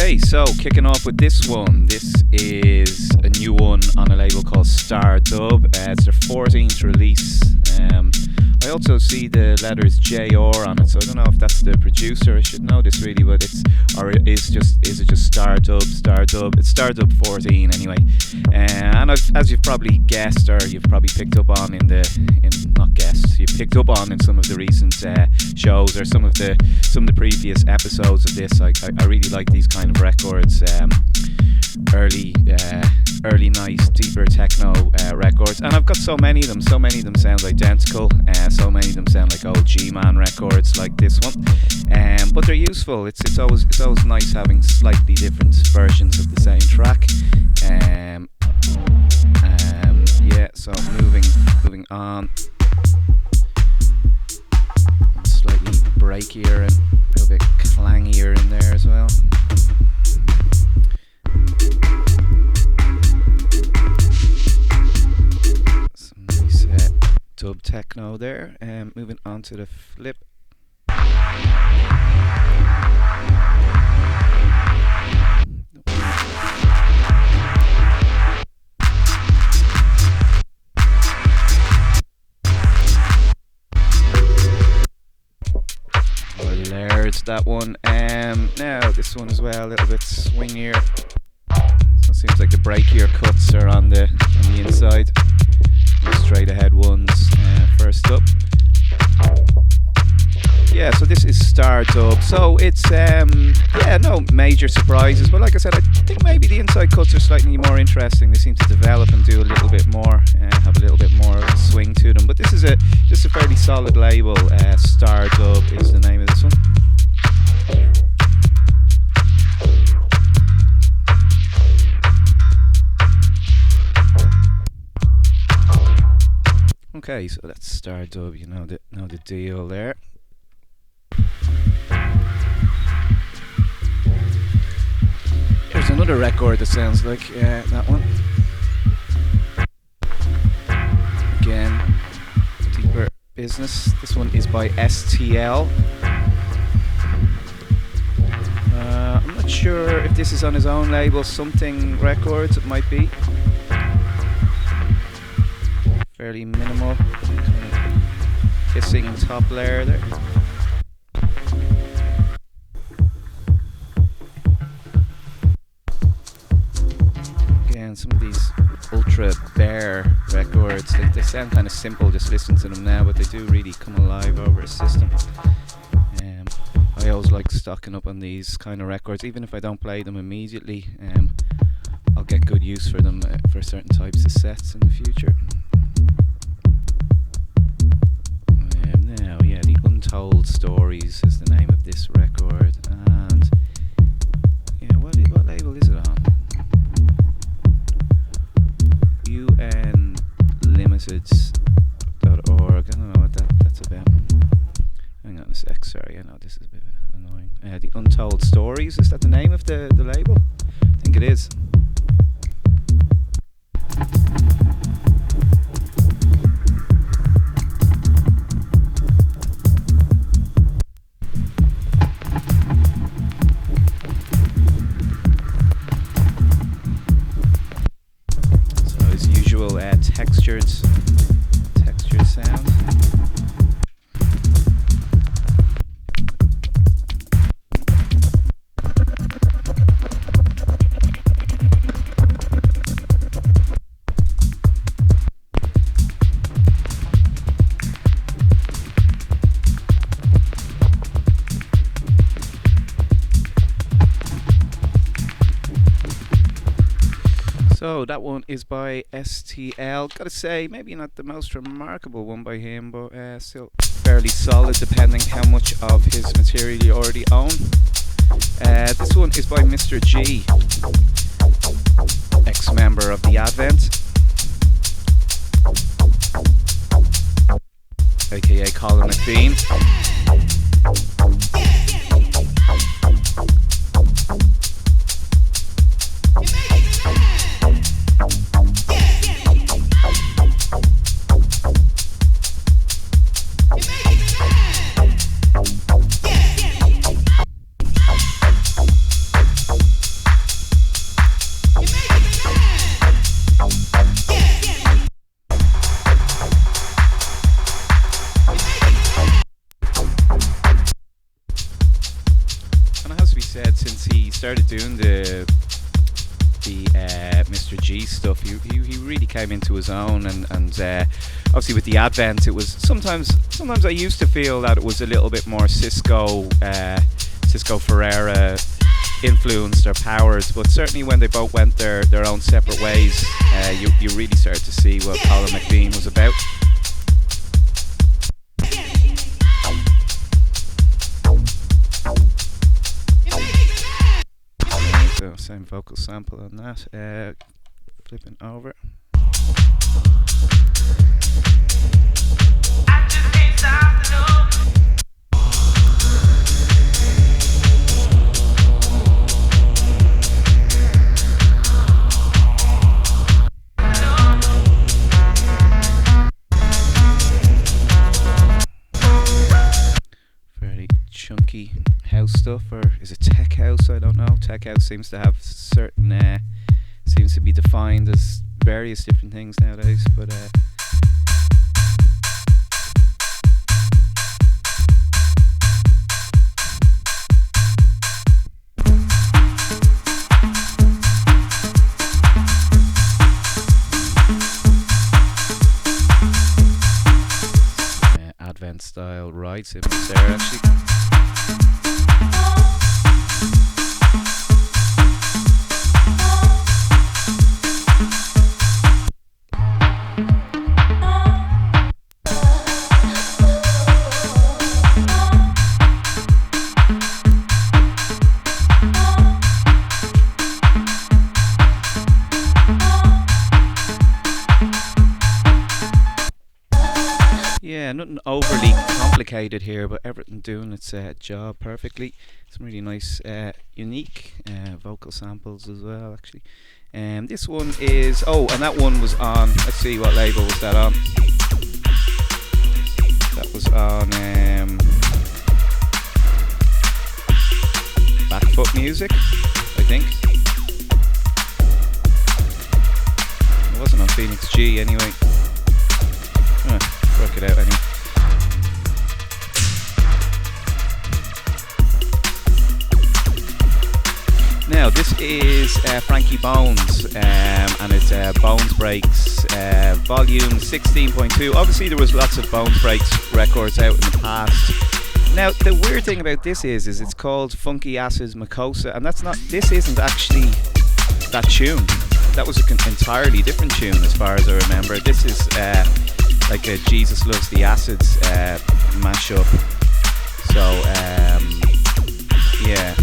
Okay, so kicking off with this one. This is a new one on a label called Star Dub. It's their 14th release. I also see the letters JR on it, so I don't know if that's the producer. I should know this really, but is it just Star Dub? It's Star Dub 14 anyway. And as you've probably guessed, or you've probably picked up on in some of the recent shows or some of the previous episodes of this. I really like these kind of records. Early nice deeper techno records, and I've got so many of them sound identical, so many of them sound like old G-Man records like this one, but they're useful. It's always nice having slightly different versions of the same track. So moving on, slightly breakier and a little bit clangier in there as well. Some nice dub techno there. Moving on to the flip. There's that one. Now this one as well, a little bit swingier. So it seems like the breakier cuts are on the inside. The straight ahead ones first up. Yeah, so this is Star Dub. So it's no major surprises, but like I said, I think maybe the inside cuts are slightly more interesting. They seem to develop and do a little bit more, have a little bit more of a swing to them. But this is just a fairly solid label. Star Dub is the name of this one. Okay, so that's Star Dub. You know the deal there. There's another record that sounds like that one. Again, deeper business. This one is by STL. I'm not sure if this is on his own label, Something Records, it might be. Fairly minimal, kind of hissing top layer there. Again, some of these ultra Baer records, they sound kind of simple just listening to them now, but they do really come alive over a system. I always like stocking up on these kind of records, even if I don't play them immediately. I'll get good use for them for certain types of sets in the future. Now, yeah, the Untold Stories is the name of this record, and yeah, what label is it on? unlimited.org. I don't know what that's about. Hang on a sec, sorry, I know this is a bit annoying. The Untold Stories, is that the name of the label? I think it is. Textured sound. So that one is by STL. Gotta say, maybe not the most remarkable one by him, but still fairly solid depending how much of his material you already own. This one is by Mr. G, ex-member of the Advent, aka Colin McBean. since he started doing the Mr. G stuff. He really came into his own, and obviously with the advent, it was sometimes I used to feel that it was a little bit more Cisco Ferreira influenced or powers, but certainly when they both went their own separate ways, you really started to see what Colin McBean was about. So same vocal sample on that, flipping over. I just can't stop the love. Chunky house stuff, or is it tech house? I don't know. Tech house seems to have certain seems to be defined as various different things nowadays, but Advent style ride cymbals there actually. Yeah, nothing overly complicated here, but everything doing its job perfectly. Some really nice, unique vocal samples as well, actually. This one is, and that one was on, let's see, what label was that on? That was on Backfoot Music, I think. It wasn't on Phoenix G anyway. Work it out anyway. Now this is Frankie Bones, and it's Bones Breaks volume 16.2. Obviously there was lots of Bones Breaks records out in the past. Now the weird thing about this is it's called Funky Acid Makosa, and this isn't actually that tune. That was an entirely different tune as far as I remember. This is like a Jesus Loves the Acids mashup. So yeah.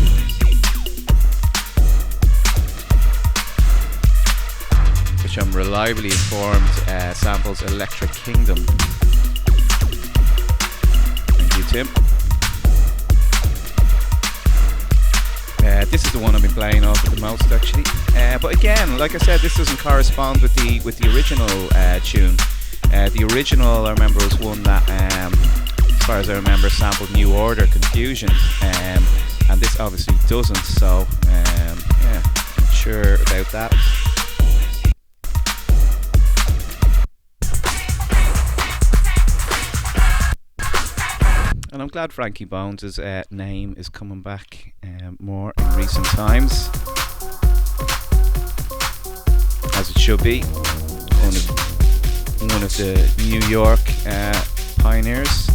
Which I'm reliably informed samples Electric Kingdom. Thank you, Tim. This is the one I've been playing off at the most, actually. But again, like I said, this doesn't correspond with the original tune. The original, I remember, was one that, as far as I remember, sampled New Order, Confusion, and this obviously doesn't. So yeah, not sure about that. And I'm glad Frankie Bones' name is coming back more in recent times, as it should be. One of the New York pioneers.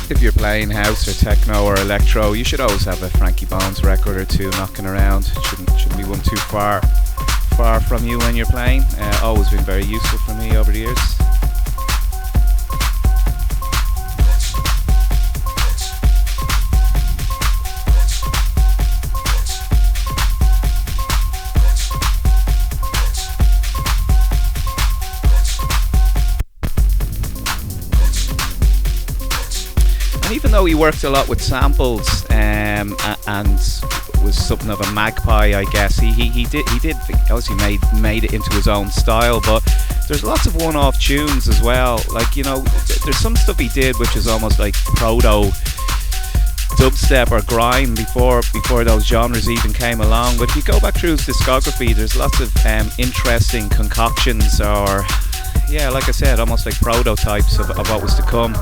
If you're playing house or techno or electro, you should always have a Frankie Bones record or two knocking around. Shouldn't be one too far from you when you're playing. Always been very useful for me over the years. Even though he worked a lot with samples and was something of a magpie, I guess, he did obviously made it into his own style. But there's lots of one-off tunes as well. Like, you know, there's some stuff he did which is almost like proto dubstep or grime before those genres even came along. But if you go back through his discography, there's lots of interesting concoctions, or yeah, like I said, almost like prototypes of what was to come.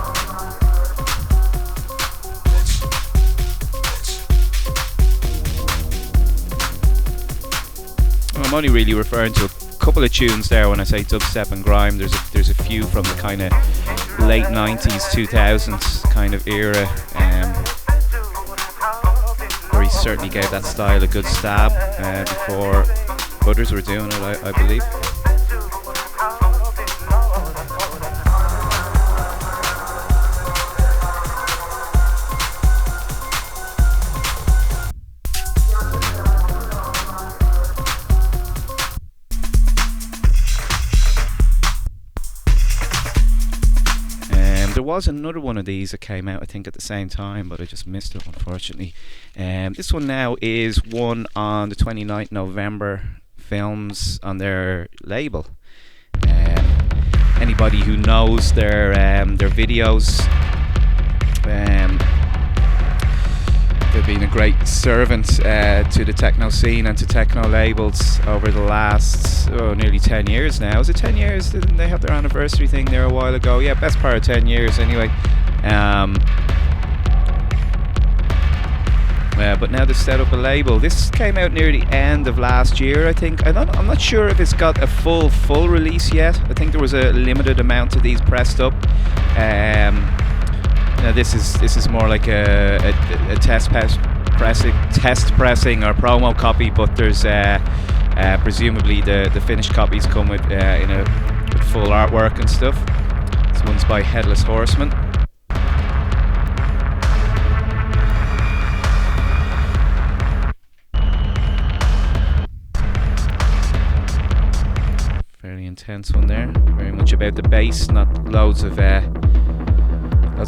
I'm only really referring to a couple of tunes there when I say dubstep and grime. There's a few from the kind of late 90s, 2000s kind of era, where he certainly gave that style a good stab before others were doing it, I believe. There was another one of these that came out, I think, at the same time, but I just missed it, unfortunately. This one now is one on the 29th November films on their label. Anybody who knows their videos, they've been a great servant to the techno scene and to techno labels over the last nearly 10 years now. Is it 10 years? Didn't they have their anniversary thing there a while ago? Yeah, best part of 10 years anyway. But now they've set up a label. This came out near the end of last year, I think. I'm not sure if it's got a full release yet. I think there was a limited amount of these pressed up. Now this is more like a test pressing or promo copy, but there's presumably the finished copies come with with full artwork and stuff. This one's by Headless Horseman. Fairly intense one there. Very much about the bass, not loads of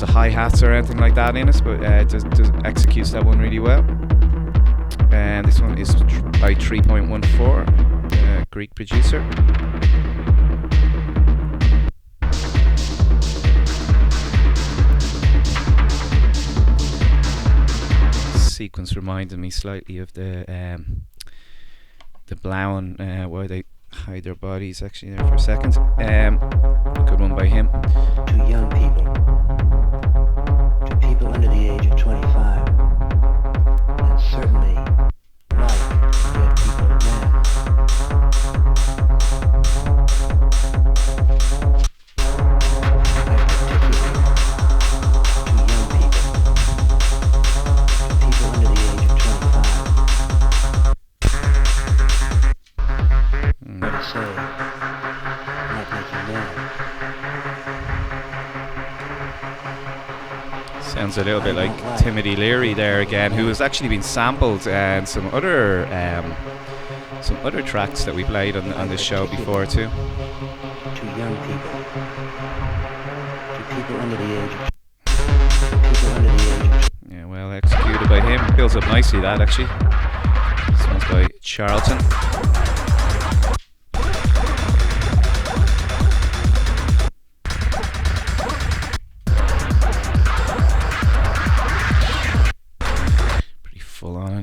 hi-hats or anything like that in it, but it does executes that one really well. And this one is by 3.14, Greek producer. Sequence reminded me slightly of the Blauen, where they hide their bodies actually there for a second. Good one by him. To young people, to people under the age of 25, and certainly not yet people of men. Sounds a little bit like Timothy Leary there again, who has actually been sampled and some other tracks that we played on this show before too. To young people, to people under the age of yeah, well executed by him. Builds up nicely that actually. This one's by Charlton.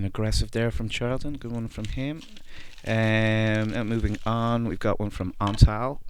Aggressive there from Charlton, good one from him. Now moving on, we've got one from Ontal.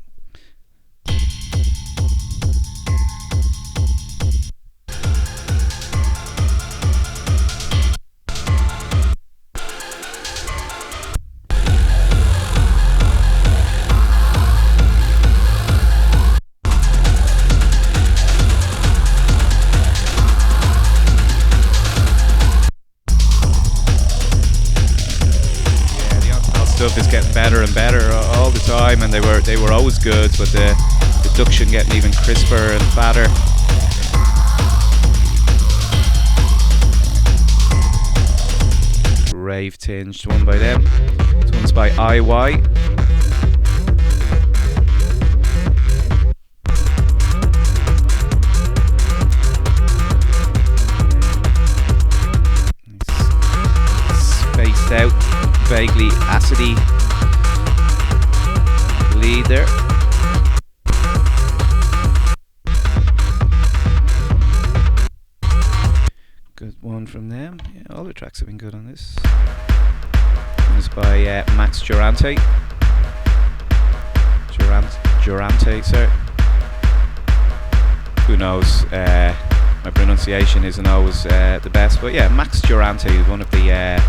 Is getting better and better all the time, and they were always good, but the production getting even crisper and fatter. Rave tinged one by them. This one's by IY. Spaced out, vaguely acidy lead there. Good one from them. Yeah, all the tracks have been good on this. This is by Max Durante. Durante, sorry. Who knows? My pronunciation isn't always the best, but yeah, Max Durante, one of the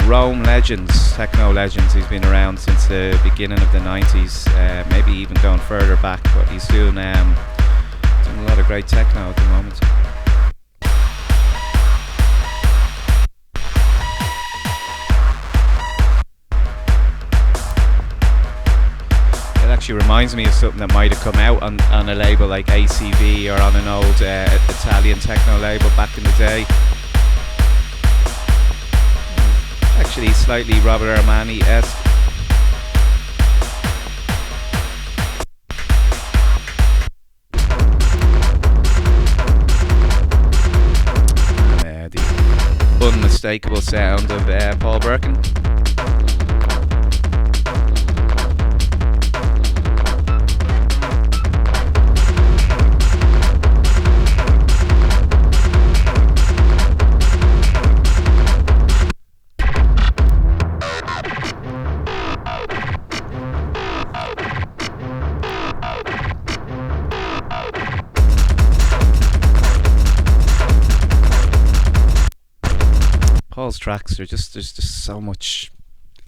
Rome legends, techno legends. He's been around since the beginning of the 90s, maybe even going further back. But he's doing a lot of great techno at the moment. Actually reminds me of something that might have come out on a label like ACV or on an old Italian techno label back in the day. Actually slightly Robert Armani-esque. The unmistakable sound of Paul Birken. Paul's tracks are there's just so much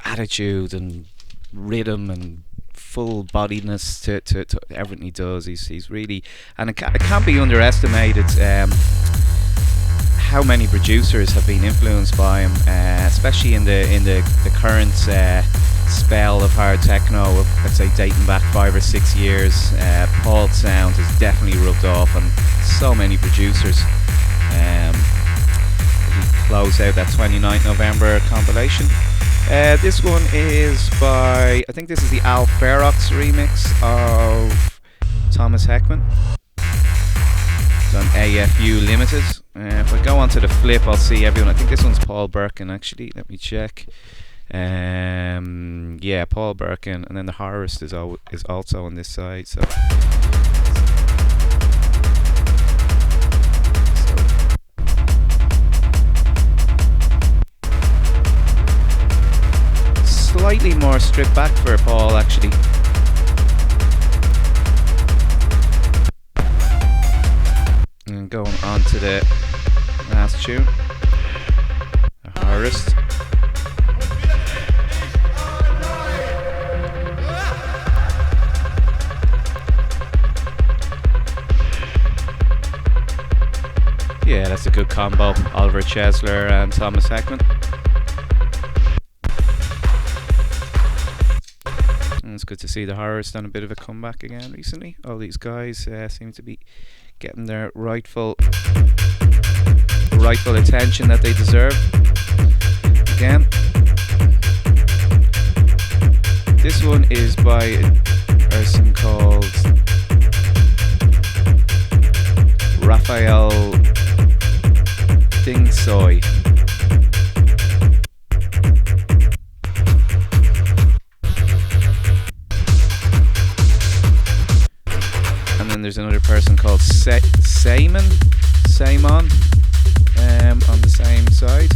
attitude and rhythm and full bodiness to everything he does. He's really, and it can't be underestimated how many producers have been influenced by him, especially in the current spell of hard techno, let's say dating back 5 or 6 years. Paul's sound has definitely rubbed off on so many producers. Close out that 29th November compilation. This one is by, I think this is the Al Ferox remix of Thomas Heckman. It's on AFU Limited. If I go onto the flip, I'll see everyone. I think this one's Paul Birken actually. Let me check. Yeah, Paul Birken, and then the Horrorist is also on this side. So. Slightly more stripped back for Paul actually. And going on to the last tune, the Horrorist. Yeah, that's a good combo, Oliver Chesler and Thomas Heckman. It's good to see the Horror's done a bit of a comeback again recently. All these guys seem to be getting their rightful attention that they deserve. Again, this one is by a person called Raphael Dingsoy. There's another person called Simon on the same side.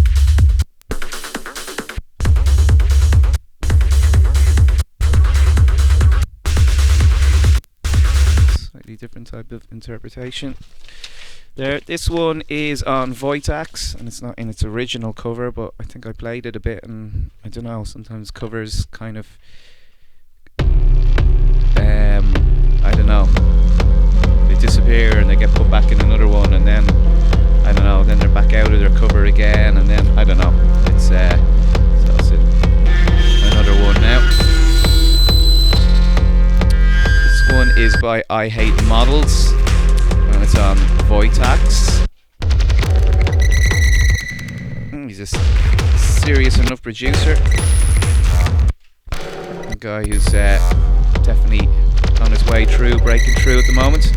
Slightly different type of interpretation. This one is on Voitax, and it's not in its original cover, but I think I played it a bit, and I don't know, sometimes covers kind of I don't know, they disappear and they get put back in another one, and then I don't know, then they're back out of their cover again, and then I don't know, it's another one now. This one is by I Hate Models, and it's on Voitax. He's a serious enough producer, a guy who's definitely on his way through, breaking through at the moment.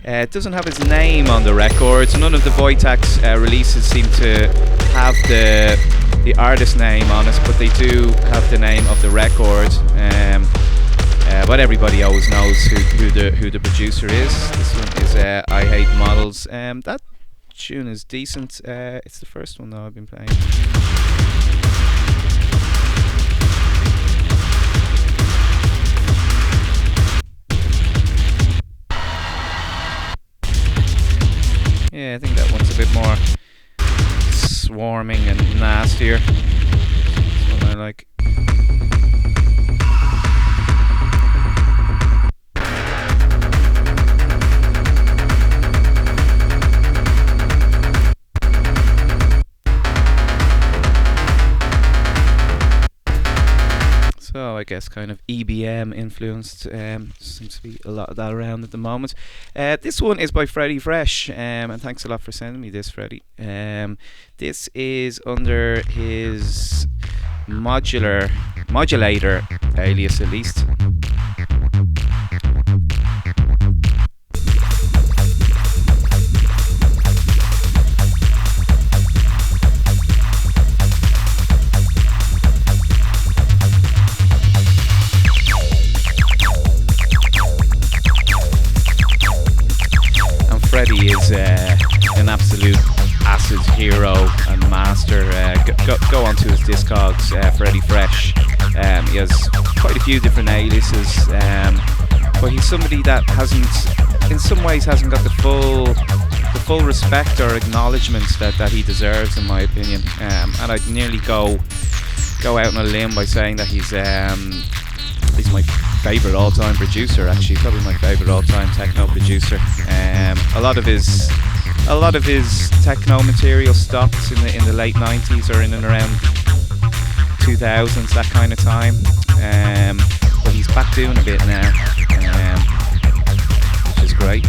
It doesn't have his name on the records. None of the Voitax releases seem to have the artist name on it, but they do have the name of the record. But everybody always knows who the producer is. This one is I Hate Models. That tune is decent. It's the first one though I've been playing. Yeah, I think that one's a bit more swarming and nastier. That's what I like. So I guess kind of EBM influenced, seems to be a lot of that around at the moment. This one is by Freddie Fresh, and thanks a lot for sending me this, Freddie. This is under his modulator alias at least. Freddie is an absolute acid hero and master. Go onto his Discogs, Freddie Fresh. He has quite a few different aliases, but he's somebody that in some ways hasn't got the full respect or acknowledgement that he deserves, in my opinion. And I'd nearly go out on a limb by saying that he's my favourite all-time producer, actually, probably my favourite all-time techno producer. A lot of his techno material stopped in the late 90s or in and around 2000s, that kind of time. But he's back doing a bit now, which is great.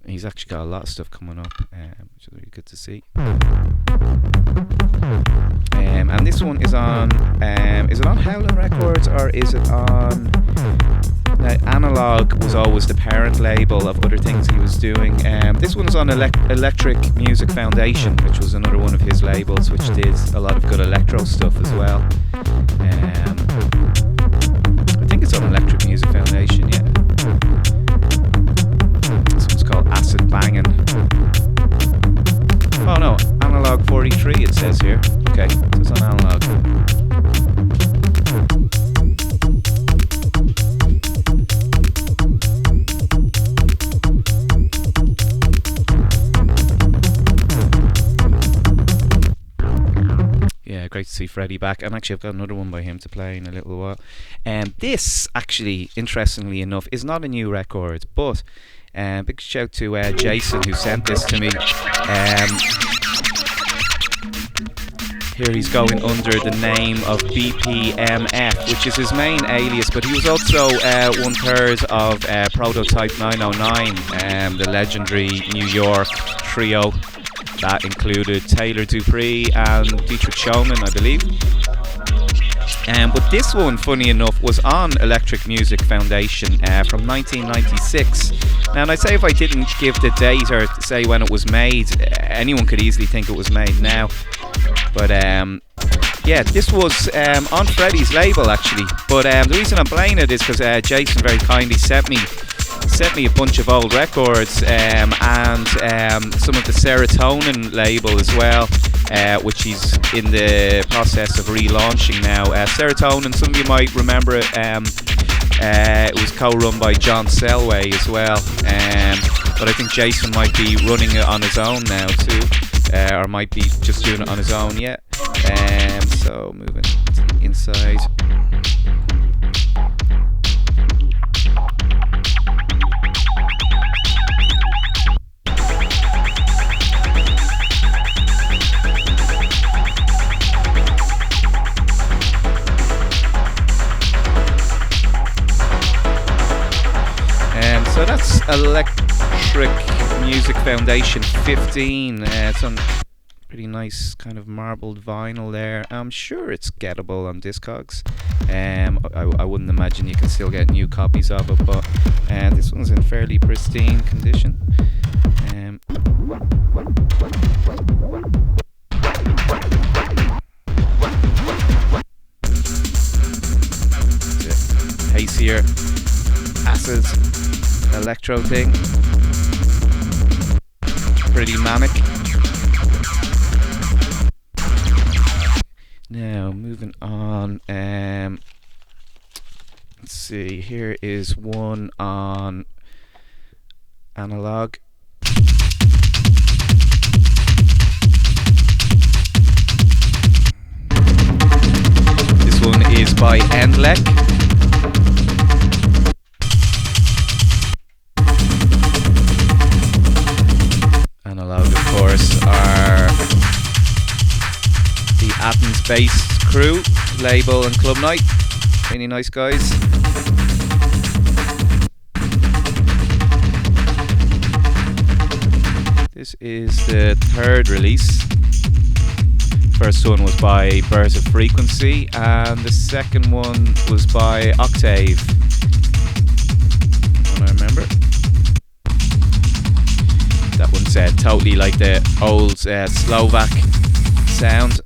He's actually got a lot of stuff coming up, which is really good to see. And this one is on, is it on Howlin' Records or is it on... Analogue was always the parent label of other things he was doing. This one's on Electric Music Foundation, which was another one of his labels, which did a lot of good electro stuff as well. I think it's on Electric Music Foundation, yeah. This one's called Acid Bangin'. Oh no, Analogue 43 it says here. Okay, so it's on Analogue. Yeah, great to see Freddie back. And actually I've got another one by him to play in a little while. This, actually, interestingly enough, is not a new record, but big shout to Jason who sent this to me. Here he's going under the name of BPMF, which is his main alias, but he was also 1/3 of Prototype 909, the legendary New York trio that included Taylor Dupree and Dietrich Schoeman, I believe. But this one, funny enough, was on Electric Music Foundation from 1996. Now, and I'd say if I didn't give the date or say when it was made, anyone could easily think it was made now. But yeah, this was on Freddie's label actually. But the reason I'm playing it is because Jason very kindly sent me a bunch of old records and some of the Serotonin label as well, which he's in the process of relaunching now. Serotonin, some of you might remember it. It was co-run by John Selway as well, but I think Jason might be running it on his own now too, or might be just doing it on his own yet. So moving to the inside. So that's Electric Music Foundation 15. It's on pretty nice kind of marbled vinyl there. I'm sure it's gettable on Discogs. I wouldn't imagine you can still get new copies of it, but this one's in fairly pristine condition. Hazier acid electro thing. pretty manic. Now, moving on. Let's see. Here is one on Analogue. This one is by Endlec. Analogue, of course, are the Athens-based crew, label and club night. Really nice guys. This is the third release. First one was by Birds of Frequency, and the second one was by Octave. I remember. That one's totally like the old Slovak sound.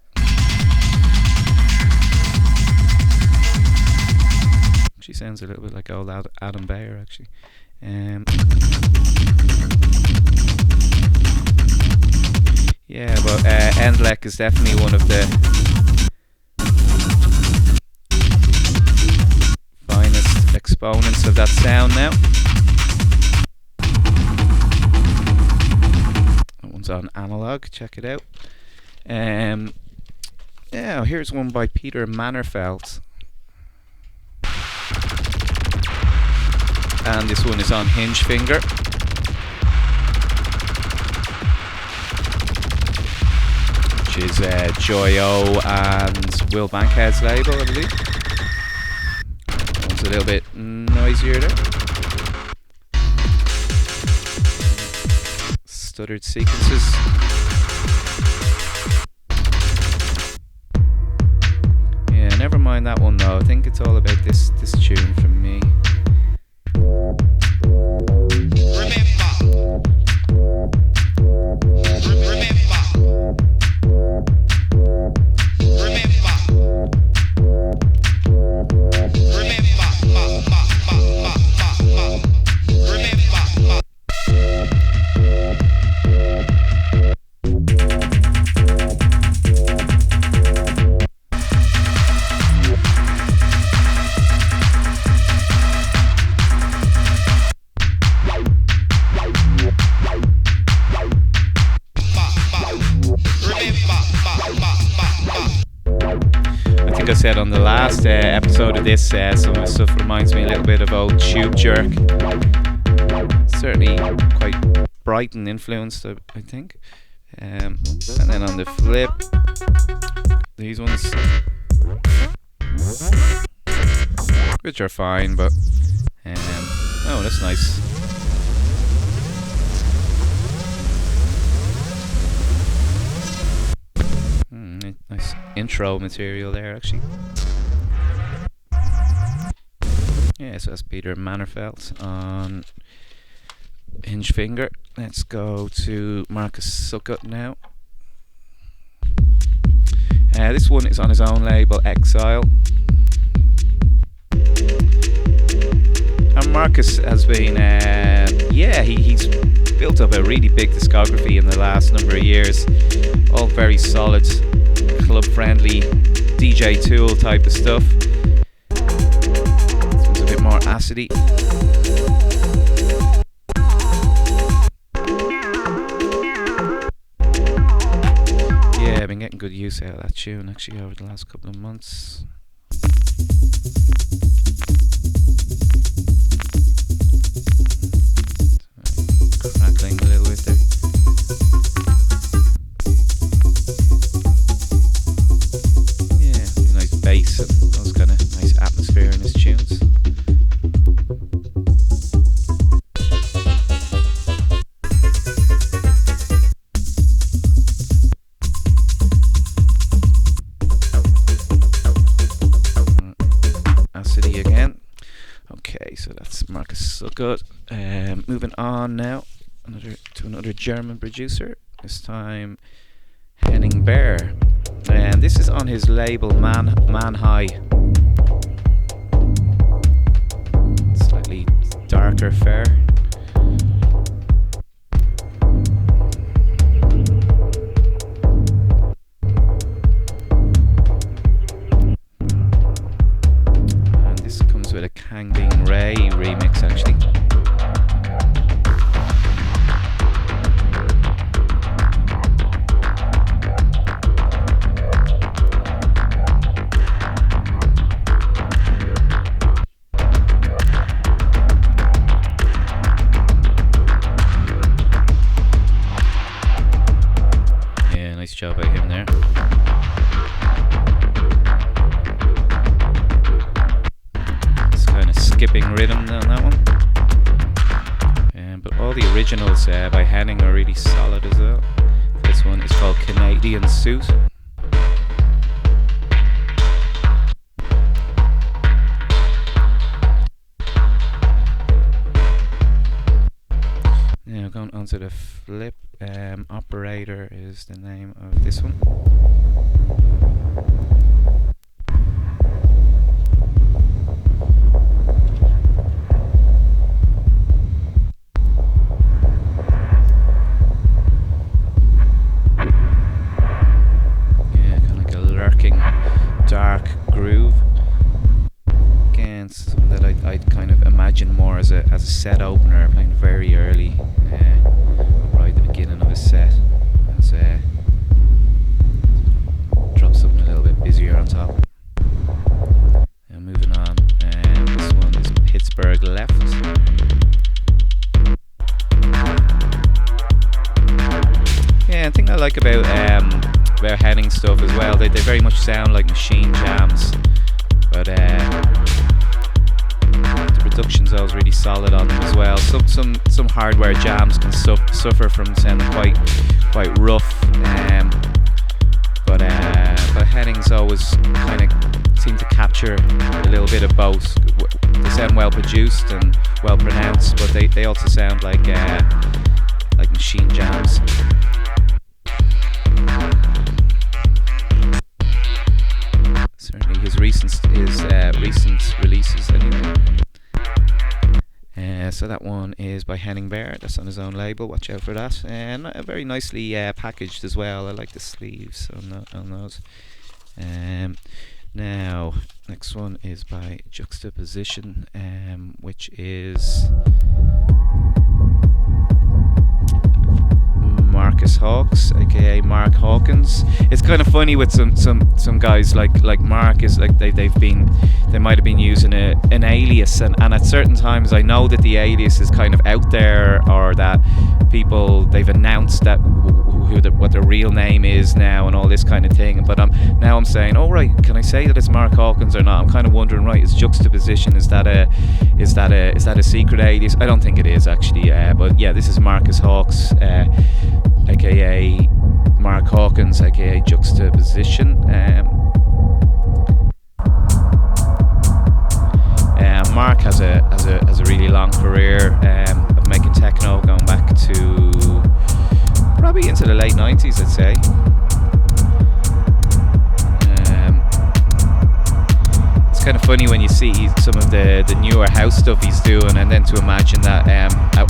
She sounds a little bit like old Adam Baer, actually. Yeah, but Endlec is definitely one of the finest exponents of that sound now. That one's on Analogue, check it out. Yeah, here's one by Peter Mannerfelt. And this one is on Hinge Finger. Which is Joy-O and Will Bankhead's label, I believe. That one's a little bit noisier there. Stuttered sequences. Yeah, never mind that one though. I think it's all about this tune from me. I said on the last episode of this, some of the stuff reminds me a little bit of old Tube Jerk. Certainly quite Brighton influenced, I think. And then on the flip, these ones, which are fine, but oh, that's nice. Nice intro material there, actually. Yeah, so that's Peter Mannerfelt on Hinge Finger. Let's go to Markus Suckut now. This one is on his own label, Exile. And Markus has been, he's built up a really big discography in the last number of years. All very solid, club-friendly DJ Tool type of stuff. This one's a bit more acidy. Yeah, I've been getting good use out of that tune actually over the last couple of months. Crackling a little bit there. Bass and those kind of nice atmosphere in his tunes. Acidy again. Okay, so that's Markus Suckut. Moving on now to another German producer. This time Henning Baer. And this is on his label Manhigh. Slightly darker fare. skipping rhythm on that one. But all the originals by Henning are really solid as well. This one is called Canadian Suit. Now going on to the flip, Operator is the name of this one. Dark groove. Again, something that I'd kind of imagine more as a set opener, playing very early, right at the beginning of a set. As drop something a little bit busier on top. And moving on, this one is Pittsburgh Left. Yeah, the thing I like about Henning stuff as well, they very much sound like machine jams, but the production's always really solid on them as well. Some hardware jams can suffer from sounding quite rough, but Henning's always kind of seem to capture a little bit of both. They sound well produced and well pronounced, but they also sound like machine jams. Certainly his recent releases anyway. So that one is by Henning Baer. That's on his own label. Watch out for that. And very nicely packaged as well. I like the sleeves on those. Now, next one is by Juxtaposition, which is Marcus Hawks, aka Mark Hawkins. It's kind of funny with some guys like Mark is like they might have been using an alias, and at certain times I know that the alias is kind of out there, or that people they've announced that what their real name is now and all this kind of thing. But I'm saying, oh right, can I say that it's Mark Hawkins or not? I'm kind of wondering, right, is Juxtaposition, is that a secret alias? I don't think it is actually, but yeah, this is Marcus Hawks, aka Mark Hawkins, aka Juxtaposition. Mark has a really long career of making techno, going back to probably into the late 90s, I'd say. It's kind of funny when you see some of the newer house stuff he's doing, and then to imagine that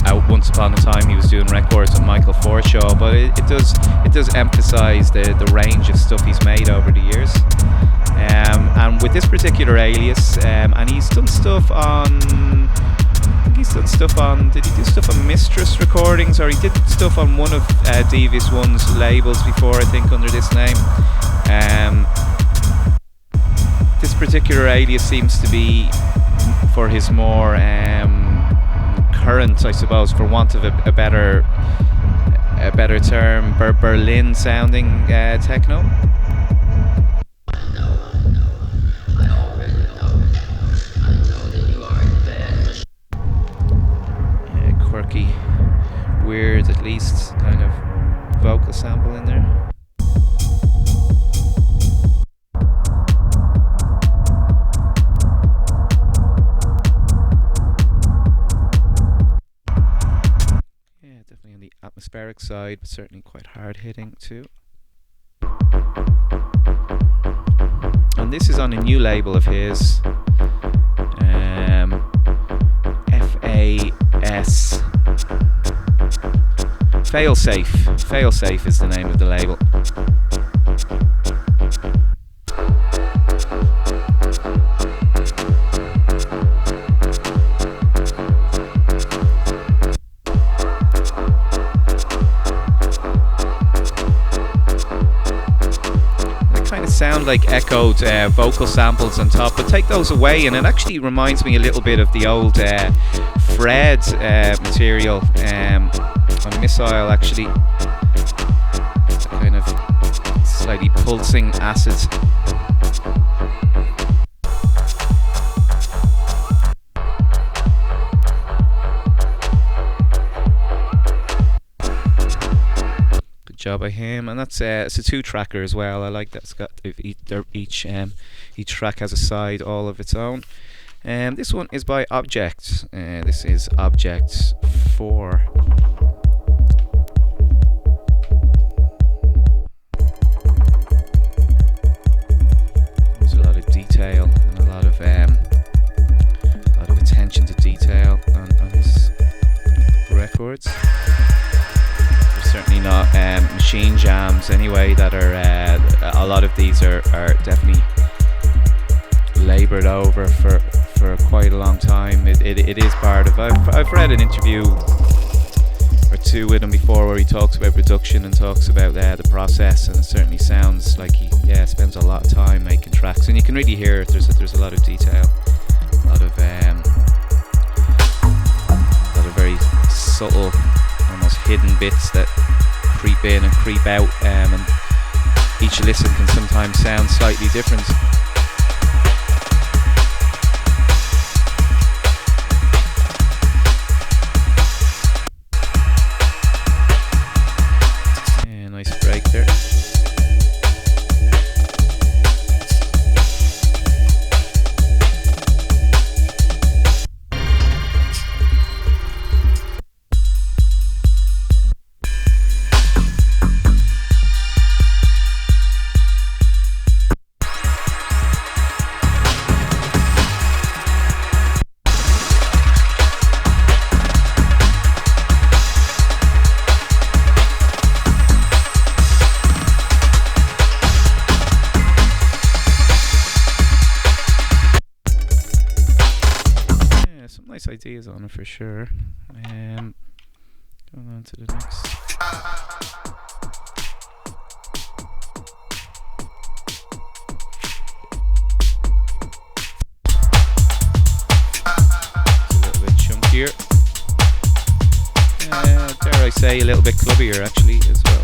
out once upon a time he was doing records with Michael Forshaw, but it does emphasise the range of stuff he's made over the years. And with this particular alias, and he's done stuff on, did he do stuff on Mistress Recordings, or he did stuff on one of Devious One's labels before, I think, under this name. This particular alias seems to be for his more current, I suppose, for want of a better term, Berlin sounding techno. Quirky, weird, at least, kind of vocal sample in there. Yeah, definitely on the atmospheric side, but certainly quite hard hitting too. And this is on a new label of his, FAS. Failsafe is the name of the label. Sound like echoed vocal samples on top, but take those away and it actually reminds me a little bit of the old Fred material on Missile, actually. It's a kind of slightly pulsing acid. by him, and that's it's a 2-tracker as well. I like that. It's got each track has a side all of its own. This one is by Objekt. This is Objekt 4. There's a lot of detail and a lot of attention to detail on his records. There's certainly not machine jams anyway that are a lot of these are definitely laboured over for quite a long time. It is part of I've read an interview or two with him before where he talks about production and talks about the process, and it certainly sounds like he spends a lot of time making tracks, and you can really hear it. There's a lot of detail, a lot of very subtle, almost hidden bits that creep in and creep out, and each listen can sometimes sound slightly different. Yeah, nice break there. Ideas on it for sure. Going on to the next. It's a little bit chunkier. Dare I say a little bit clubbier actually as well.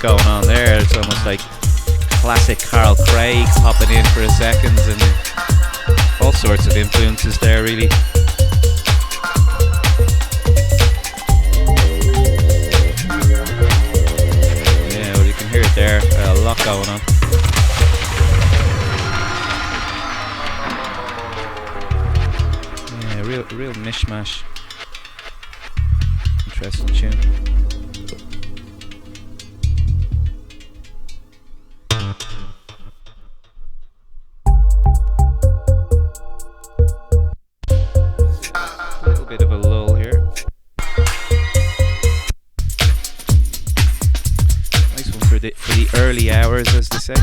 Going on there, it's almost like classic Carl Craig popping in for a second, and all sorts of influences there really. Yeah, well you can hear it there, a lot going on. Yeah, real mishmash. Interesting tune. Bit of a lull here. Nice one for the early hours, as they say.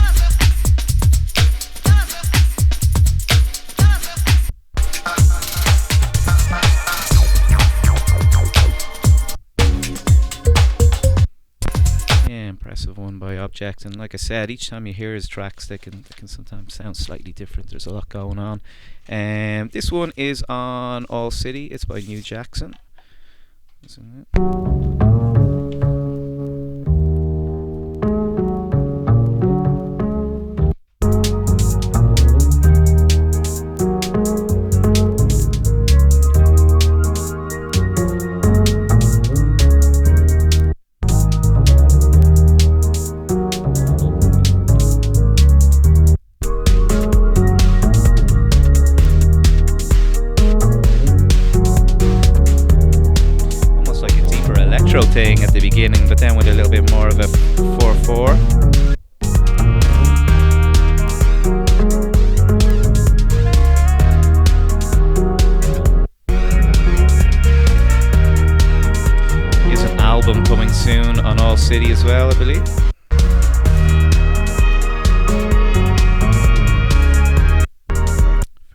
Yeah, impressive one by Objekt, and like I said, each time you hear his tracks, they can sometimes sound slightly different. There's a lot going on. This one is on All City. It's by New Jackson. Isn't it? Thing at the beginning, but then with a little bit more of a 4/4. Here's an album coming soon on All City as well, I believe.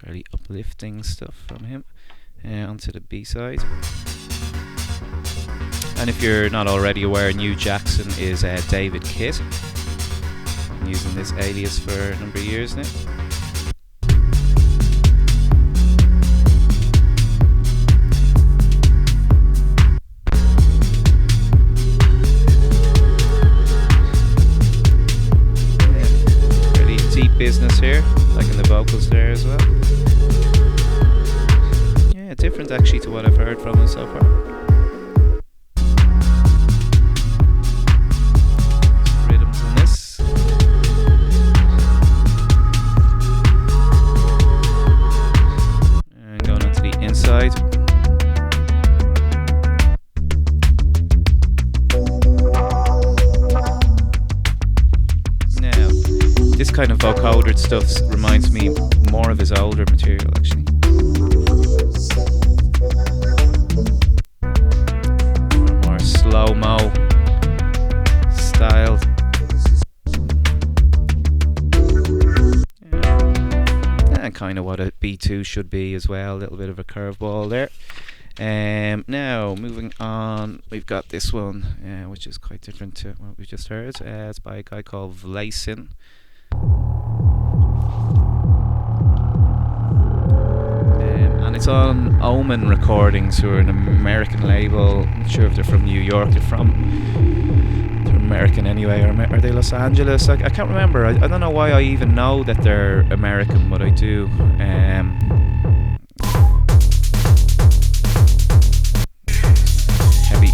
Fairly uplifting stuff from him. Onto the B-side. And if you're not already aware, New Jackson is David Kidd. I'm using this alias for a number of years now. clear, like in the vocals there as well. Yeah, different actually to what I've heard from him so far. Some rhythms in this. And going on to the inside. This kind of vocoder stuff reminds me more of his older material, actually. More slow-mo styled. Yeah. And kind of what a B2 should be as well, a little bit of a curveball there. Now, moving on, we've got this one, which is quite different to what we just heard. It's by a guy called Vlaysin. And it's on Omen Recordings, who are an American label. I'm not sure if they're from New York. They're American anyway, or are they Los Angeles? I can't remember. I don't know why I even know that they're American, but I do. Heavy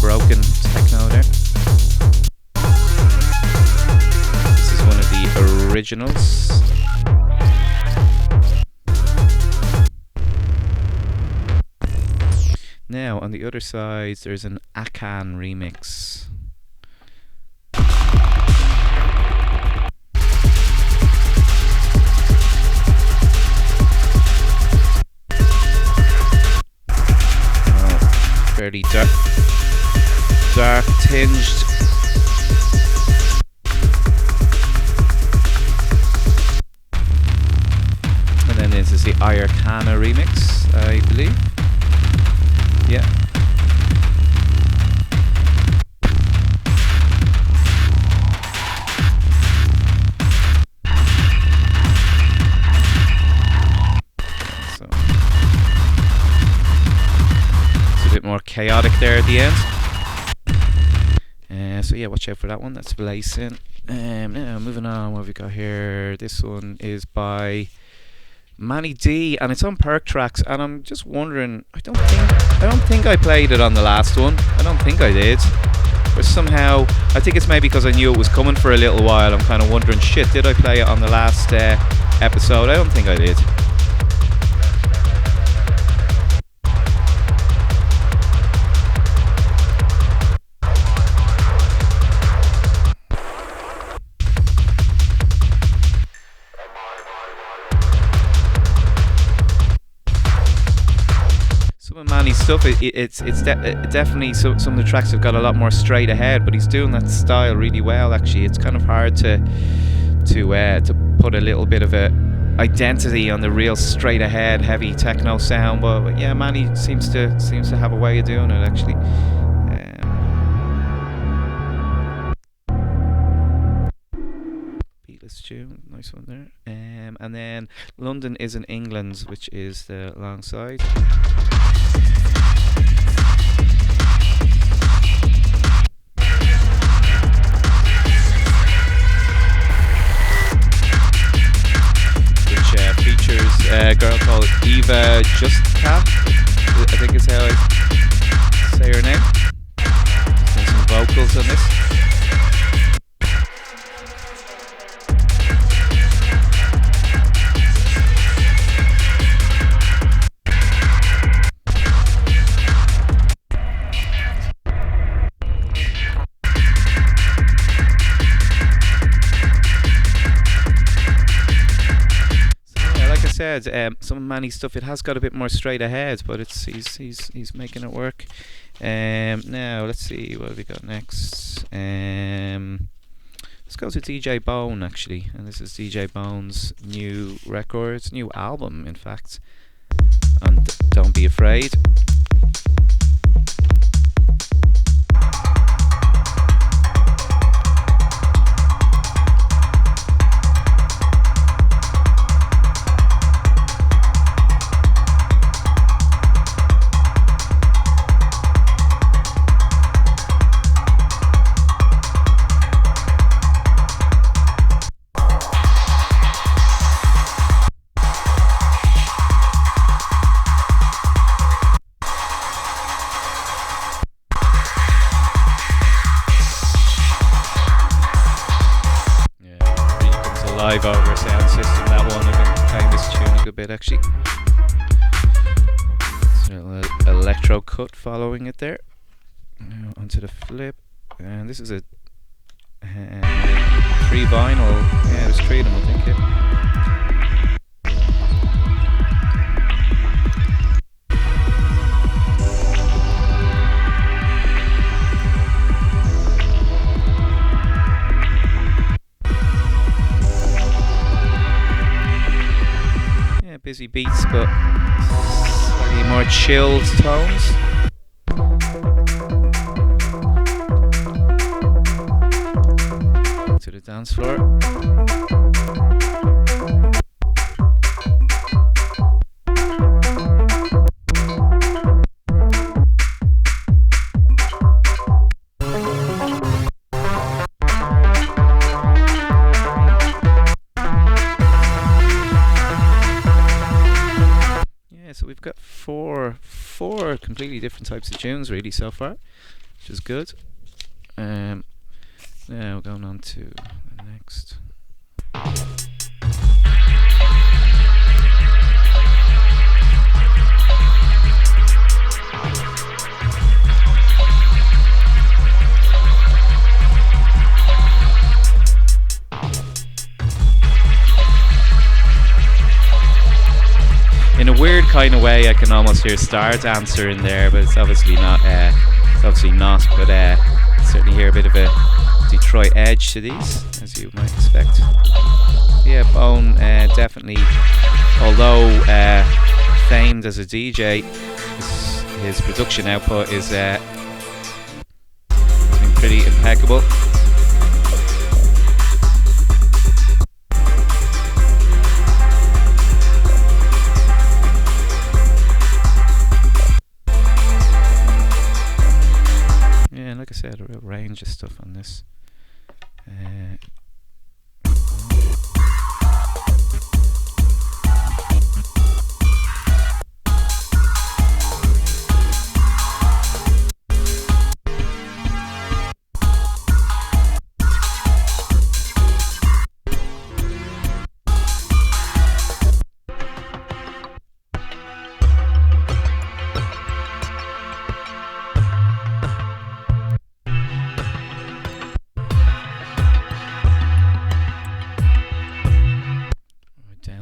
broken techno there. This is one of the originals. Now, on the other side, there's an Akan remix. Fairly dark tinged. And then this is the Ayarkana remix, I believe. Yeah. So it's a bit more chaotic there at the end. So yeah, watch out for that one. That's Vlaysin. Now moving on, what have we got here? This one is by Manhigh, and it's on Perk Tracks, and I'm just wondering, I don't think I played it on the last one. I don't think I did. But somehow, I think it's maybe because I knew it was coming for a little while. I'm kind of wondering, shit, did I play it on the last episode? I don't think I did. Manny's stuff, it's definitely some of the tracks have got a lot more straight ahead, but he's doing that style really well. Actually, it's kind of hard to put a little bit of a identity on the real straight ahead heavy techno sound, but yeah, Manny seems to have a way of doing it actually. Beatles tune, nice one there. And then London is in England, which is the long side. Which features a girl called Juxta, I think is how I say her name. There's some vocals on this. Some of Manny's stuff, it has got a bit more straight ahead, but he's making it work. Now let's see what have we got next. Let's go to DJ Bone actually, and this is DJ Bone's new album in fact, and Don't Be Afraid. drive over sound system, that one. I've been playing this tune a good bit actually. So a little electro cut following it there. Now onto the flip, and this is a 3 vinyl. Yeah, there's 3 of them I think, yeah. Busy beats, but slightly more chilled tones. To the dance floor. So we've got four completely different types of tunes really so far, which is good. Now we're going on to the next. In a weird kind of way, I can almost hear Star Dancer in there, but it's obviously not. But certainly hear a bit of a Detroit edge to these, as you might expect. Yeah, Bone definitely, although famed as a DJ, his production output is been pretty impeccable. Like I said, a real range of stuff on this.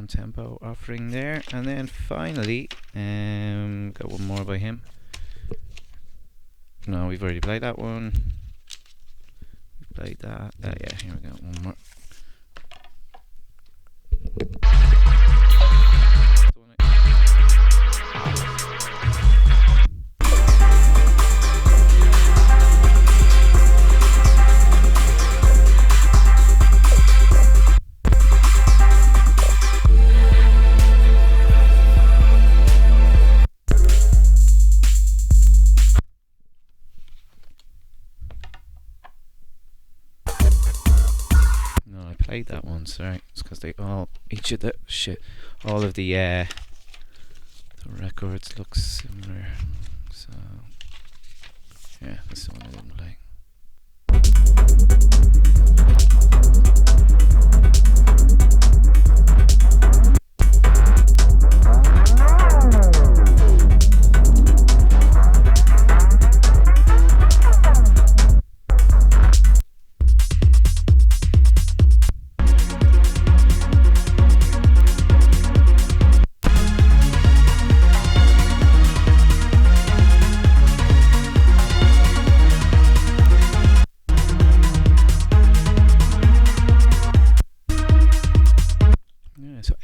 Tempo offering there, and then finally got one more by him. No, we've already played that one. We've played that. Yeah, here we go, one more. Played that one, sorry. It's because they all of the records look similar. So yeah, this is the one I didn't play.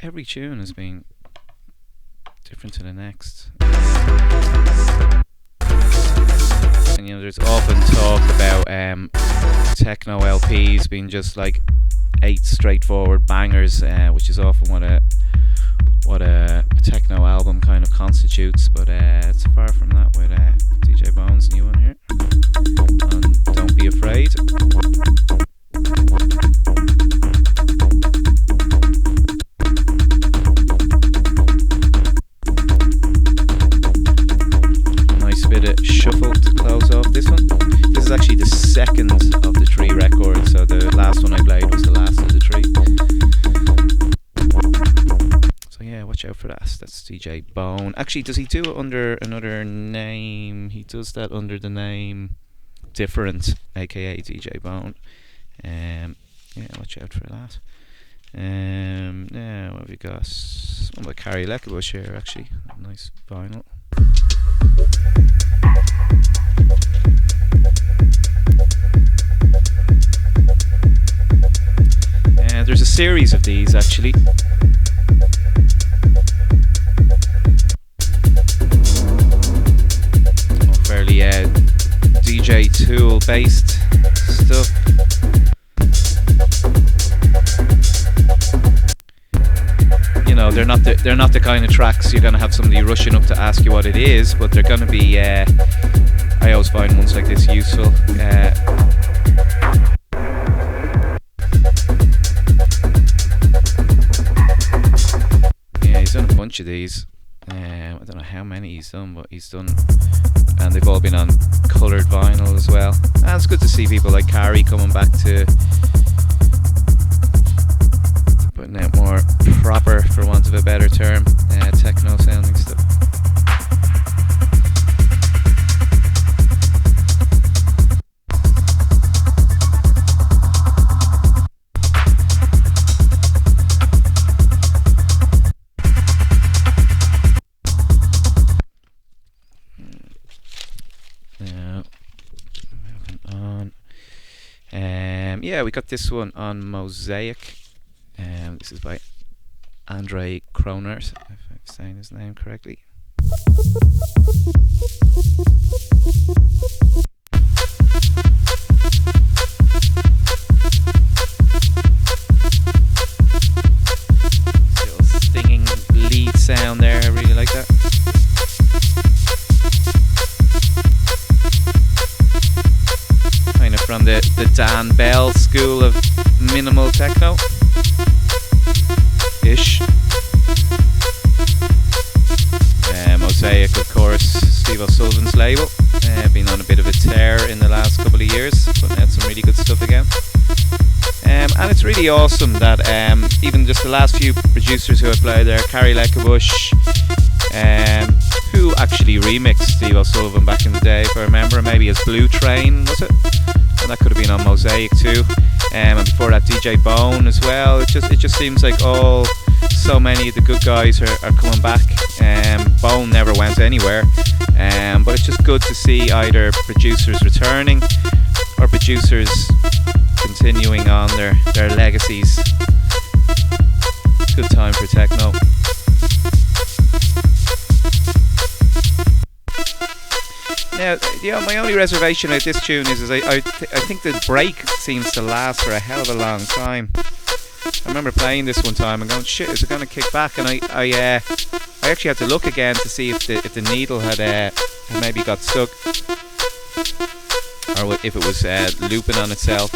Every tune has been different to the next. And there's often talk about techno LPs being just like 8 straightforward bangers, which is often what a techno album kind of constitutes, but it's far from that with DJ Bone's new one here. And Don't Be Afraid. Bit of shuffle to close off this one. This is actually the second of the 3 records, so the last one I played was the last of the 3. for that. That's DJ Bone. Actually, does he do it under another name? He does that under the name Differ-Ent, aka DJ Bone. Yeah, watch out for that. Now what have we got? One by Carrie Leckerbush here, actually. Nice vinyl. There's a series of these, actually. Fairly DJ Tool based stuff. You know, they're not the kind of tracks you're gonna have somebody rushing up to ask you what it is, but they're gonna be. I always find ones like this useful. Yeah, he's done a bunch of these. I don't know how many he's done, but he's done, and they've all been on coloured vinyl as well. And it's good to see people like Carrie coming back to putting out more proper, for want of a better term, techno sounding stuff. Yeah, we got this one on Mosaic. This is by Andre Kronert, if I'm saying his name correctly. Little stinging lead sound there, I really like that. Kind of from the Dan Bell school of minimal techno ish. Mosaic, of course, Steve O'Sullivan's label. Been on a bit of a tear in the last couple of years, putting out some really good stuff again. And it's really awesome that even just the last few producers who have played there, Carrie Leckerbush, who actually remixed Steve O'Sullivan back in the day, if I remember, maybe as Blue Train, was it? And that could have been on Mosaic too. And before that, DJ Bone as well. It just seems like so many of the good guys are coming back. Bone never went anywhere. But it's just good to see either producers returning or producers continuing on their legacies. Good time for techno. Now, yeah, my only reservation about this tune is I think the break seems to last for a hell of a long time. I remember playing this one time and going, shit, is it going to kick back? And I actually had to look again to see if the needle had maybe got stuck, or if it was looping on itself.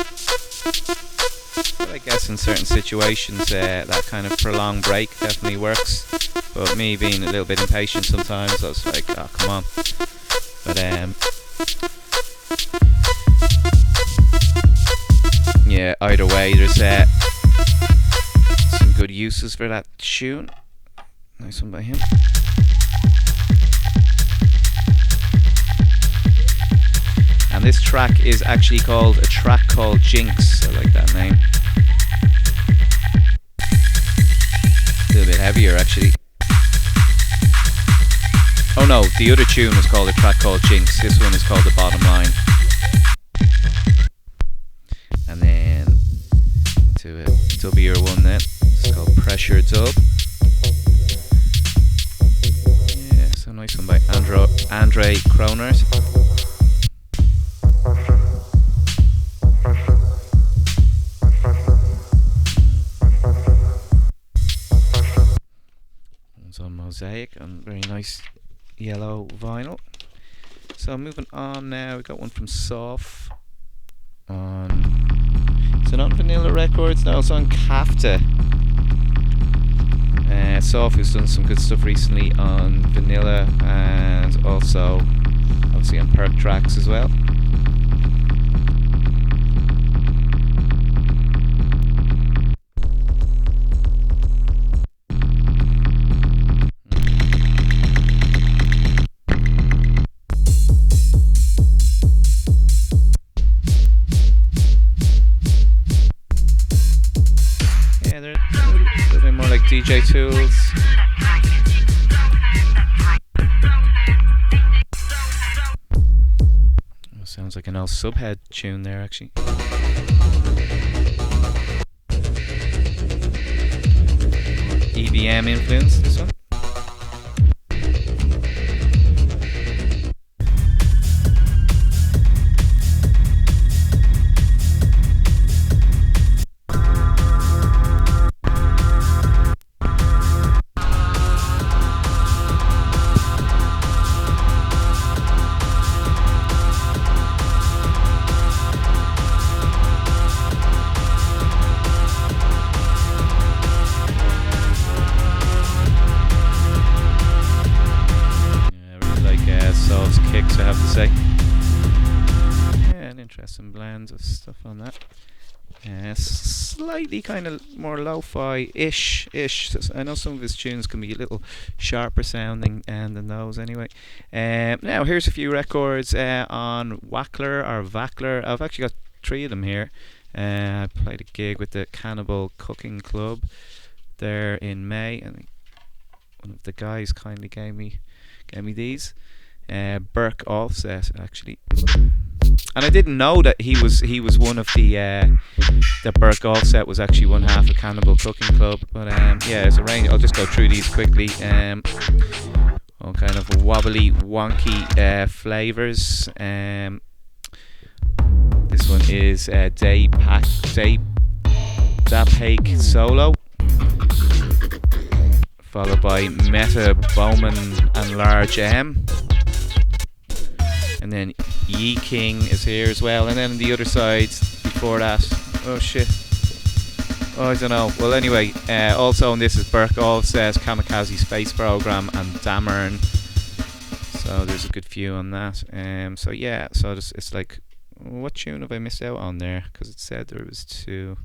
But I guess in certain situations that kind of prolonged break definitely works. But me being a little bit impatient sometimes, I was like, oh, come on. But yeah, either way, there's some good uses for that tune. Nice one by him. And this track is actually called a track called Jinx. I like that name. A little bit heavier, actually. Oh no, the other tune was called a track called Jinx. This one is called The Bottom Line. And then to a dubbier one then. It's called Pressure Dub. Yeah, so nice one by Andre Kronert. One's on Mosaic and very nice yellow vinyl. So moving on now, we got one from Soft on, is it on Vanilla Records? No, it's on Kafta. Soft, who's done some good stuff recently on Vanilla and also obviously on Perk Tracks as well. DJ tools. Oh, sounds like an old Subhead tune there, actually. EBM influence, this one. Some blends of stuff on that. Slightly kind of more lo-fi-ish. I know some of his tunes can be a little sharper sounding than those anyway. Now here's a few records on Wackler. I've actually got 3 of them here. I played a gig with the Cannibal Cooking Club there in May, and one of the guys kindly gave me these. Burke Offset, actually. And I didn't know that he was one of the Burke Offset was actually one half of Cannibal Cooking Club. But yeah, it's a range. I'll just go through these quickly. All kind of wobbly, wonky flavours. This one is Dapake Solo, followed by Meta Bowman and Large M. And then Yee-King is here as well. And then on the other side, before that, oh shit. Oh, I don't know. Well, anyway, also on this is Burke Offset, Kamikaze Space Program, and Dammern. So there's a good few on that. So yeah, so it's like, what tune have I missed out on there? Because it said there was 2,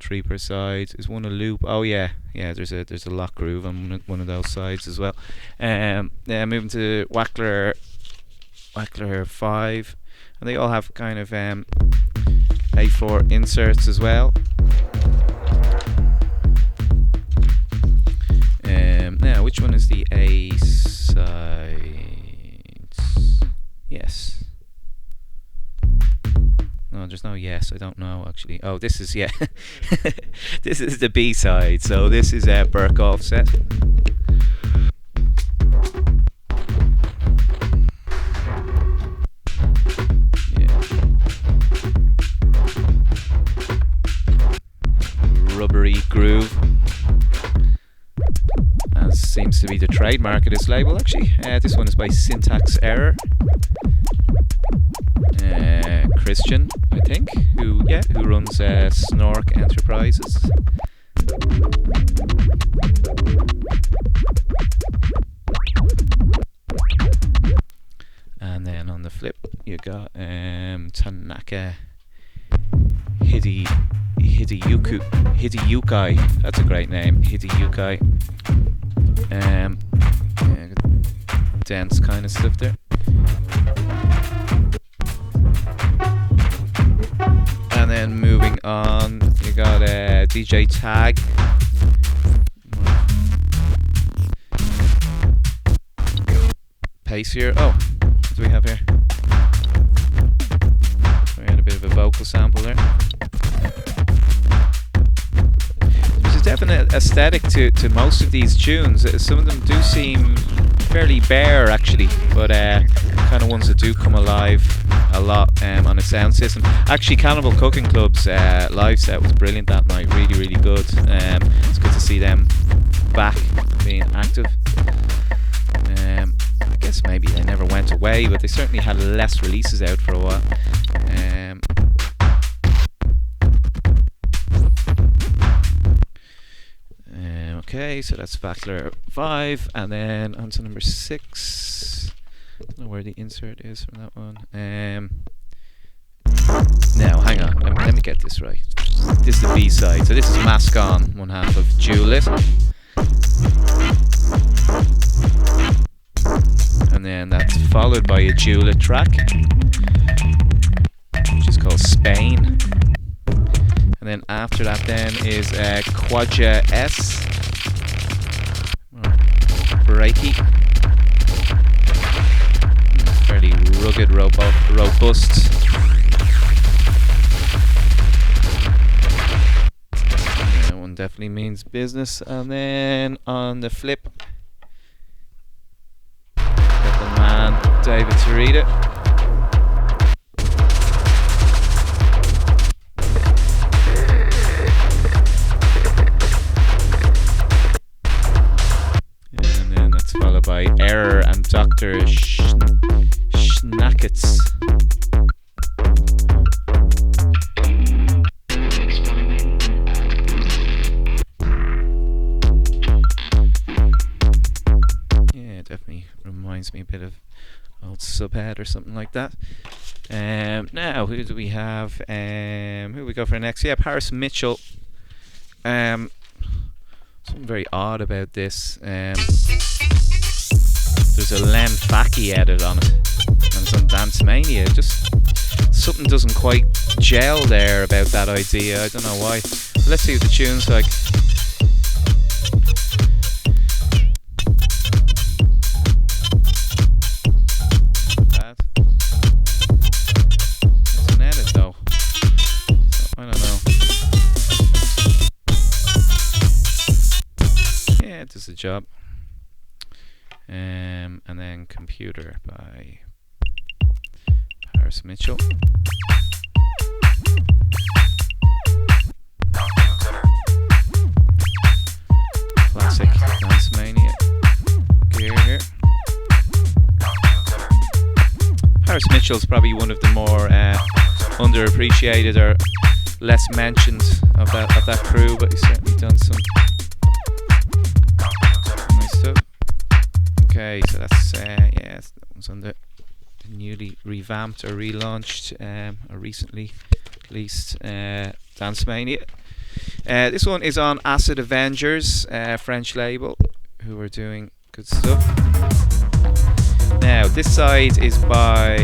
3 per side. Is one a loop? Oh yeah, there's a lock groove on one of those sides as well. Moving to Wackler 5, and they all have kind of A4 inserts as well. Now, which one is the A side? Yes. No, there's no yes. I don't know actually. Oh, this is this is the B side. So this is Burke Offset. Rubbery groove, as seems to be the trademark of this label actually. This one is by Syntax Error. Christian, I think, who runs Snork Enterprises. And then on the flip you got Tanaka Hideyukai. That's a great name, Hideyukai. Dance kind of stuff there. And then moving on, you got DJ Tag. Pace here. Oh, what do we have here? We had a bit of a vocal sample there. There's a definite aesthetic to most of these tunes. Some of them do seem fairly bare actually, but kind of ones that do come alive a lot on a sound system. Actually, Cannibal Cooking Club's live set was brilliant that night. Really, really good. It's good to see them back being active. I guess maybe they never went away, but they certainly had less releases out for a while. Okay, so that's Wackler 5, and then on to number 6. I don't know where the insert is from that one. Now, hang on, let me get this right. This is the B side, so this is Mask On, one half of Juliet. And then that's followed by a Juliet track, which is called Spain. And And then after that then is Quadja S. Breaky. Fairly rugged, robust. That one definitely means business. And then on the flip, got the man David Tarita. Followed by Error and Dr. Schnackets. Yeah, definitely reminds me a bit of old Subhead or something like that. Now, who do we have? Who do we go for next? Yeah, Paris Mitchell. Something very odd about this. There's a Len Faki edit on it, and it's on Dance Mania. Just something doesn't quite gel there about that idea. I don't know why. But let's see what the tune's like. Bad. It's an edit though, so I don't know. Yeah, it does the job. And then Computer by Paris Mitchell. Classic Dance Mania gear here. Paris Mitchell's probably one of the more underappreciated or less mentioned of that crew, but he's certainly done some nice stuff. Okay, so that's yeah, that one's on the newly revamped or relaunched or recently released Dance Mania. This one is on Acid Avengers, French label, who are doing good stuff. Now this side is by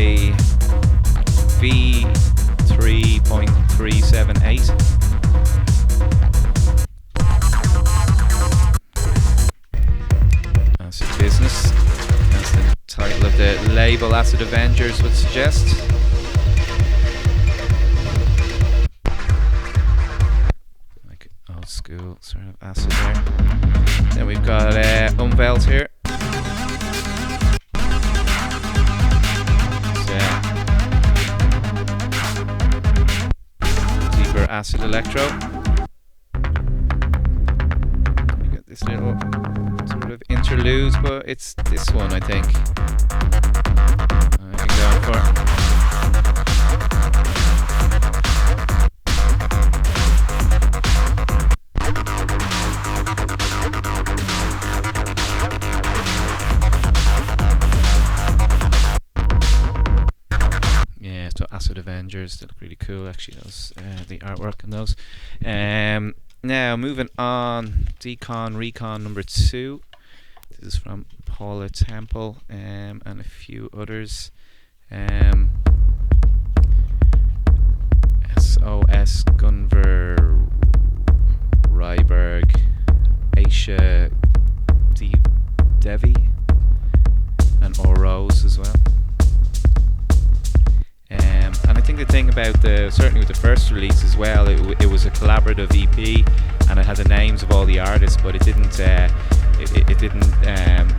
V3.378. Acid Business. That's the title of the label Acid Avengers would suggest. Like old school sort of acid there. Then we've got Untold here. Deeper acid electro. We got this little sort of interludes, but it's this one I think I've been going for. Yeah, so Acid Avengers, they look really cool actually, those the artwork on those. Now moving on, Decon Recon number 2. This is from Paula Temple and a few others. SOS Gunver Ryberg, Aisha Devi, and Rose as well. And I think the thing about certainly with the first release as well, it was a collaborative EP, and it had the names of all the artists, but it didn't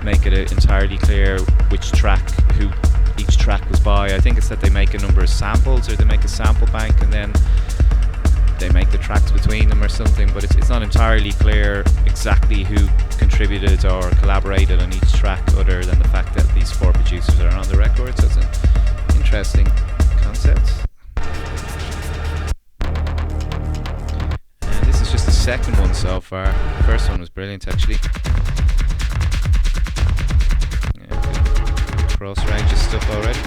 make it entirely clear which track, who each track was by. I think it's that they make a number of samples, or they make a sample bank, and then they make the tracks between them or something, but it's not entirely clear exactly who contributed or collaborated on each track, other than the fact that these 4 producers are on the record. So it's an interesting concept. And this is just the second one so far. The first one was brilliant actually. Yeah, good cross range of stuff already.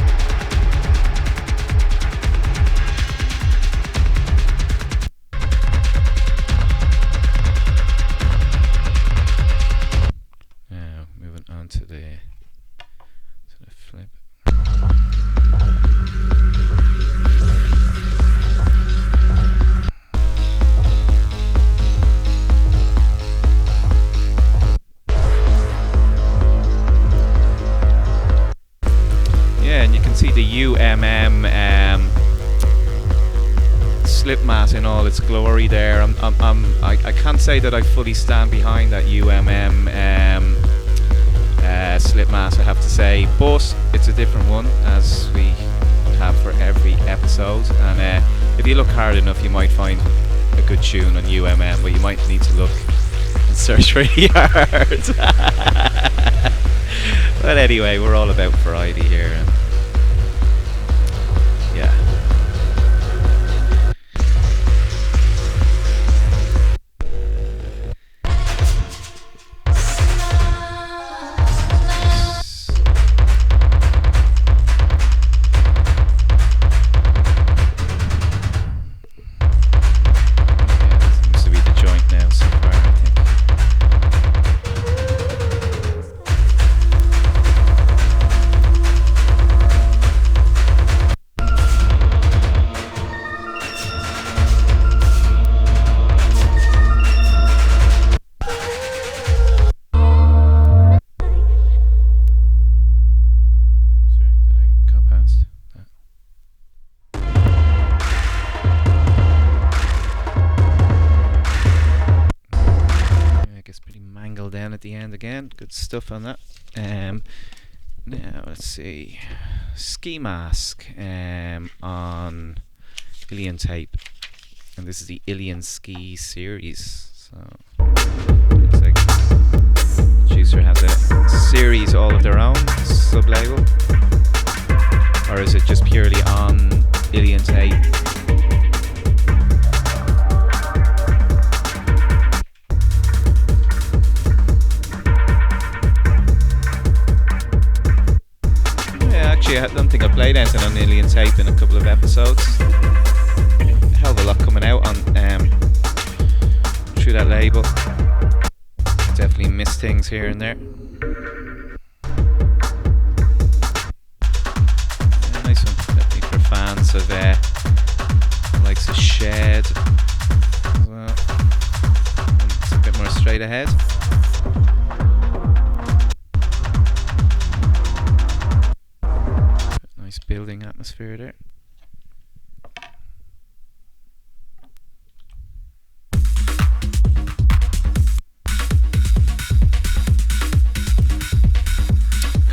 Now moving on to the flip. Slipmatt in all its glory there. I can't say that I fully stand behind that Slipmatt, I have to say, but it's a different one, as we have for every episode, and if you look hard enough you might find a good tune on UMM, but you might need to look and search really hard. But anyway, we're all about variety here, and yeah. Again, good stuff on that. Now let's see, Ski Mask on Ilian tape, and this is the Ilian Ski series. So looks like Juxta has a series all of their own, sub-label, or is it just purely on Ilian tape? I don't think I played anything on Ilian tape in a couple of episodes. Hell of a lot coming out on through that label. Definitely missed things here and there. Yeah, nice one, definitely for fans of the likes of Shed as well. It's a bit more straight ahead. Nice building atmosphere there.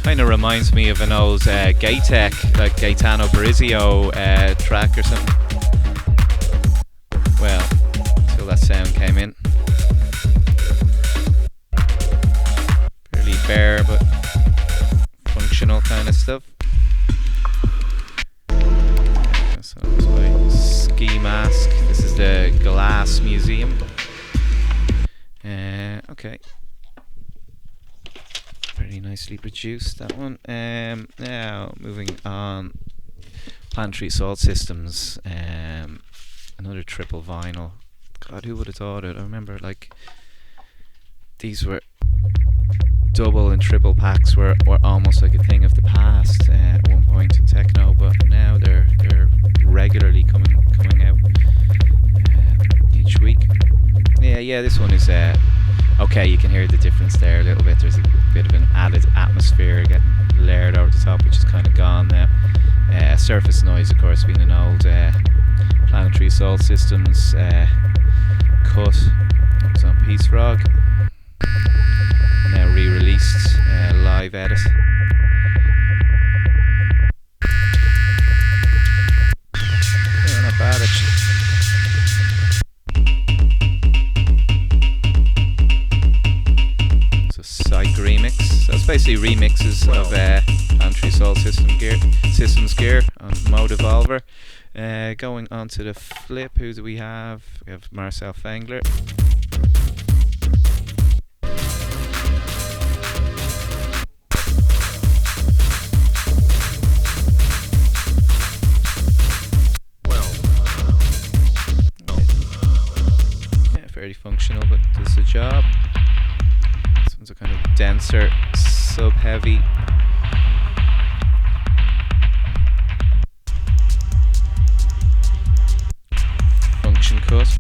Kind of reminds me of an old Gaytech, like Gaetano Parisio track or something. Well, until that sound came in. Fairly bare but functional kind of stuff. So that's my Ski Mask. This is the Glass Museum. Okay. Pretty nicely produced, that one. Now, moving on. Planetary Assault Systems. Another triple vinyl. God, who would have thought it? I remember, like, these were double and triple packs were almost like a thing of the past at one point in techno, but now they're regularly coming out each week. Yeah, this one is okay. You can hear the difference there a little bit. There's a bit of an added atmosphere getting layered over the top, which is kind of gone now. Surface Noise, of course, being an old Planetary Assault Systems cut. It was on Peace Frog. Now re-released live edit. Yeah, not bad actually. It's a psych remix. So it's basically remixes of Planetary Assault Systems gear on Mode Evolver. Going on to the flip, who do we have? We have Marcel Fengler. Very functional, but does the job. This one's a kind of denser, sub-heavy. Function cut.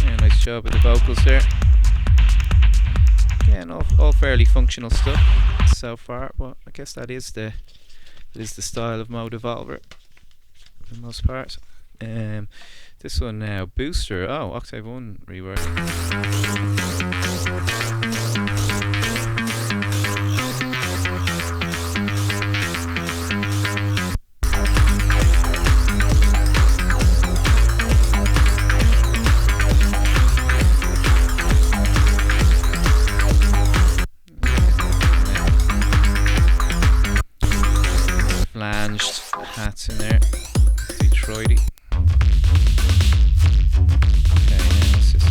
Yeah, nice job with the vocals there. again, all fairly functional stuff so far. Well, I guess that is the style of Mo Devolver for the most part. This one now, Booster. Oh, Octave 1 rework. Flanged hats in there. Detroity. Okay, now what's this?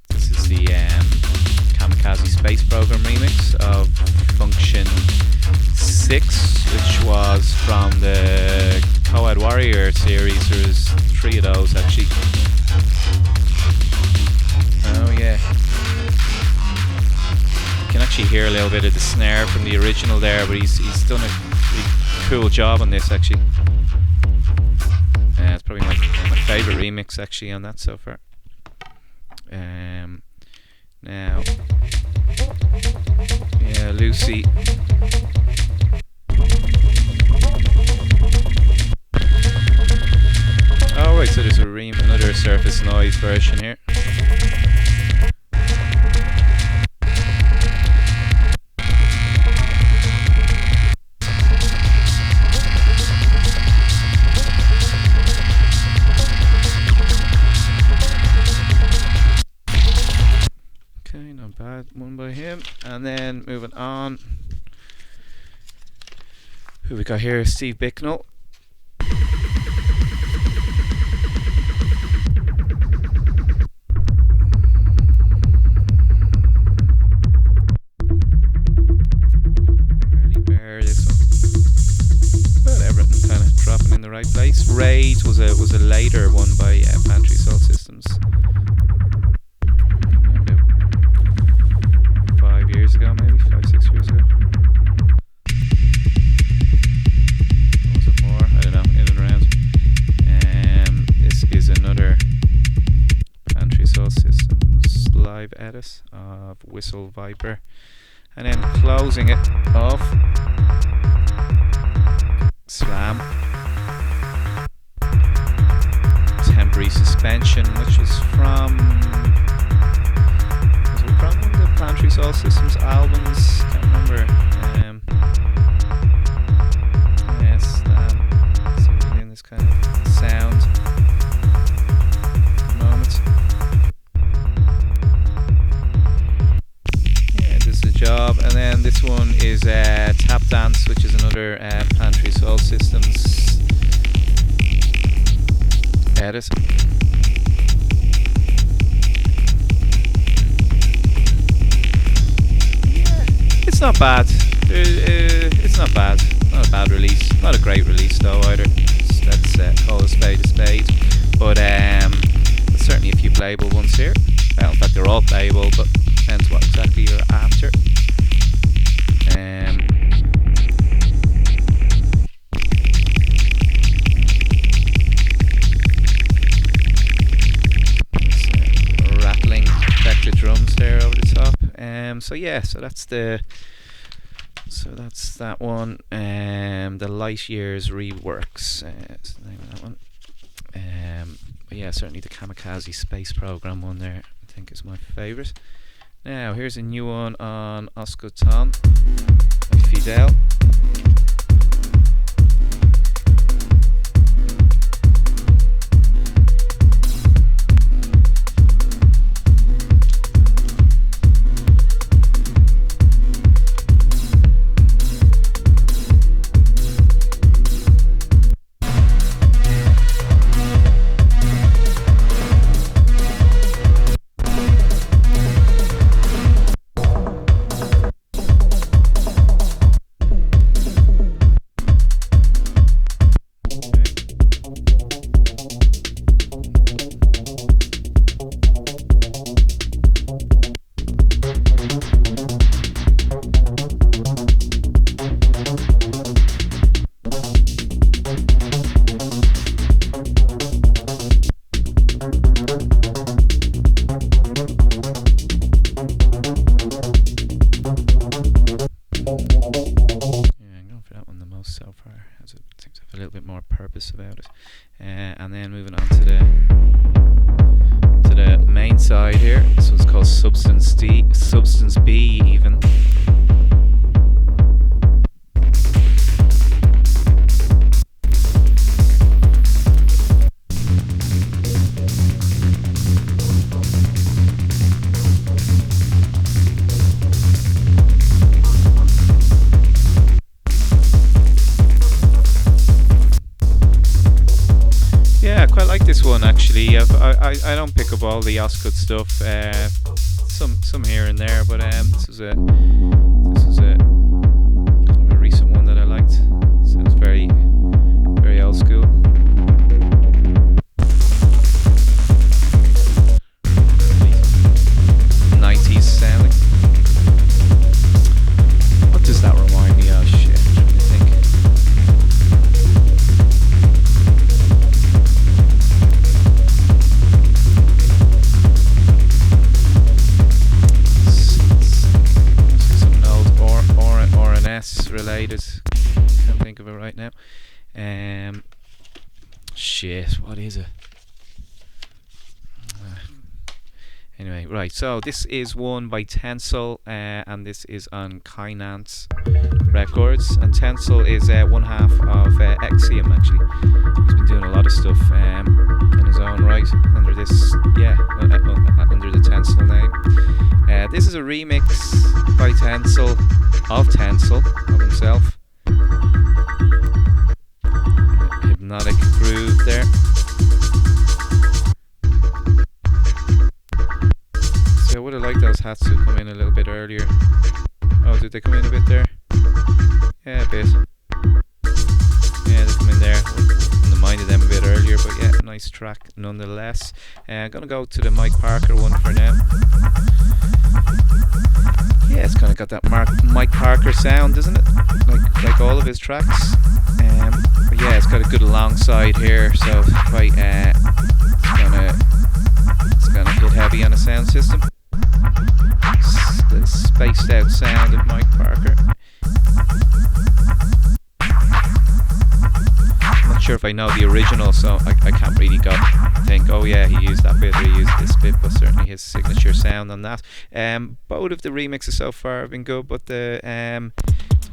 This is the Kamikaze Space Program remix of Function 6, which was from the Coed Warrior series. There was 3 of those actually. Oh yeah. You can actually hear a little bit of the snare from the original there, but he's done a really cool job on this actually. It's probably my favourite remix actually on that so far. Now, yeah, Lucy. Oh right, so there's another surface noise version here. Not bad, one by him. And then moving on, who we got here? Steve Bicknell. Fairly bare this one, but everything kind of dropping in the right place. Raid was a later one by Pantry Salt Systems. Years ago, maybe 5-6 years ago. Or was it more? I don't know, in and around. This is another Pantry Salt Systems live edit of Whistle Viper, and then closing it off, Slam, Temporary Suspension, which is from Pantry Salt Systems albums, can't remember. Yes, so we're doing this kind of sound at the moment. Yeah, this is the job. And then this one is Tap Dance, which is another Pantry Salt Systems edit. It's not bad. It's not bad. Not a bad release. Not a great release though either. Let's call a spade. But there's certainly a few playable ones here. Well, in fact, they're all playable, but depends what exactly you're after. Rattling effective drums there over the top. So yeah, so that's that one. The Light Years Reworks. Is the name of that one. But yeah, certainly the Kamikaze Space Program one there, I think, is my favourite. Now here's a new one on Oscoton by Fidel. moving on to the main side here. This one's called Substance B even. This one actually, I don't pick up all the Suckut stuff, some here and there, but this was a recent one that I liked. Sounds very old school. '90s sounding. What does that remind me of? Shit, I'm trying to think. Related, can't think of it right now. Shit, what is it? Anyway, right, so this is one by Tensel, and this is on Kynance Records, and Tensel is one half of Exile actually. He's been doing a lot of stuff in his own right under this, under the Tensel name. This is a remix by Tensel of himself. Hypnotic groove there. So I would have liked those hats to come in a little bit earlier. Oh, did they come in a bit there? Yeah, a bit. Yeah, they come in there. Wouldn't have minded them a bit earlier, but yeah, nice track nonetheless. I'm gonna go to the Mike Parker one for now. Yeah, it's kind of got that Mike Parker sound, doesn't it? Like all of his tracks. But yeah, it's got a good alongside here, so quite it's gonna hit heavy on the sound system. The spaced out sound of Mike Parker. I'm not sure if I know the original, so I can't really think, oh yeah, he used that bit or he used this bit, but certainly his signature sound on that. Both of the remixes so far have been good, but the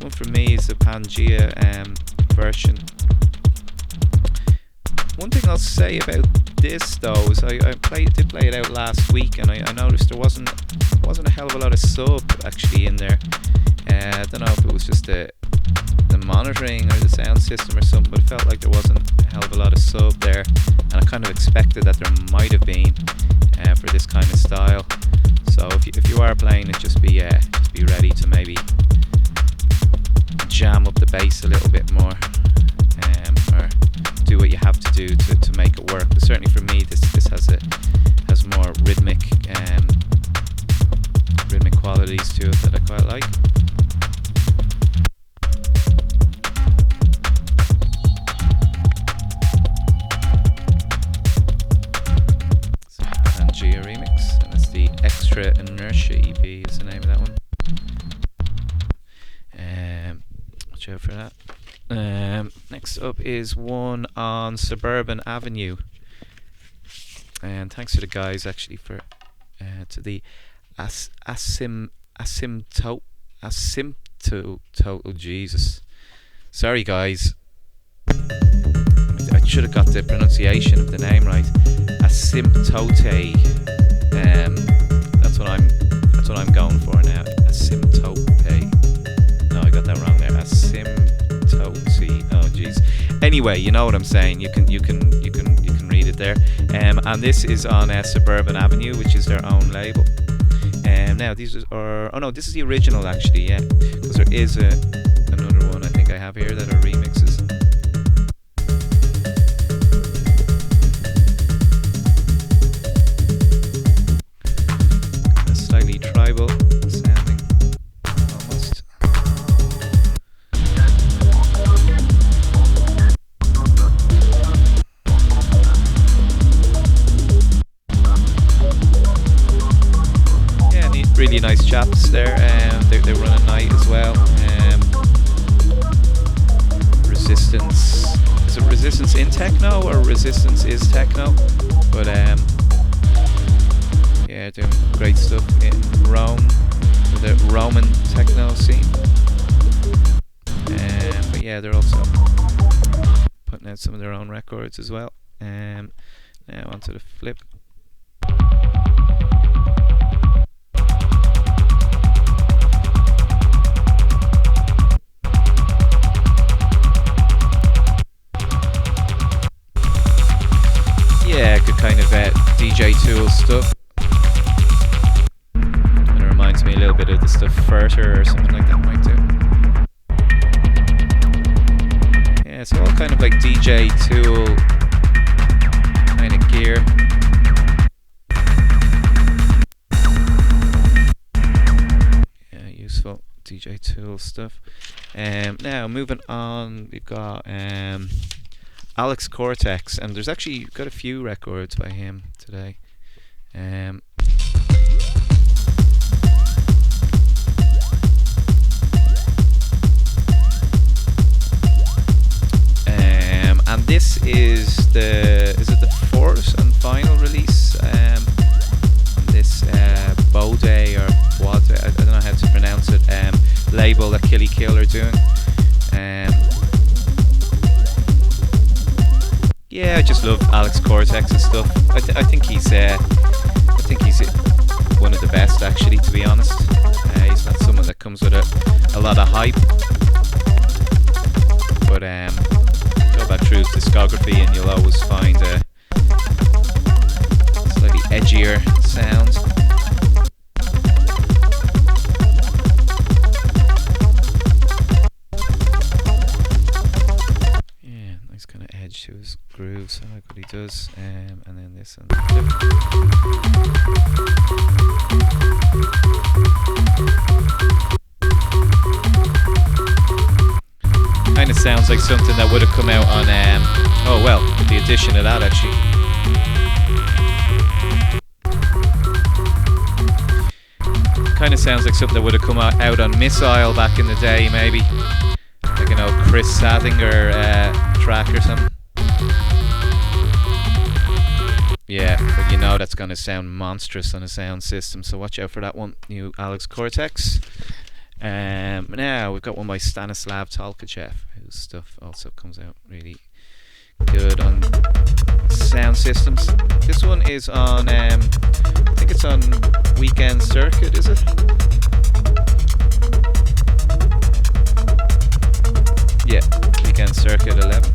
one for me is the Pangea version. One thing I'll say about this though is I did play it out last week, and I noticed there wasn't a hell of a lot of sub actually in there. I don't know if it was just the monitoring or the sound system or something, but it felt like there wasn't a hell of a lot of sub there, and I kind of expected that there might have been for this kind of style. So if you are playing it, just be ready to maybe jam up the bass a little bit more, or do what you have to do to make it work. But certainly for me, this has more rhythmic qualities to it that I quite like. Pangea remix, and that's the Extra Inertia EP is the name of that one. Watch out for that. Next up is one on Suburban Avenue, and thanks to the guys actually for to the asymptote. Jesus, sorry guys, I should have got the pronunciation of the name right. Asymptote. That's what I'm going for now. Asymptote. No, I got that wrong there. Asymptote. Oh jeez. Anyway, you know what I'm saying. You can read it there. And this is on Suburban Avenue, which is their own label. Now these are this is the original actually, yeah, because there is another one I think I have here that are remixes. Slightly tribal sounding, almost. Yeah, really nice chaps there. They run a night as well. Resistance, is it Resistance in Techno or Resistance is Techno? But yeah, doing great stuff in Rome, the Roman techno scene. But yeah, they're also putting out some of their own records as well. Now onto the flip. Yeah, good kind of DJ Tool stuff. And it reminds me a little bit of the stuff Furter or something like that might do. Yeah, it's all kind of like DJ Tool kind of gear. Yeah, useful DJ Tool stuff. Now moving on, we've got Alex Cortex, and there's actually got a few records by him today. And this is the fourth and final release on this Bode or Boite, I don't know how to pronounce it, label that Killy Kill are doing. Yeah, I just love Alex Cortex and stuff. I think he's one of the best, actually, to be honest. He's not someone that comes with a lot of hype, but go back through his discography and you'll always find a slightly edgier sound. Kind of edge to his grooves, I like what he does, and then this and kind of sounds like something that would have come out on oh well, with the addition of that actually. Kind of sounds like something that would have come out on Missile back in the day, maybe. Like an old Chris Sathinger track or something. Yeah, but you know that's going to sound monstrous on a sound system, so watch out for that one, new Alex Cortex. Now we've got one by Stanislav Tolkachev, whose stuff also comes out really good on sound systems. This one is on, I think it's on Weekend Circuit, is it? Yeah, Weekend Circuit 11.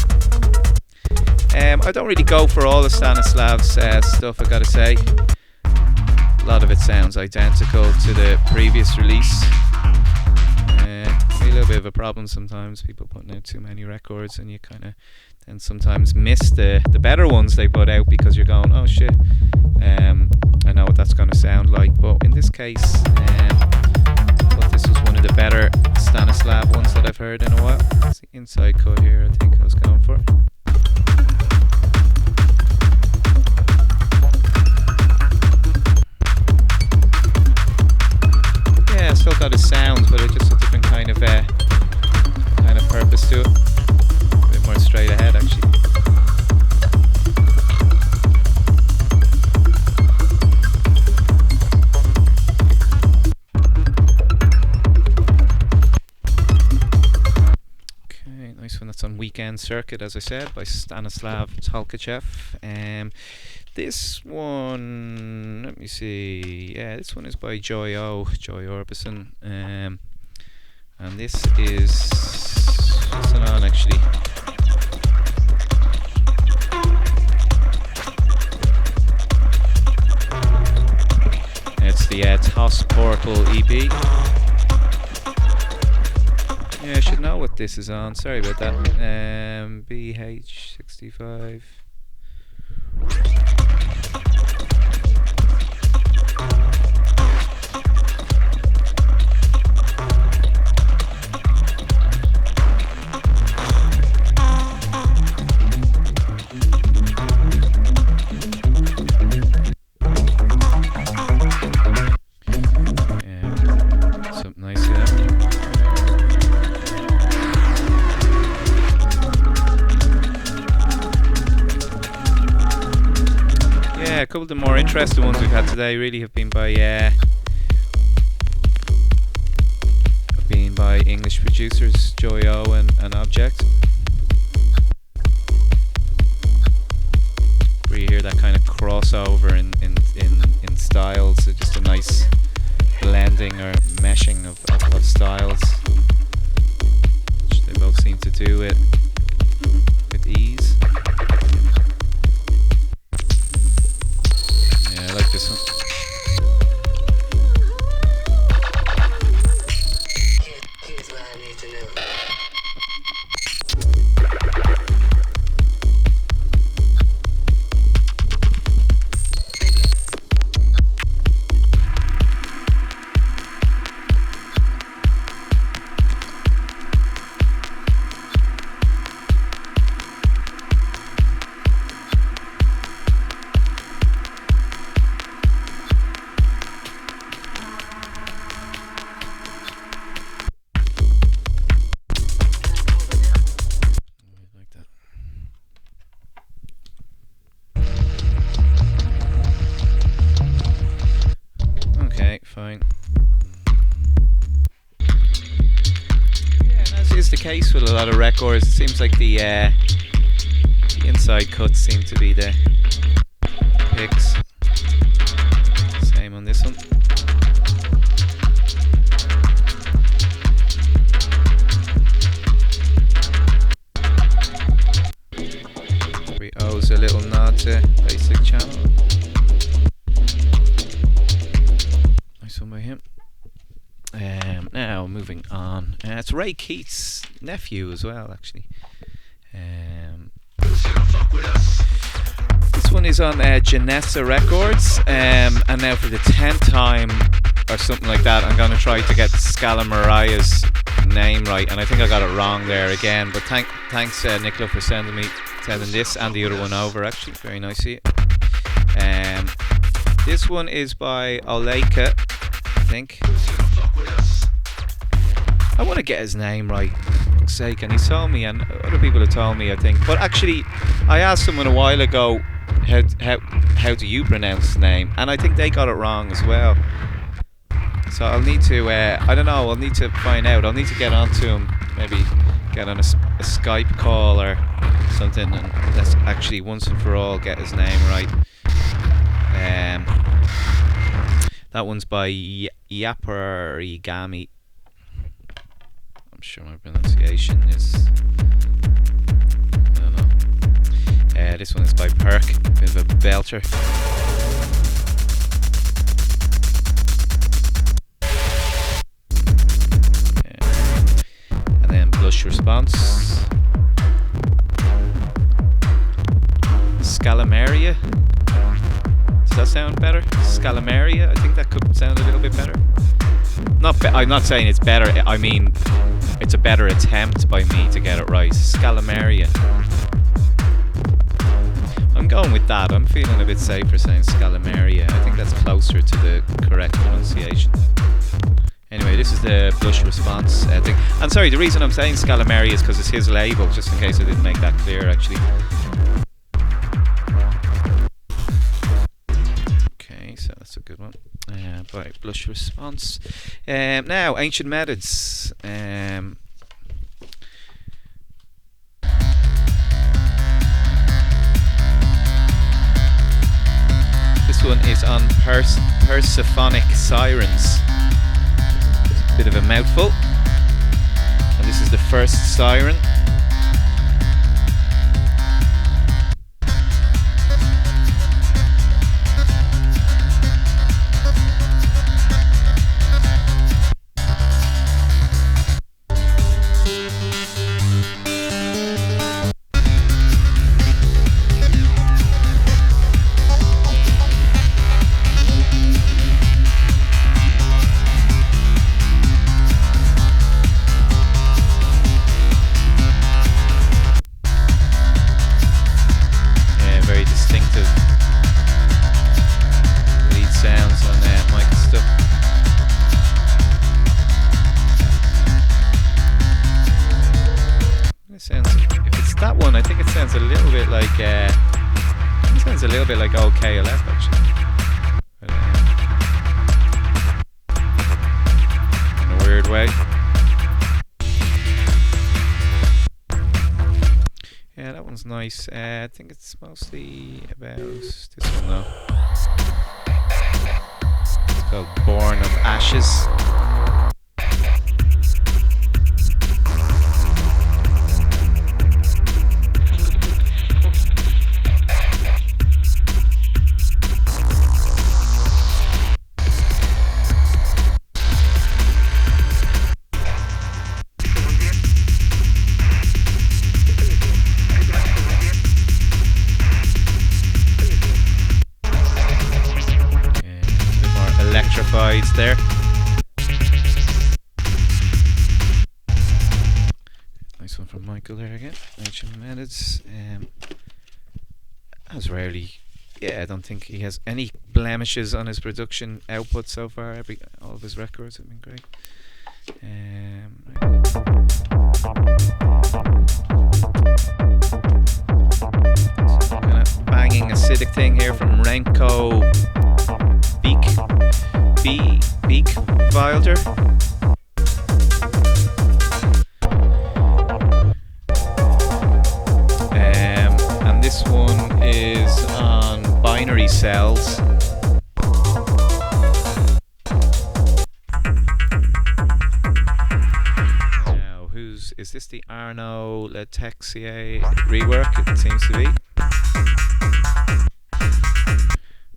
I don't really go for all of Stanislav's stuff, I gotta say. A lot of it sounds identical to the previous release. A little bit of a problem sometimes, people putting out too many records, and you kind of then sometimes miss the better ones they put out because you're going, oh shit, I know what that's going to sound like. But in this case, I thought this was one of the better Stanislav ones that I've heard in a while. It's the inside cut here, I think I was going for. Yeah, still got his sound, but it's just a different kind of purpose to it. A bit more straight ahead, actually. Okay, nice one. That's on Weekend Circuit, as I said, by Stanislav Tolkachev. This one, let me see. Yeah, this one is by Joy Orbison. And this is, what's it on actually? It's the Toss Portal EP. Yeah, I should know what this is on. Sorry about that. BH65. Something nice here. a couple of the more interesting ones we've had today really have been by English producers, Joy O and Objekt. Where you hear that kind of crossover in styles, so just a nice blending or meshing of styles, which they both seem to do with ease. Yeah, I like this one. Here's what I need to know. Fine. Yeah, and as is the case with a lot of records, it seems like the inside cuts seem to be the picks. Same on this one. 3 O's a little nod to basic channel. Nice one by him. Now moving on. It's Ray Keith's nephew as well, actually. This one is on Janessa Records, and now for the 10th time or something like that, I'm going to try to get Scala Mariah's name right, and I think I got it wrong there again. But thanks Nicola for sending this and the other one over. Actually, very nice of you. This one is by Oleika, I think. I want to get his name right, for fuck's sake, and he told me, and other people have told me, I think. But actually, I asked someone a while ago, how do you pronounce the name? And I think they got it wrong as well. So I'll need to, I don't know, I'll need to find out. I'll need to get onto him, maybe get on a Skype call or something, and let's actually once and for all get his name right. That one's by Yaparigami. I'm sure my pronunciation is, I don't know. This one is by Perk, bit of a belter. And then Blush Response. Scalamaria. Does that sound better? Scalamaria? I think that could sound a little bit better. I'm not saying it's better, I mean it's a better attempt by me to get it right. Scalamaria. I'm going with that. I'm feeling a bit safer saying Scalamaria. I think that's closer to the correct pronunciation. Anyway, this is the Blush Response thing. And sorry, the reason I'm saying Scalamaria is because it's his label, just in case I didn't make that clear actually. So that's a good one. By Blush Response. Now, Ancient Methods. This one is on Persephonic Sirens. Bit of a mouthful. And this is the first siren. little bit like old KLF actually. But, in a weird way. Yeah, that one's nice. I think it's mostly about this one though. It's called Born of Ashes. There. Nice one from Michael there again. HM Methods. Has rarely, yeah, I don't think he has any blemishes on his production output so far. All of his records have been great. Kind of banging acidic thing here from Renko Beak Wilder. And this one is on Binary Cells. Now, is this the Arno Letexier rework? It seems to be.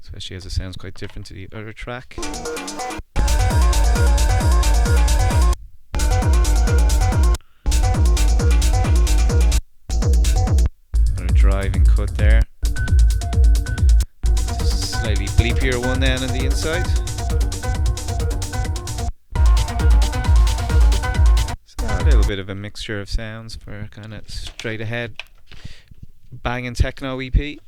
Especially as it sounds quite different to the other track. Another driving cut there. Slightly bleepier one then on the inside. So a little bit of a mixture of sounds for kind of straight ahead banging techno EP.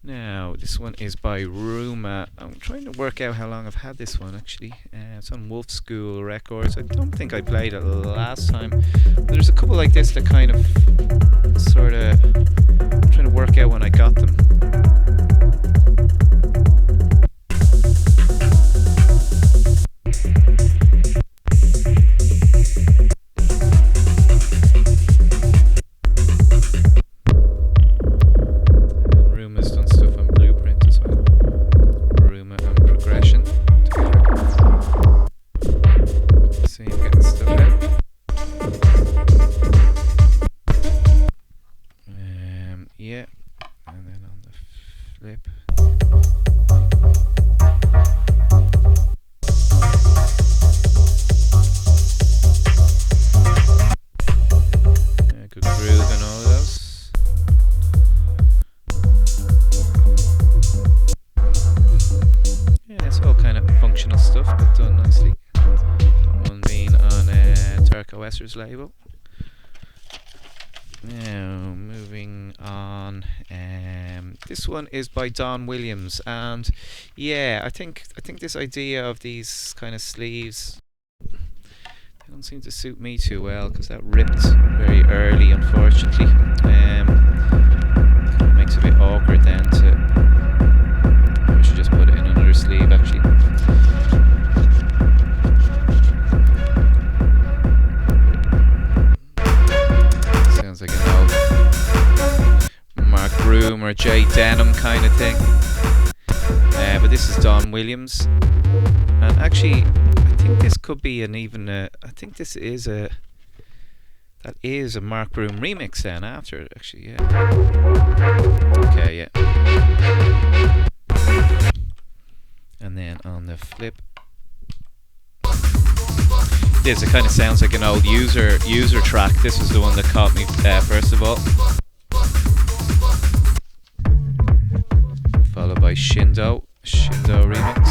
Now, this one is by Ruma. I'm trying to work out how long I've had this one actually. It's on Wolf School Records. I don't think I played it last time. But there's a couple like this that kind of sort of I'm trying to work out when I got them. Label. Now moving on, this one is by Don Williams, and yeah, I think this idea of these kind of sleeves, they don't seem to suit me too well because that ripped very early, unfortunately. Kind of makes it a bit awkward then to. I should just put it in another sleeve actually. Sounds like an old Mark Broom or Jay Denham kind of thing. But this is Don Williams, and actually, I think this could be an even. I think this is a. That is a Mark Broom remix then after it actually. Yeah. Okay. Yeah. And then on the flip. This, it kind of sounds like an old user track. This was the one that caught me first of all. Followed by Shindo remix.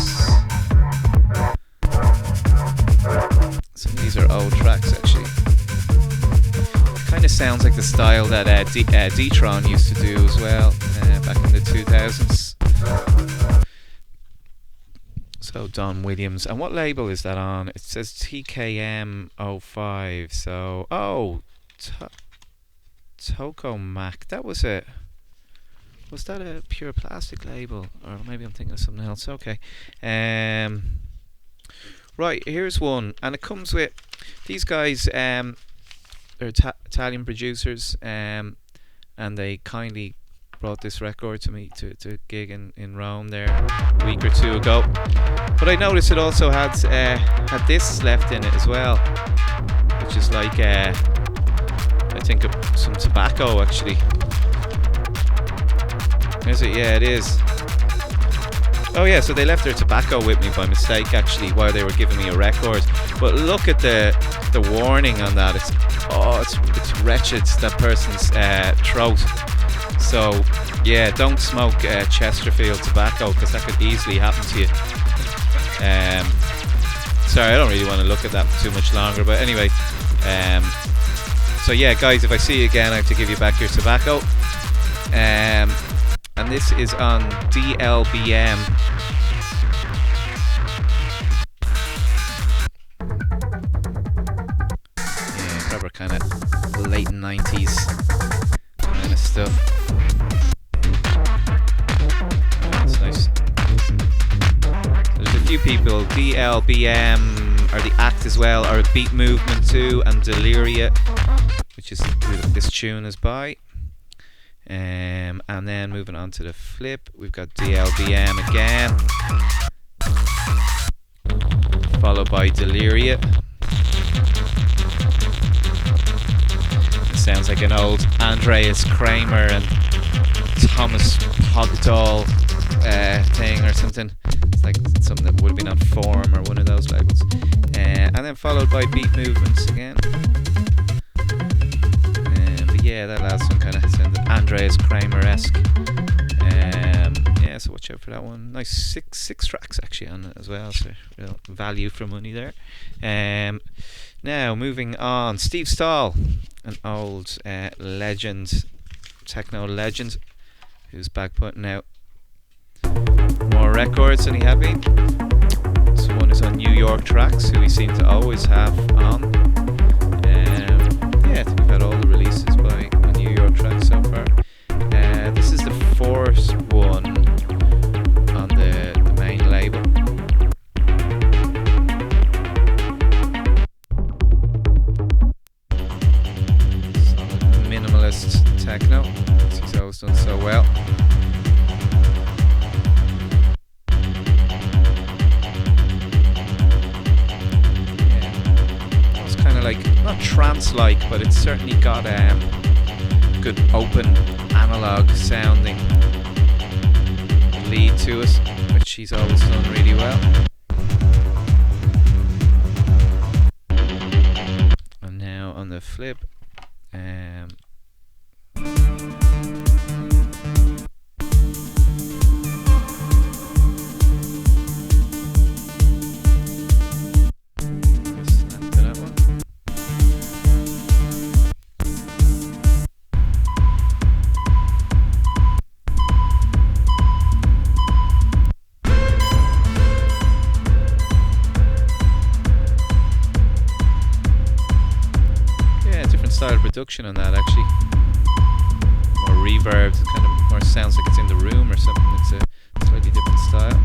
Some of these are old tracks actually. Kind of sounds like the style that D-Tron used to do as well back in the 2000s. So Don Williams, and what label is that on? It says TKM05. So Tokomak. That was it. Was that a Pure Plastic label? Or maybe I'm thinking of something else. Okay. Right, here's one. And it comes with these guys. They're Italian producers. And they kindly brought this record to me to gig in Rome there a week or two ago. But I noticed it also had discs left in it as well. Which is like, I think some tobacco actually. Is it? Yeah, it is. Oh yeah, so they left their tobacco with me by mistake actually while they were giving me a record. But look at the warning on that. It's wretched, that person's throat. So yeah, don't smoke Chesterfield tobacco because that could easily happen to you. Sorry, I don't really want to look at that for too much longer. But anyway, so yeah, guys, if I see you again, I have to give you back your tobacco. And this is on DLBM. Yeah, proper kind of late 90s kind of stuff. That's nice. There's a few people. DLBM are the act as well, or Beat Movement 2 and Deliria, which is who this tune is by. And then moving on to the flip, we've got DLBM again, followed by Deliria. It sounds like an old Andreas Kramer and Thomas Hogdahl thing or something. It's like something that would have been on Form or one of those labels. And then followed by Beat Movements again. Yeah, that last one kind of sounded Andreas Kramer-esque. Yeah, so watch out for that one. Nice six tracks actually on it as well, so real value for money there. Now moving on, Steve Stahl, an old legend, techno legend, who's back putting out more records than he had been. So one is on New York Tracks, who we seem to always have on. Yeah, I think we've had all the releases by New York Tracks so far. This is the fourth one on the main label. Solid minimalist techno. He's always done so well. Like not trance-like, but it's certainly got good open analog sounding lead to it, which she's always done really well. And now on the flip, production on that actually, more reverb, it kind of more sounds like it's in the room or something. It's a slightly different style.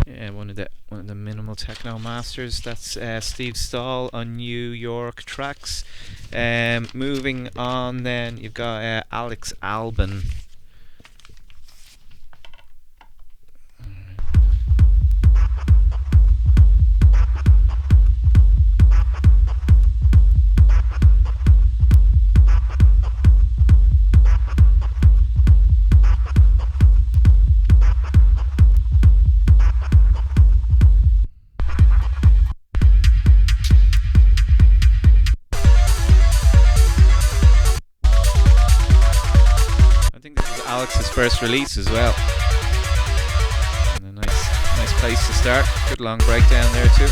Yeah, one of the minimal techno masters. That's Steve Stahl on New York Tracks. Moving on, then you've got Alex Albin. First release as well, and a nice place to start. Good long breakdown there too.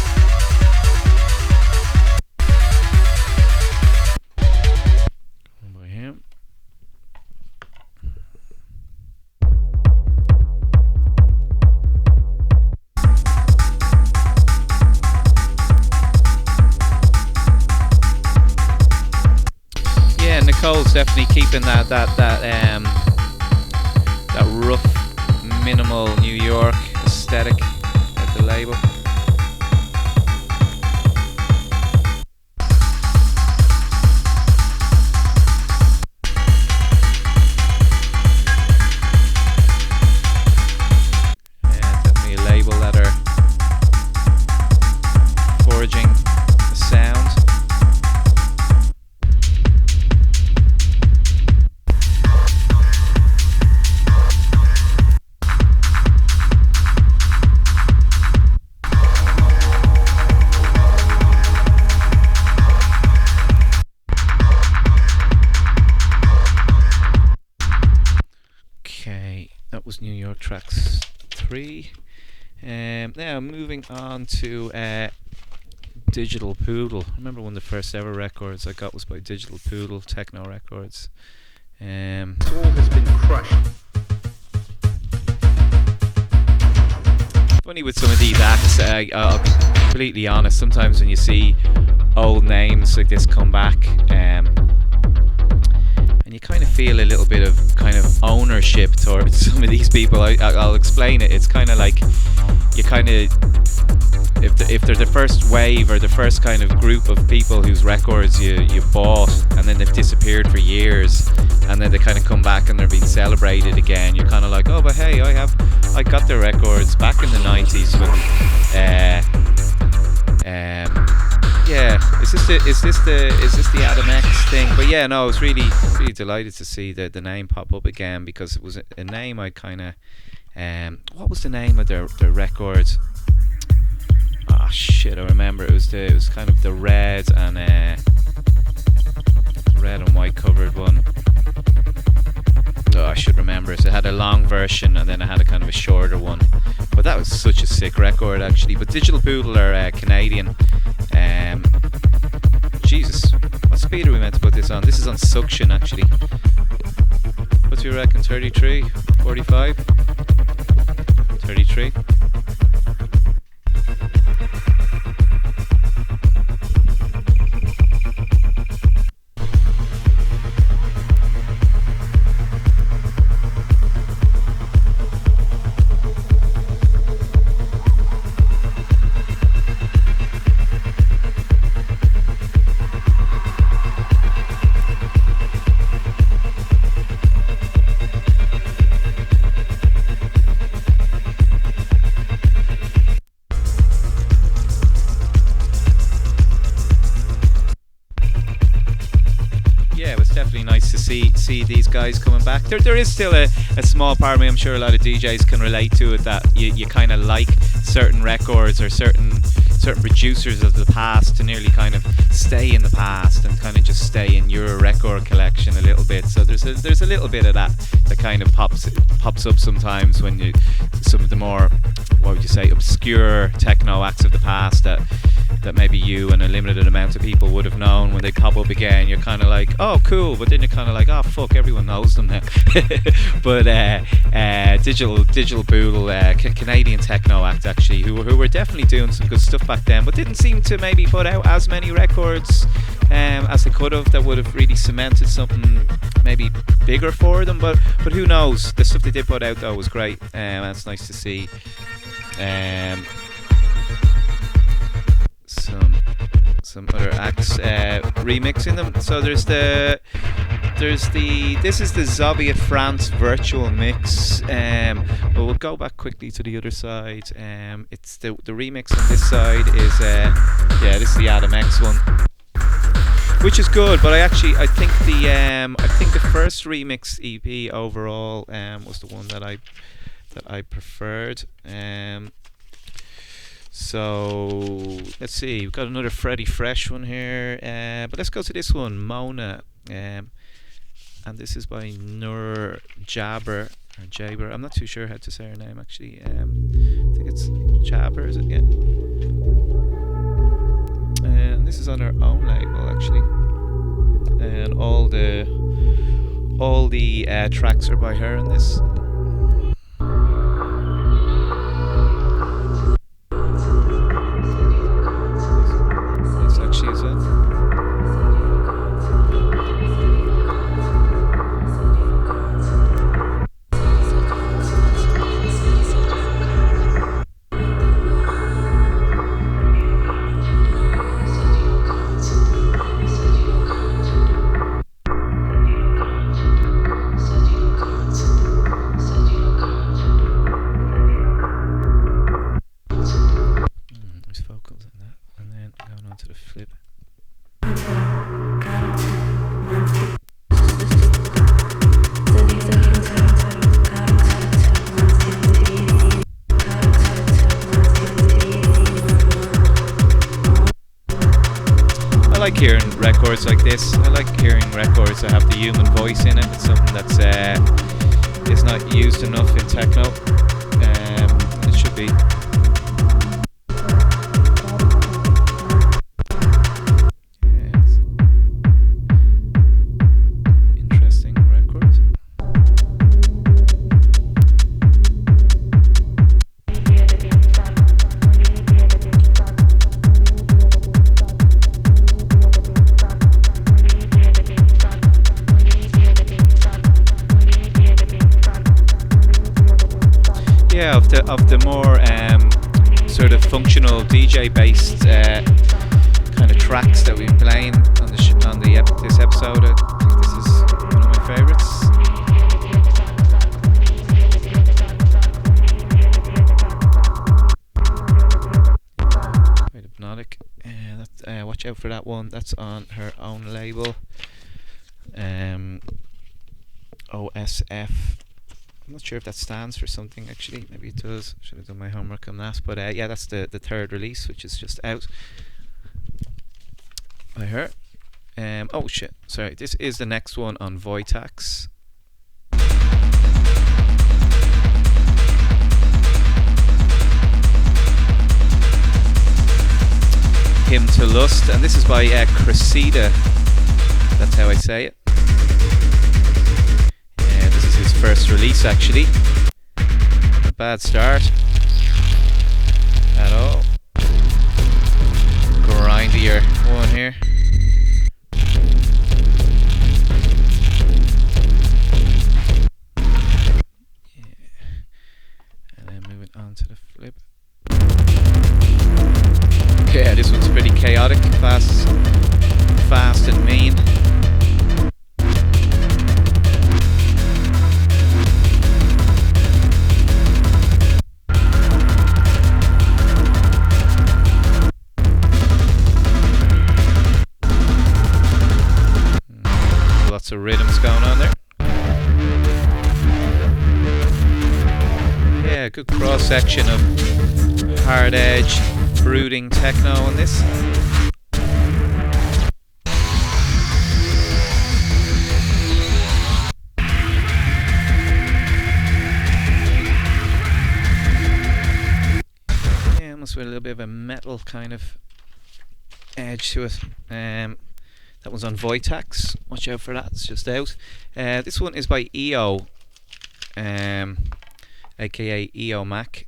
By him. Cole's definitely keeping that rough, minimal New York aesthetic at the label. New York Tracks 3. Now moving on to Digital Poodle. I remember one of the first ever records I got was by Digital Poodle, Techno Records. All has been crushed. Funny with some of these acts, I'll be completely honest, sometimes when you see old names like this come back, and you kind of feel a little bit of kind of ownership towards some of these people. I'll explain it. It's kind of like you kind of, if they're the first wave or the first kind of group of people whose records you bought and then they've disappeared for years and then they kind of come back and they're being celebrated again, you're kind of like, oh, but hey, I got their records back in the 90s when yeah, is this the Adam X thing? But yeah, no, I was really delighted to see the name pop up again, because it was a name I kind of what was the name of their records? Oh shit, I remember it was kind of the red and white covered one. Oh, I should remember it. It had a long version and then it had a kind of a shorter one. But that was such a sick record actually. But Digital Poodle are Canadian. Jesus, what speed are we meant to put this on? This is on Suction actually. What do you reckon? 33? 45? 33? See these guys coming back. There is still a small part of me, I'm sure a lot of DJs can relate to it, that you kind of like certain records or certain producers of the past to nearly kind of stay in the past and kind of just stay in your record collection a little bit. So there's a little bit of that kind of pops up sometimes when some of the more, what would you say, obscure techno acts of the past that maybe you and a limited amount of people would have known, when they pop up again you're kind of like, oh cool, but then you're kind of like, oh fuck, everyone knows them now. But Digital Poodle, Canadian techno act actually, who were definitely doing some good stuff back then, but didn't seem to maybe put out as many records as they could have, that would have really cemented something maybe bigger for them, but who knows. The stuff they did put out though was great, and it's nice to see some other acts remixing them. So this is the Zoviet France virtual mix, but we'll go back quickly to the other side. It's the remix on this side is this is the Adam X one, which is good, but I think the first remix EP overall was the one that I preferred. So let's see, we've got another Freddy Fresh one here, but let's go to this one, Mona, and this is by Nur Jaber, or Jaber. I'm not too sure how to say her name actually. I think it's Jaber, is it? Yeah. And this is on her own label actually, and all the tracks are by her in this. This actually is it. records like this. I like hearing records that have the human voice in it. It's something that's is not used enough in techno. It should be. Yes. Interesting records. Yeah, of the more sort of functional DJ based kind of tracks that we've been playing on this episode, I think this is one of my favourites. Quite hypnotic. Watch out for that one. That's on her own label. OSF. I'm not sure if that stands for something actually. Maybe it does. Should have done my homework on that. But yeah, that's the third release, which is just out by her. Oh shit! Sorry, this is the next one on Voitax. Hymn to Lust, and this is by Cressida. That's how I say it. This is his first release actually. A bad start at all. Grindier one here. Yeah. And then moving on to the flip. Yeah, this one's pretty chaotic, fast and mean. Lots of rhythms going on there. Yeah, good cross section of hard edge, brooding techno on this. Yeah, almost with a little bit of a metal kind of edge to it. That one's on Voitax. Watch out for that. It's just out. This one is by EO, aka EO Mac.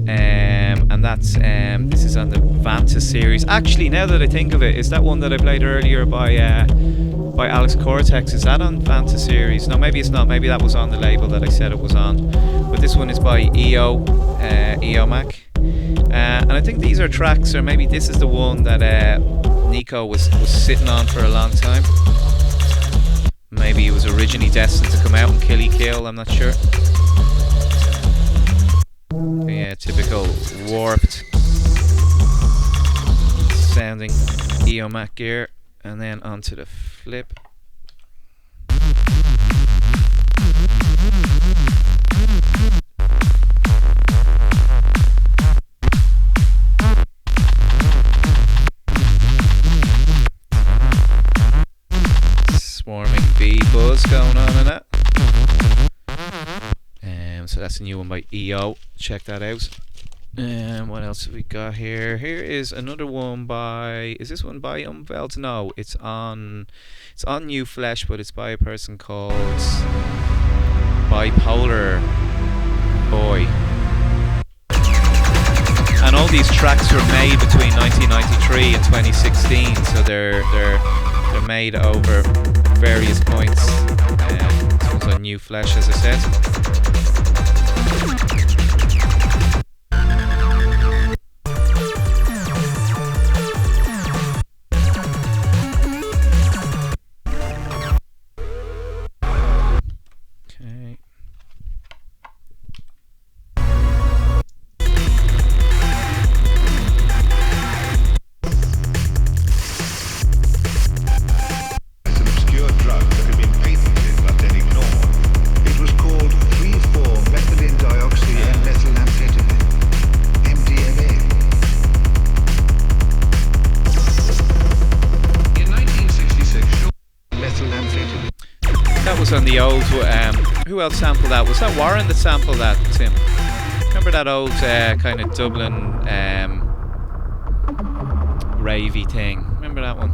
And that's this is on the Vanta series. Actually, now that I think of it, is that one that I played earlier by Alex Cortex? Is that on Vanta series? No, maybe it's not. Maybe that was on the label that I said it was on. But this one is by EO Mac. And I think these are tracks, or maybe this is the one that Nico was sitting on for a long time. Maybe he was originally destined to come out and Kill, I'm not sure. But yeah, typical warped sounding EO Mac gear. And then onto the flip. Swarming bee buzz going on in that. So that's a new one by EO. Check that out. What else have we got here? Here is another one by. Is this one by Umveld? No, it's on New Flesh, but it's by a person called Bipolar Boy. And all these tracks were made between 1993 and 2016, so they're made over various points. This one's on New Flesh, as I said. An obscure drug that had been patented but then ignored. It was called 3,4 was on the old. Who else sampled that? Was that Warren that sampled that, Tim? Remember that old kind of Dublin ravey thing? Remember that one?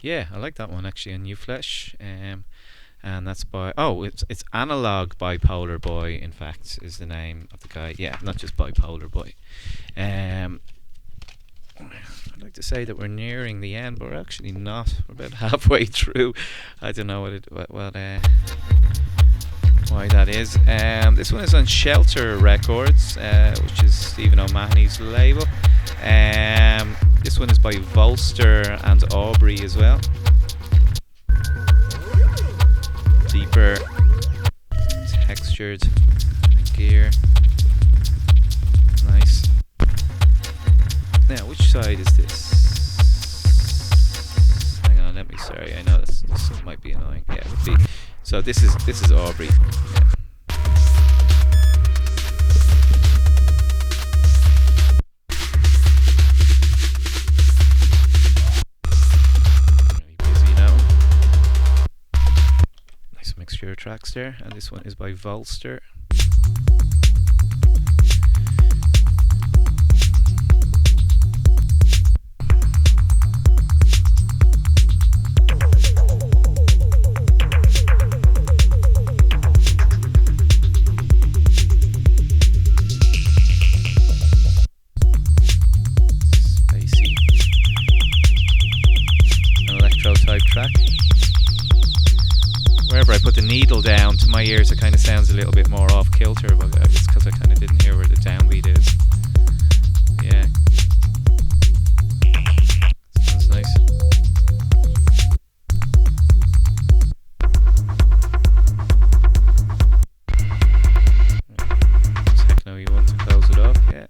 Yeah, I like that one actually, a New Flesh, and that's by it's Analogue Bipolar Boy. In fact, is the name of the guy. Yeah, not just Bipolar Boy. I'd like to say that we're nearing the end, but we're actually not. We're about halfway through. I don't know why that is. This one is on Shelter Records, which is Stephen O'Mahony's label. This one is by Volster and Aubrey as well. Deeper textured gear. Nice. Now, which side is this? Hang on, sorry, I know this might be annoying. Yeah, it would be. So this is Aubrey. Yeah. Mixture of tracks there, and this one is by Volster. Spacey. An electro type track. Wherever I put the needle down, to my ears it kind of sounds a little bit more off kilter, but it's because I kind of didn't hear where the downbeat is. Yeah. Sounds nice. Techno you want to close it off, yeah.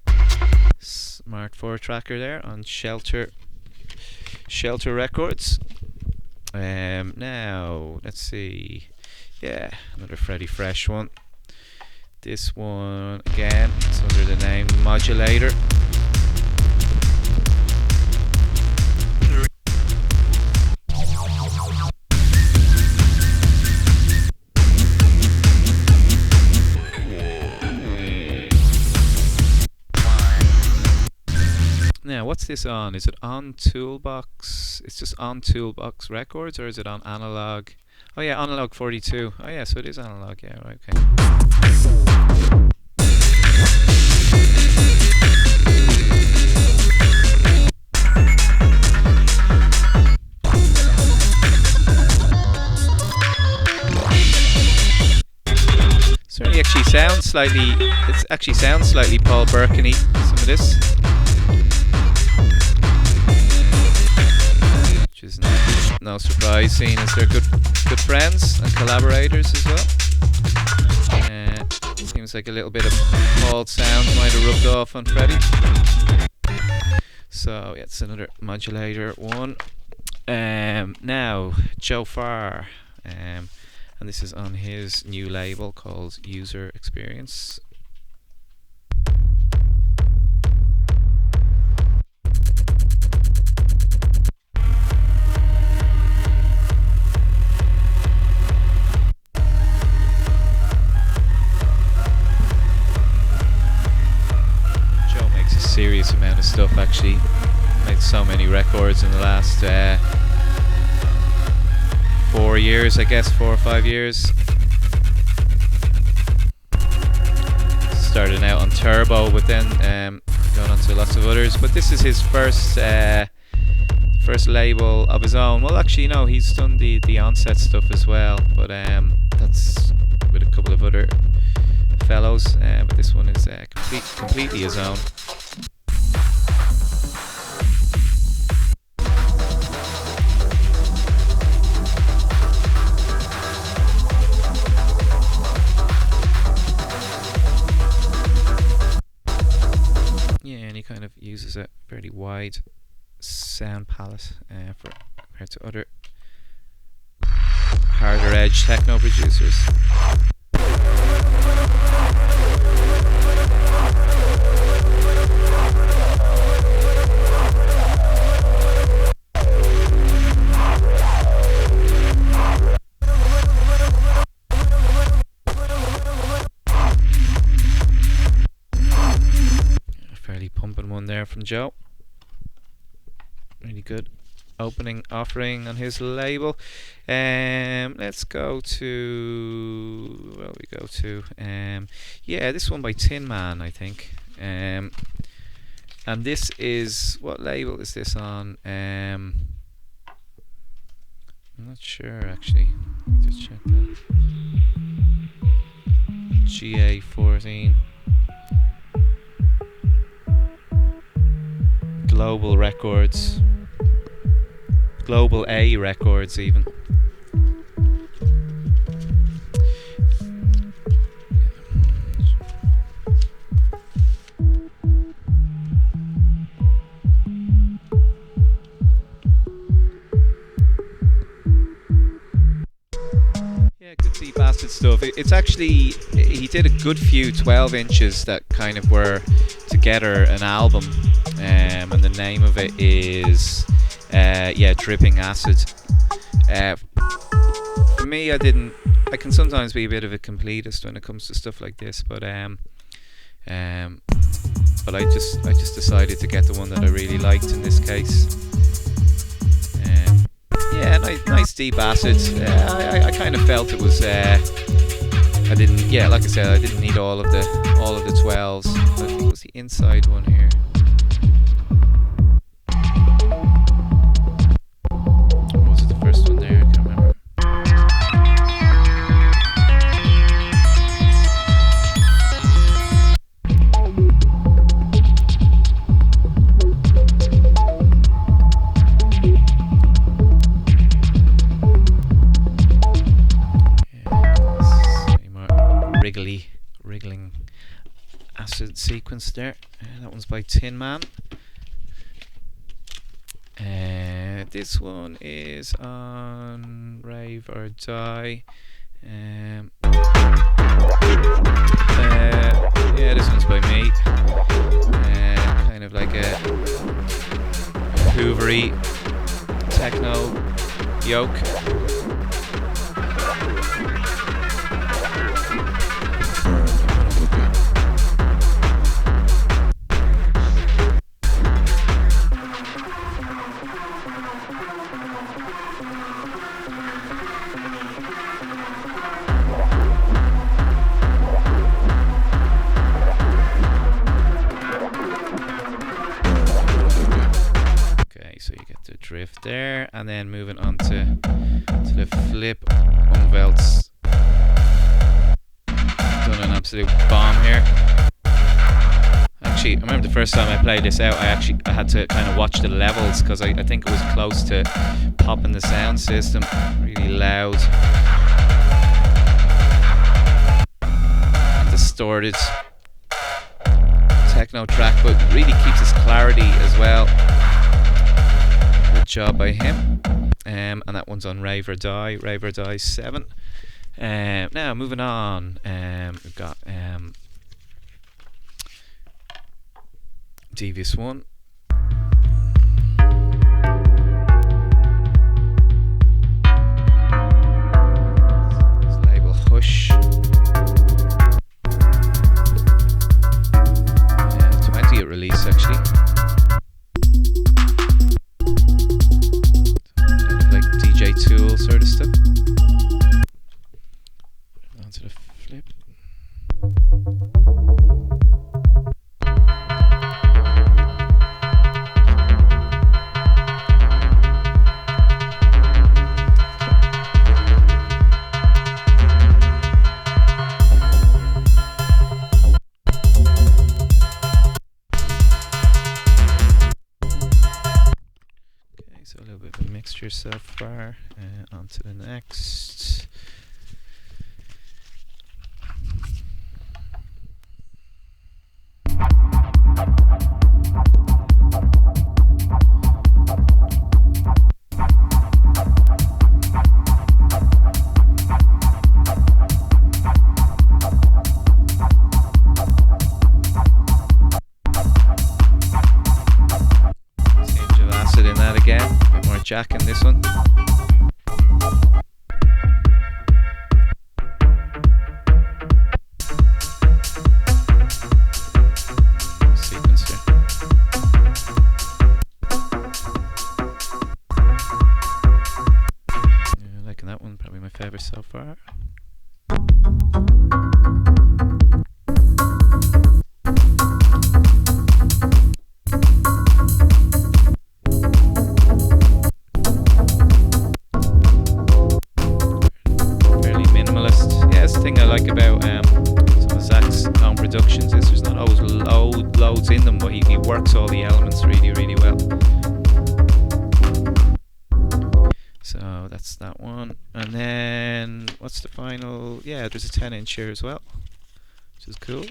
Smart 4 tracker there on Shelter Records. Now let's see. Yeah, another Freddy Fresh one. This one again, it's under the name Modulator. Now, what's this on? Is it on Toolbox? It's just on Toolbox Records, or is it on Analogue? Oh yeah, Analogue 42. Oh yeah, so it is Analogue. Yeah, right, okay. Certainly actually sounds slightly. It actually sounds slightly Paul Birken-y, some of this. Which is no surprise, seeing as they're good friends and collaborators as well. Seems like a little bit of Paul's sound might have rubbed off on Freddie. So yeah, it's another Modulator one. Now Joe Farr, and this is on his new label called User Experience. Serious amount of stuff, actually. Made so many records in the last 4 years, I guess, 4 or 5 years. Started out on Turbo, but then going on to lots of others. But this is his first label of his own. Well, actually, no, he's done the Onset stuff as well, but that's with a couple of other fellows. But this one is completely his own. he kind of uses a fairly wide sound palette compared to other harder edge techno producers. A fairly pumping one there from Joe. Really good opening offering on his label. Let's go to this one by Tin Man, I think. And this is, what label is this on? I'm not sure actually. Just check that. GA14 Global Records. Global A Records even. Yeah, good deep acid stuff. It's actually, he did a good few 12 inches that kind of were together an album, and the name of it is Dripping Acid. For me, I can sometimes be a bit of a completist when it comes to stuff like this, but I just decided to get the one that I really liked in this case. Nice deep acid. I kind of felt it was. I didn't need all of the 12s. I think it was the inside one here. Or was it the first one there? I can't remember. Wriggling acid sequence there. That one's by Tin Man. This one is on Rave or Die. This one's by me. Kind of like a Hoovery techno yoke. Drift there, and then moving on to the flip. Unvelt's done an absolute bomb here. Actually, I remember the first time I played this out, I had to kind of watch the levels because I think it was close to popping the sound system. Really loud, distorted techno track, but really keeps its clarity as well. Job by him, and that one's on Rave or Die 7. Now moving on, we've got Devious One. His label Hush. 20th release actually. Tool sort of stuff. Onto the flip. So a little bit of a mixture so far. On to the next. jack in this one. Sequencer. Yeah, liking that one, probably my favourite so far. Thing I like about some of Zach's own productions is there's not always loads in them, but he works all the elements really, really well. So that's that one. And then what's the final? Yeah, there's a 10-inch here as well, which is cool.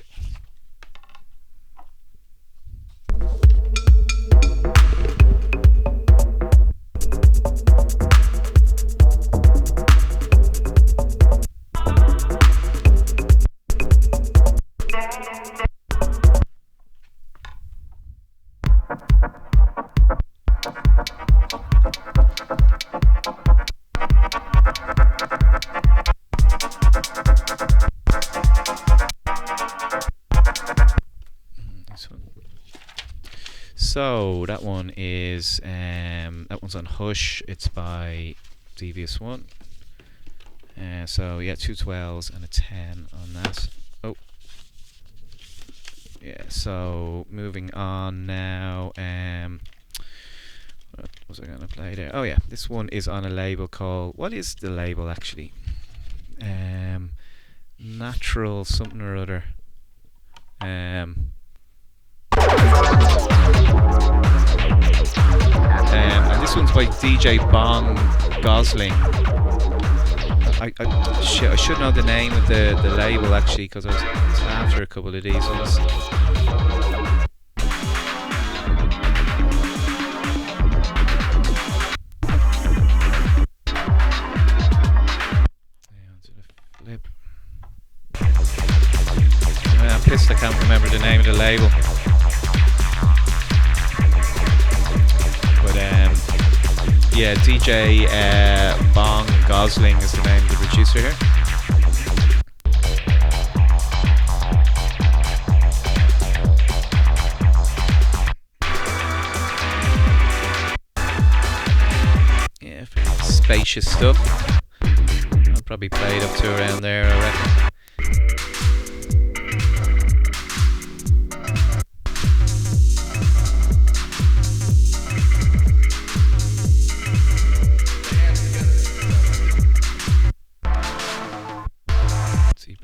So that one is that one's on Hush. It's by Devious One. So yeah, 2 12s and a 10 on that. Oh, yeah. So moving on now. What was I gonna play there? Oh yeah, this one is on a label called. What is the label actually? Natural something or other. And this one's by DJ Bong Gosling. I should know the name of the label actually, because I was after a couple of these ones. Flip. I'm pissed I can't remember the name of the label. Yeah, DJ Bong Gosling is the name of the producer here. Yeah, fairly spacious stuff. I'll probably play it up to around there, I reckon.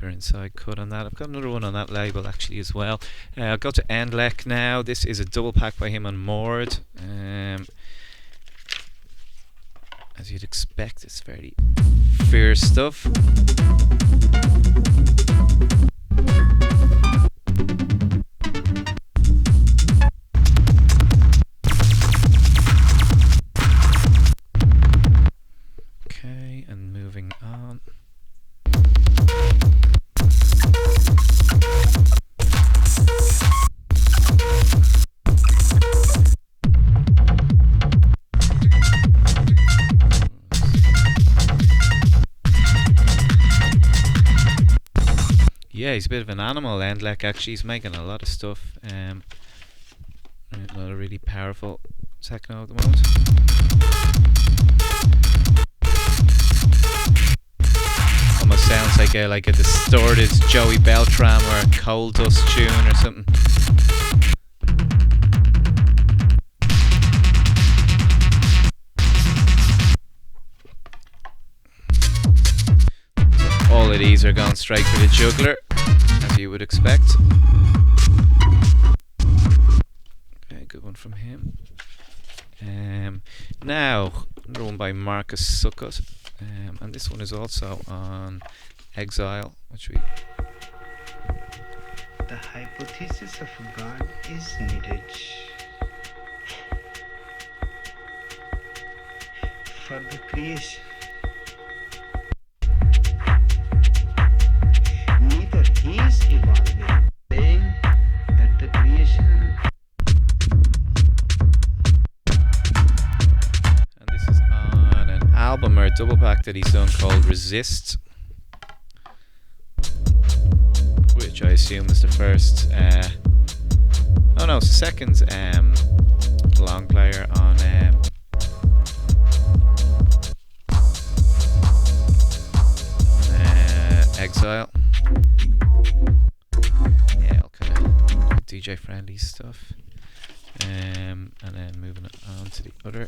Inside cut on that. I've got another one on that label actually as well. I'll go to Endlec now. This is a double pack by him on Mord. As you'd expect, it's very fierce stuff. Okay, and moving on. Yeah, he's a bit of an animal, Endlec actually. He's making a lot of stuff. A lot of really powerful techno at the moment. Almost sounds like a distorted Joey Beltram or a Coal Dust tune or something. All of these are going straight for the jugular, as you would expect. Okay, good one from him. Now, another one by Markus Suckut, and this one is also on Exile, which we... The hypothesis of God is needed for the creation. Neither he is evolving, saying that the creation. And this is double pack that he's done called Resist, which I assume is the first. Oh no, it's the second long player on Exile. Yeah, all kind of DJ friendly stuff. And then moving it on to the other.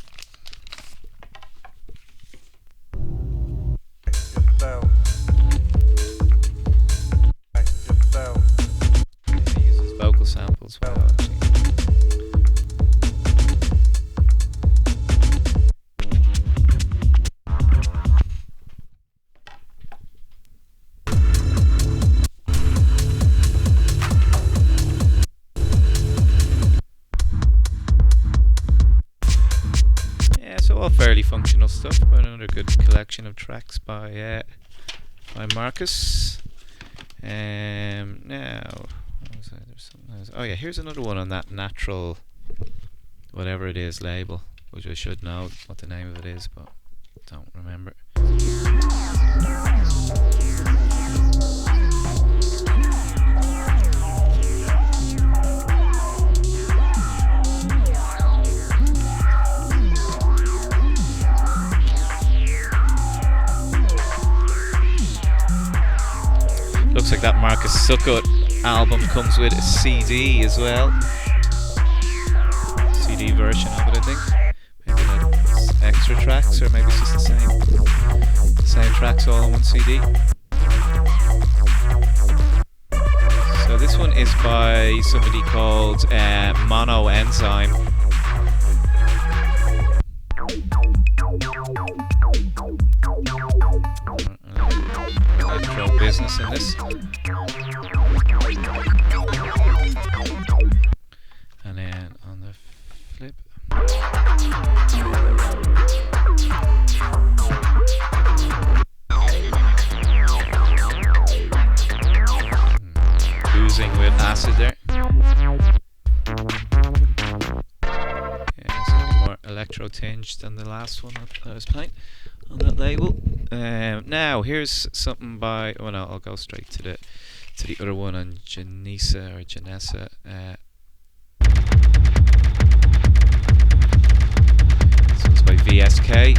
He uses vocal samples well, actually. All fairly functional stuff, but another good collection of tracks by Markus. Now, what was that? There's something else. Oh yeah, here's another one on that Natural, whatever it is, label, which I should know what the name of it is, but don't remember. Looks like that Markus Suckut album comes with a CD as well. CD version of it, I think. Maybe that's extra tracks, or maybe it's just the same tracks all on one CD. So this one is by somebody called Mono Enzyme. Electro business in this. And then on the flip. Oozing with acid there. Yeah, something more electro tinged than the last one I was playing on that label. Now here's something by. Oh no, I'll go straight to the other one on Janessa or Janessa. This one's by VSK.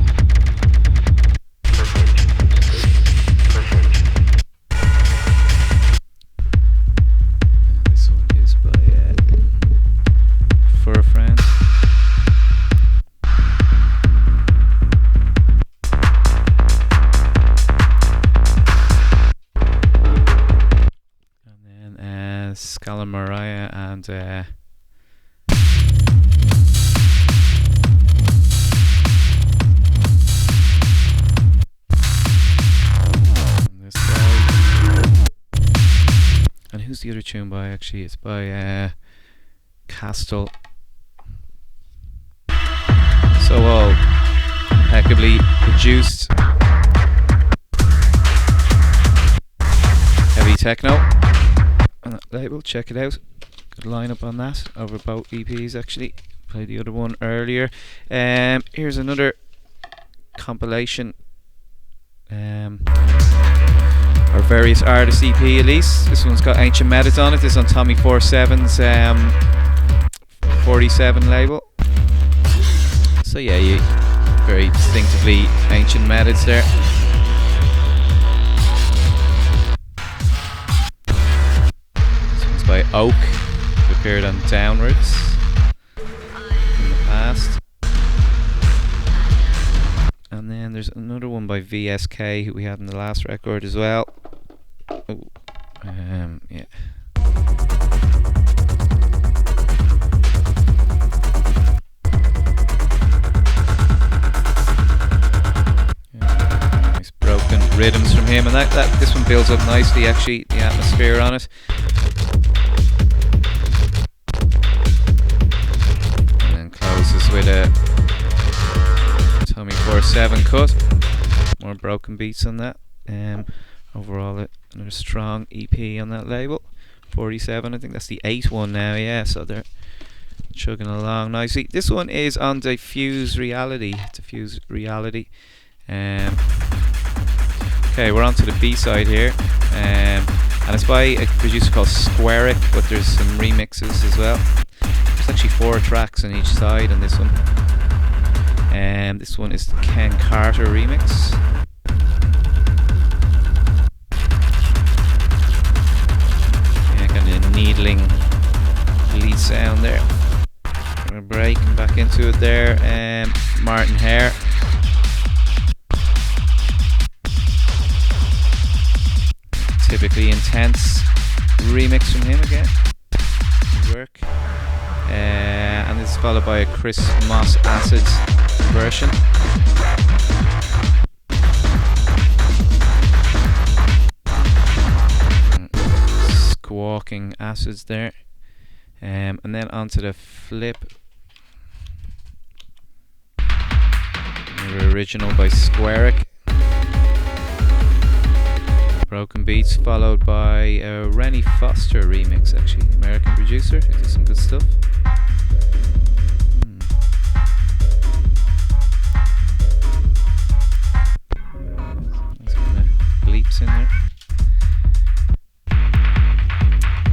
And this one is by For a Friend. Scala Mariah and this guy. And who's the other tune by? Actually, it's by Castle. So all impeccably produced heavy techno. On that label, check it out. Good lineup on that over both EPs actually. Played the other one earlier. Here's another compilation. Or various artists EP at least. This one's got Ancient Methods on it. This is on Tommy 47's 47 label. So yeah, you very distinctively Ancient Methods there. By Oak, who appeared on Downwards in the past. And then there's another one by VSK who we had in the last record as well. Oh, yeah. Nice broken rhythms from him, and this one builds up nicely actually, the atmosphere on it. With a Tommy 47 cut, more broken beats on that. Overall, another strong EP on that label. 47, I think that's the 8th one now. Yeah, so they're chugging along nicely. This one is on Diffuse Reality. Okay, we're on to the B-side here. And it's by a producer called Squaric, but there's some remixes as well. There's actually 4 tracks on each side on this one. This one is the Ken Carter remix. Yeah, kind of needling lead sound there. We're breaking back into it there. Martin Hare. Typically intense remix from him again. Good work. And this is followed by a Chris Moss Acid version. Squawking acids there. And then onto the flip. The original by Squaric. Broken Beats, followed by a Rennie Foster remix, actually, American producer. He did some good stuff. There's kind of bleeps in there.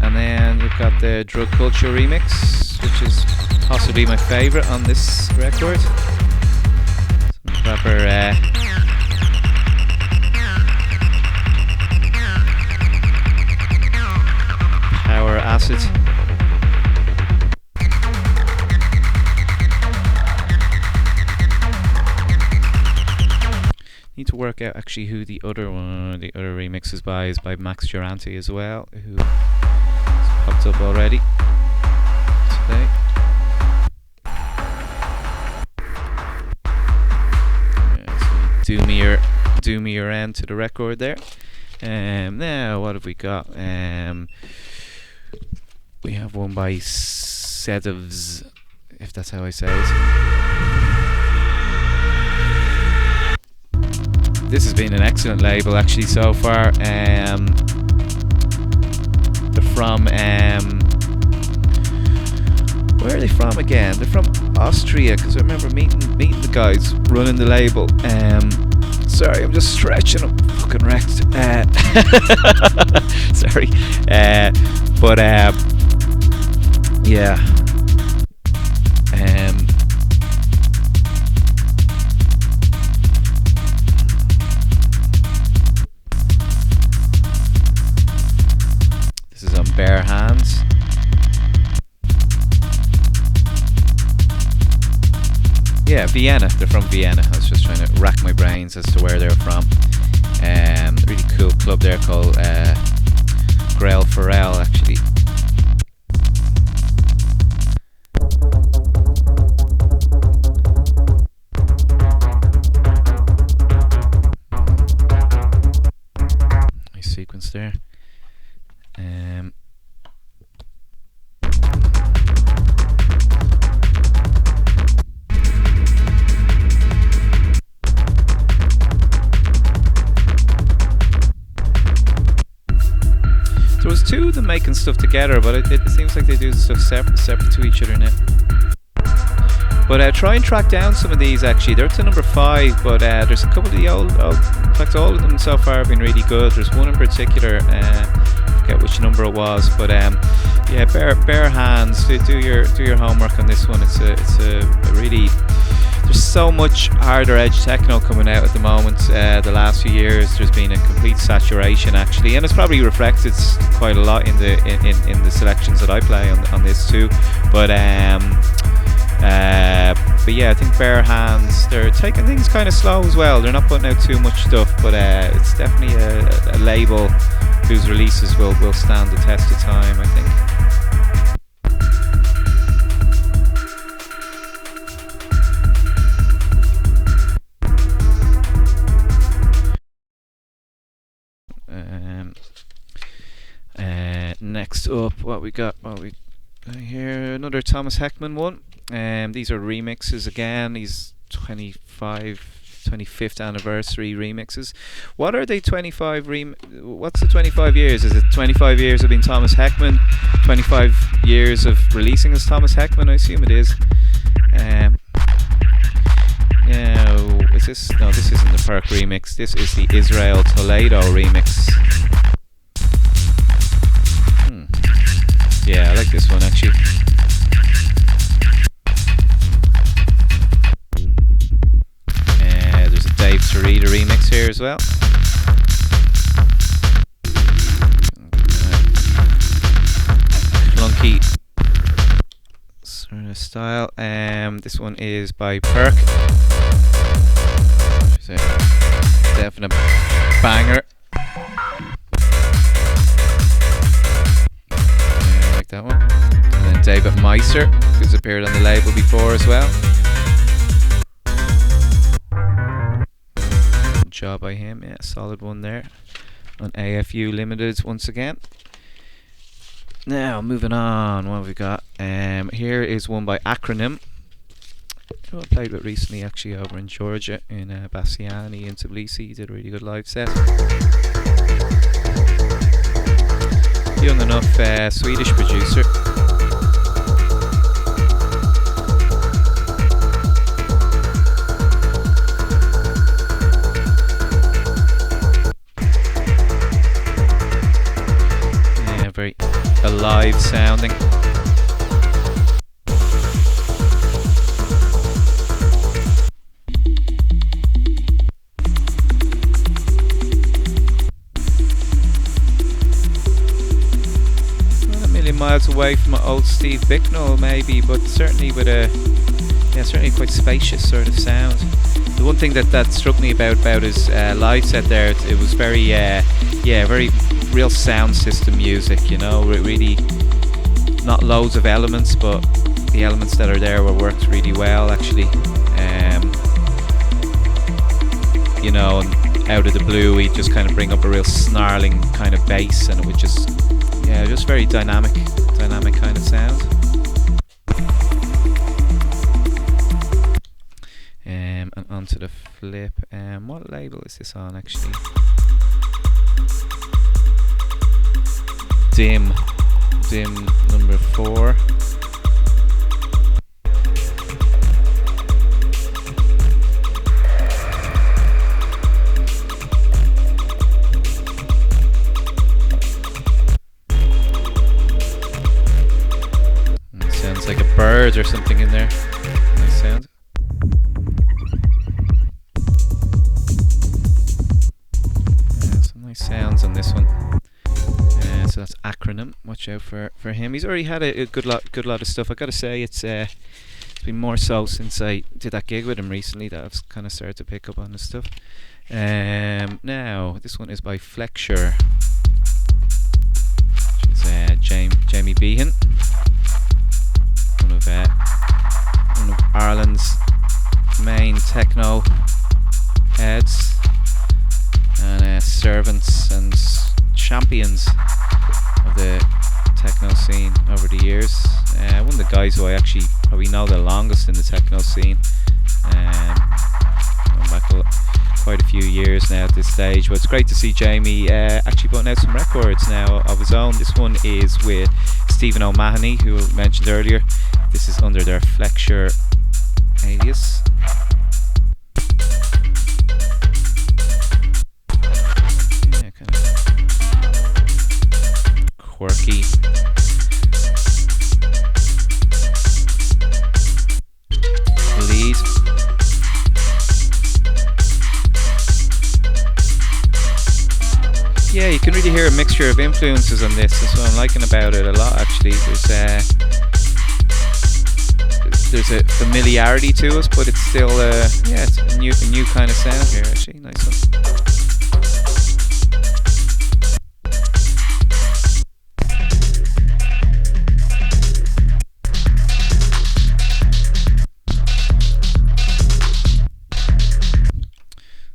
And then you've got the Drug Culture remix, which is possibly my favourite on this record. Some proper power acid. Need to work out actually who the other remix is by Max Durante as well, who has popped up already today. Yeah, so do me your end to the record there. Now what have we got? We have one by Sedevs, if that's how I say it. This has been an excellent label actually so far. They're from where are they from again? They're from Austria, because I remember meeting the guys running the label. Sorry, I'm just stretching. I'm fucking wrecked. Sorry. But yeah. This is on Bare Hands. Yeah, Vienna. They're from Vienna. I was just trying to rack my brains as to where they're from. Really cool club there called Grail Pharrell, actually. Nice sequence there. There was 2 of them making stuff together, but it seems like they do stuff separate to each other now. But try and track down some of these actually. They're to number 5, but there's a couple of the old, in fact all of them so far have been really good. There's one in particular, I forget which number it was, but yeah, bare hands. Do your homework on this one. It's a really, there's so much harder edge techno coming out at the moment. The last few years there's been a complete saturation actually, and it's probably reflected quite a lot in the selections that I play on this too. But yeah, I think Bare Hands, they're taking things kind of slow as well. They're not putting out too much stuff, but it's definitely a label whose releases will stand the test of time, I think. Next up, what we got here, another Thomas Heckman one. These are remixes again, these 25th anniversary remixes. What are they? What's the 25 years? Is it 25 years of being Thomas Heckman, 25 years of releasing as Thomas Heckman? I assume it is. Yeah, it's this? No, this isn't the Perk remix. This is the Israel Toledo remix. Yeah, I like this one actually. There's a Dave Tarita remix here as well. Clunky sort of style. This one is by Perk. Which is a definite banger. I like that one. And then David Meiser, who's appeared on the label before as well. Good job by him, yeah, solid one there. On AFU Limited once again. Now, moving on, what have we got? Here is one by Acronym, who I played with recently actually over in Georgia, in Bassiani in Tbilisi. He did a really good live set. Young enough Swedish producer. Yeah, very alive sounding. Miles away from my old Steve Bicknell maybe, but certainly with a certainly quite spacious sort of sound. The one thing that struck me about his live set there, it was very very real sound system music, you know, really not loads of elements, but the elements that are there were worked really well actually. You know, and out of the blue he'd just kind of bring up a real snarling kind of bass, and it would just very dynamic kind of sound. And onto the flip. What label is this on actually? Dim number 4. Like a bird or something in there. Nice sound. Some nice sounds on this one. So that's Acronym. Watch out for him. He's already had a good lot of stuff. I gotta say it's been more so since I did that gig with him recently that I've kind of started to pick up on his stuff. Now this one is by Flexure, which is Jamie Behan. One of Ireland's main techno heads and servants and champions of the techno scene over the years. One of the guys who I actually probably know the longest in the techno scene. Going back quite a few years now at this stage, but it's great to see Jamie actually putting out some records now of his own. This one is with Stephen O'Mahony, who I mentioned earlier. This is under their Flexure alias. Yeah, kind of quirky. Lead. Yeah, you can really hear a mixture of influences on this. That's what I'm liking about it a lot actually. There's a familiarity to us, but it's still it's a new kind of sound here actually. Nice one.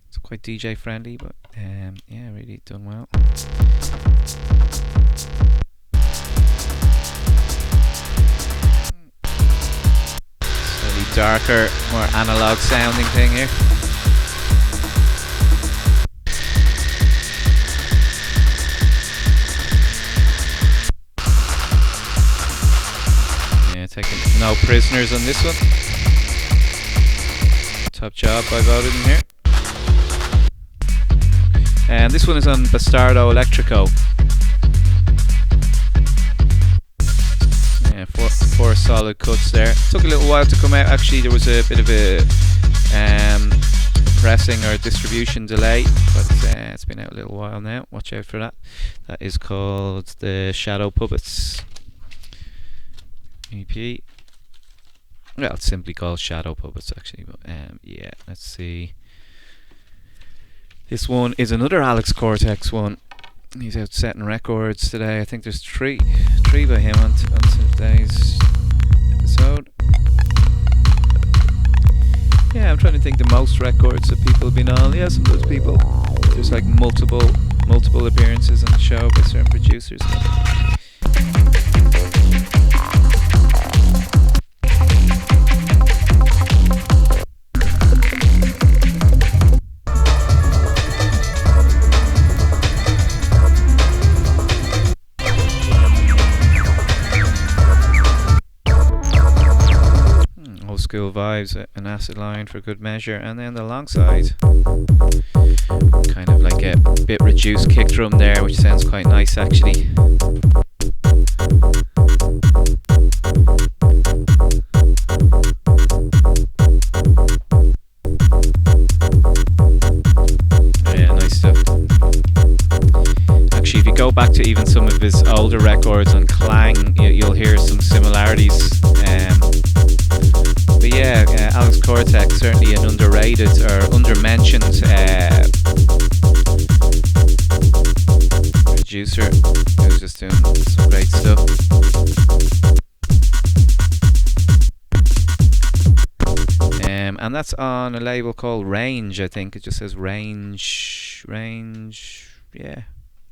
It's quite DJ friendly, but yeah, really done well. Darker, more analog sounding thing here. Yeah, taking no prisoners on this one. Top job by voted in here. And this one is on Bastardo Electrico. Yeah, four solid cuts there. Took a little while to come out. Actually, there was a bit of a pressing or distribution delay, but it's been out a little while now. Watch out for that. That is called the Shadow Puppets EP. Well, it's simply called Shadow Puppets actually, but yeah, let's see. This one is another Alex Cortex one. He's out setting records today. I think there's three by him on today's episode. Yeah, I'm trying to think the most records that people have been on. Yeah, some of those people. There's like multiple appearances on the show by certain producers. School vibes, an acid line for good measure, and then the long side, kind of like a bit reduced kick drum there, which sounds quite nice actually. Yeah, nice stuff. Actually, if you go back to even some of his older records on Clang, you'll hear some similarities. But yeah, Alex Cortex, certainly an underrated or undermentioned producer who's just doing some great stuff. And that's on a label called Range, I think. It just says Range, yeah.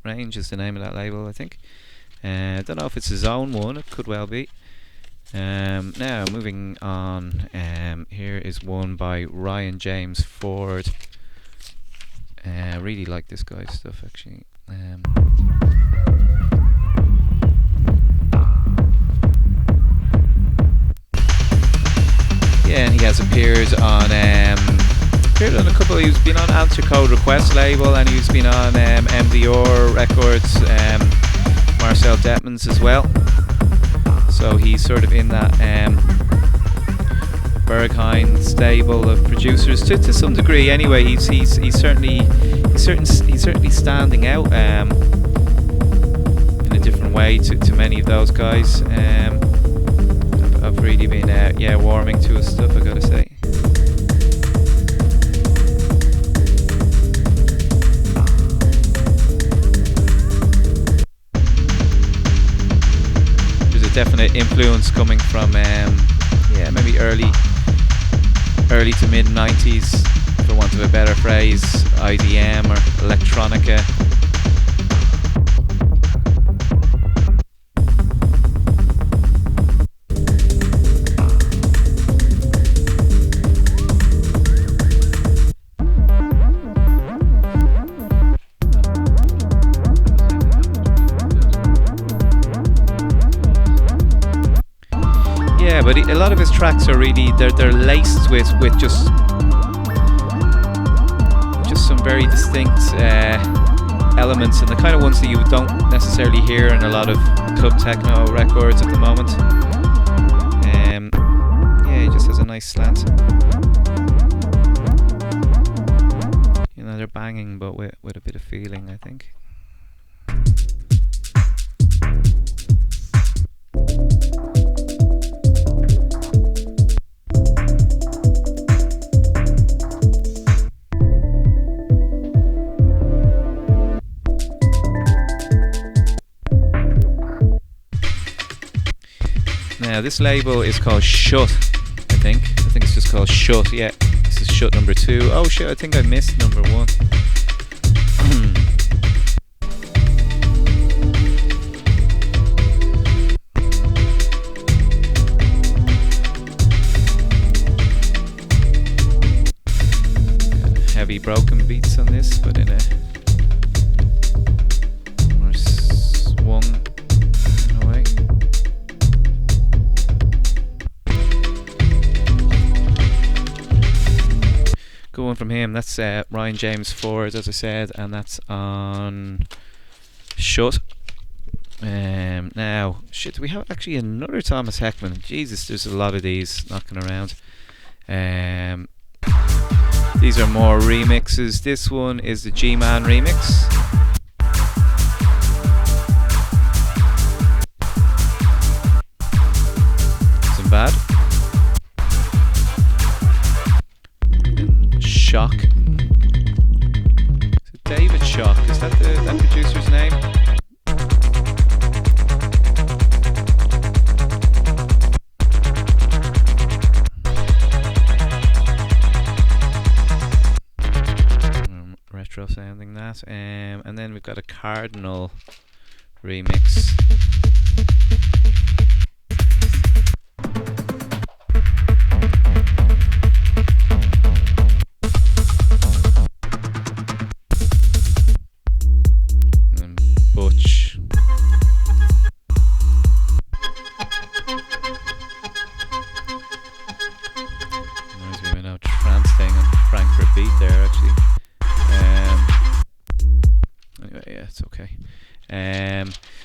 Range is the name of that label, I think. I don't know if it's his own one, it could well be. Now moving on, here is one by Ryan James Ford. Really like this guy's stuff actually. Yeah, and he has appeared on a couple. He's been on Answer Code Request label, and he's been on MDR Records, Marcel Detmans as well. So he's sort of in that Berghain stable of producers to some degree. Anyway, he's certainly standing out in a different way to many of those guys. I've really been warming to his stuff, I gotta say. Definite influence coming from maybe early to mid 90s, for want of a better phrase, IDM or electronica. But a lot of his tracks are really they're laced with just some very distinct elements, and the kind of ones that you don't necessarily hear in a lot of club techno records at the moment. Yeah, he just has a nice slant. You know, they're banging, but with a bit of feeling, I think. Now this label is called Shut, I think it's just called Shut. Yeah, this is Shut number 2. Oh shit, I think I missed number 1. Heavy broken beats on this, but in a more swung in a way. good one from him. That's Ryan James Ford, as I said, and that's on Shut. Now, shit, we have actually another Thomas Heckman. Jesus, there's a lot of these knocking around. These are more remixes. This one is the G-Man remix. Isn't bad. And Shock. Is it David Shock? Is that that producer's name? Retro sounding that. And then we've got a Cardinal remix. And Butch. Reminds me of an trance thing on Frankfurt beat there actually. Anyway, yeah, it's okay.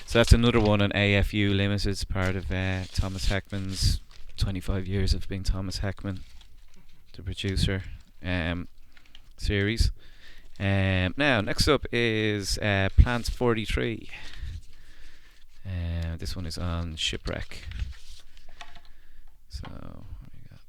So that's another one on AFU Limited. It's part of Thomas Heckman's 25 years of being Thomas Heckman, the producer, series. Now, next up is Plants 43. This one is on Shipwreck. So, what we got?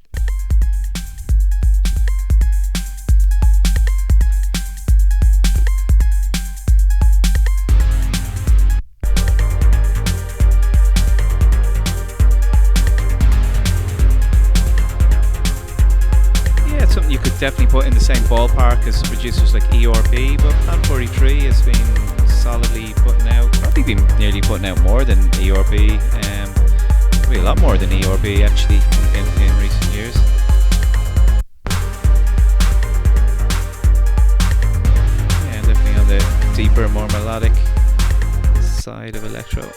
Something you could definitely put in the same ballpark as producers like ERB, but Plan 43 has been solidly putting out, probably been nearly putting out more than ERB, probably a lot more than ERB actually in recent years. Yeah, definitely on the deeper, more melodic side of electro.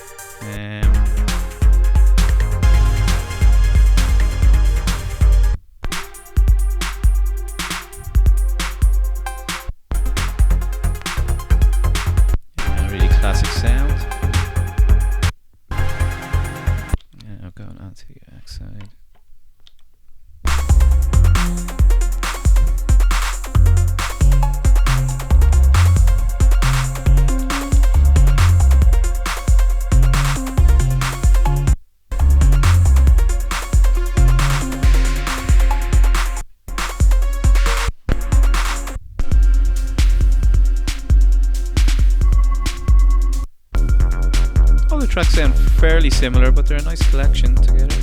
Classic sound. Yeah, I'm going on to the Exile. Tracks sound fairly similar, but they're a nice collection together.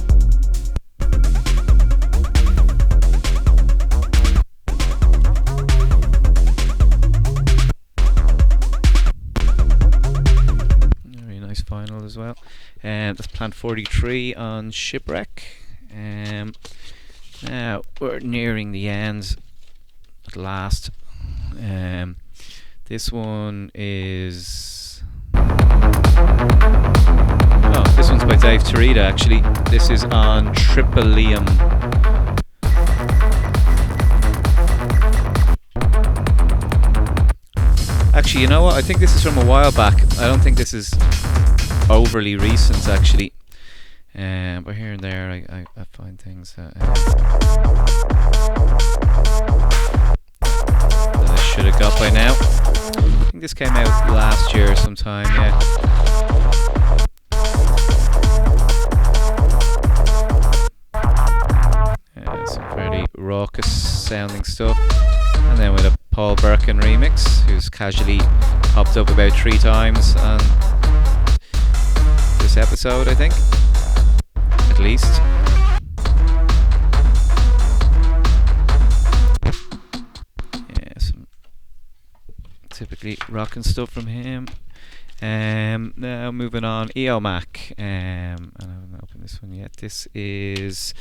Very nice vinyl as well. And that's Plant 43 on Shipwreck. Now we're nearing the end at last. This one is... Oh, this one's by Dave Tarita actually. This is on Tripolium. Actually, you know what? I think this is from a while back. I don't think this is overly recent actually. But here and there I find things that I should have got by now. I think this came out last year sometime, yeah. Some fairly raucous sounding stuff. And then with a Paul Birken remix, who's casually popped up about 3 times on this episode, I think. At least. Yeah, some typically rockin' stuff from him. Now moving on, EOMac. I haven't opened this one yet. This is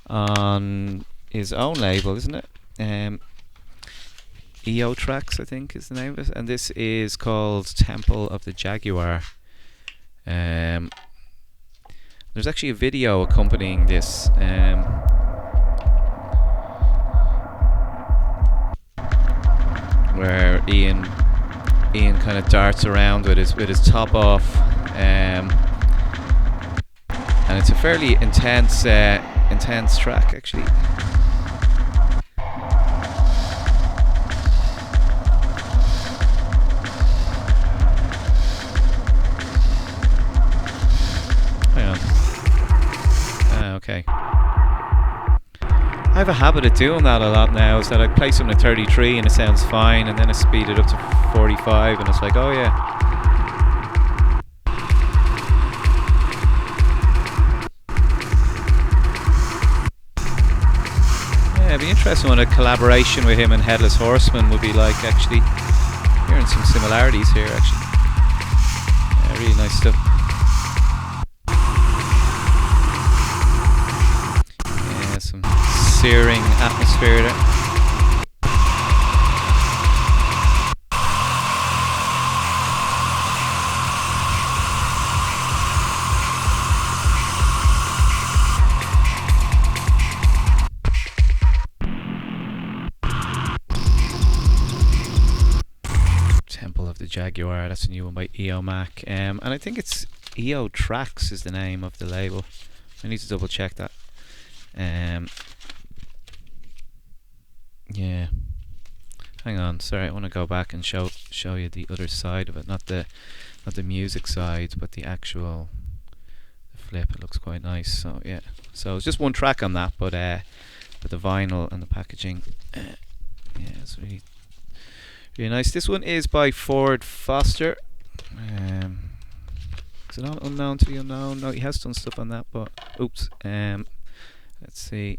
on his own label, isn't it? EO Tracks, I think, is the name of it, and this is called Temple of the Jaguar. There's actually a video accompanying this. Ian kind of darts around with his top off, and it's a fairly intense track actually. Hang on. Okay. I have a habit of doing that a lot now, is that I play something at 33 and it sounds fine, and then I speed it up to 45 and it's like, oh yeah. Yeah, it'd be interesting what a collaboration with him and Headless Horseman would be like, actually. Hearing some similarities here, actually. Yeah, really nice stuff. Yeah, some searing atmosphere there. Temple of the Jaguar, that's a new one by EO Mac, and I think it's EO Tracks is the name of the label. I need to double check that. Yeah, hang on, sorry, I want to go back and show you the other side of it, not the music side, but the actual flip. It looks quite nice. So yeah, so it's just one track on that, but the vinyl and the packaging, yeah, it's really nice. This one is by Ford Foster. Is it not unknown to the unknown? No, he has done stuff on that, but oops. Let's see.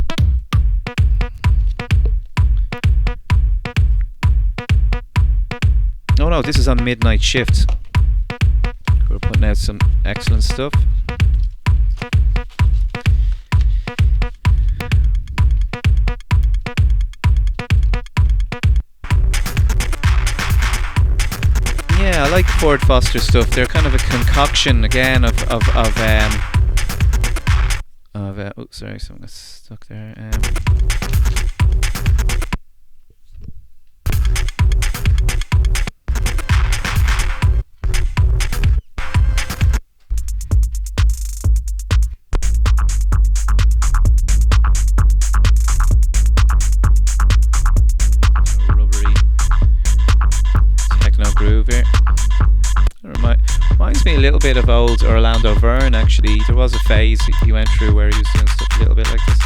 Oh no, this is on Midnight Shift. We're putting out some excellent stuff. Yeah, I like Ford Foster stuff. They're kind of a concoction again of oh sorry, something got stuck there. Rubbery techno groove here. Reminds me a little bit of old Orlando Verne, actually. There was a phase he went through where he was doing stuff a little bit like this.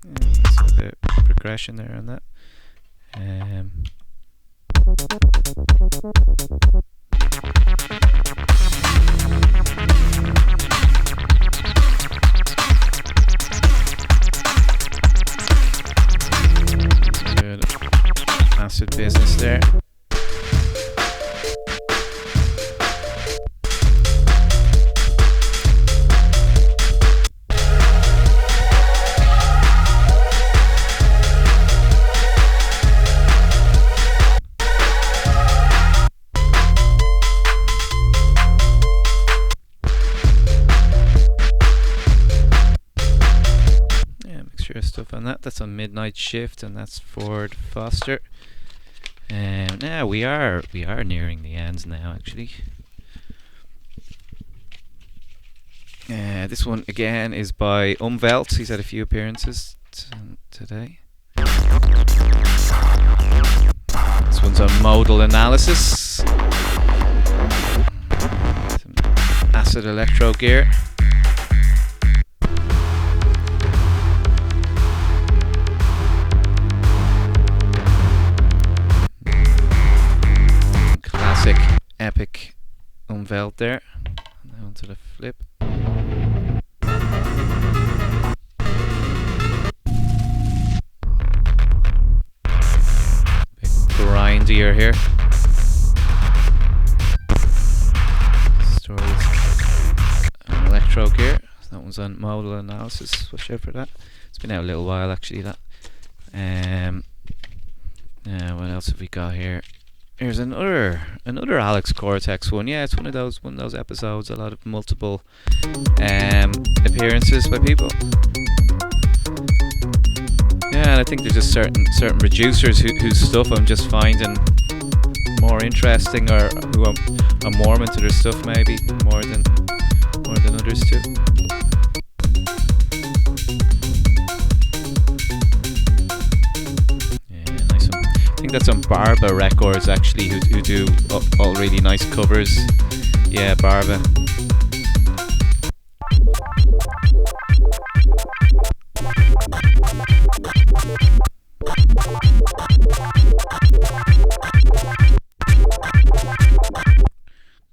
Yeah, so a bit of progression there on that. Good acid business there. Stuff on that. That's on Midnight Shift, and that's Ford Foster. Now we are nearing the ends now, actually. This one again is by Umwelt. He's had a few appearances today. This one's on Modal Analysis. Some acid electro gear. Epic Umwelt there. And now onto the flip. Bit grindier here. Stories and electro gear. So that one's on Modal Analysis. Watch out for that. It's been out a little while, actually, that. What else have we got here? Here's another Alex Cortex one. Yeah, it's one of those episodes. A lot of multiple appearances by people. Yeah, and I think there's just certain producers whose stuff I'm just finding more interesting, or who I'm warm into their stuff maybe more than others too. Yeah, nice one. I think that's on Barba Records actually, who do all really nice covers. Yeah, Barba.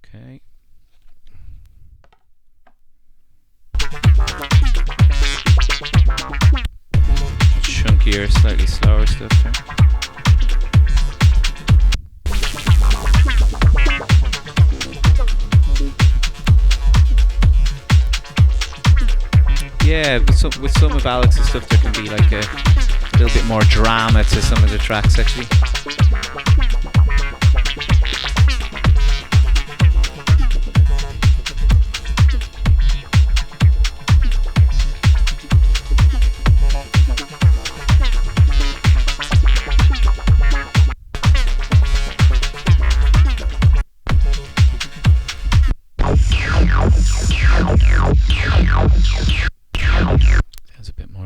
Okay. Chunkier, slightly slower stuff here. Yeah, with some of Alex's stuff there can be like a little bit more drama to some of the tracks actually.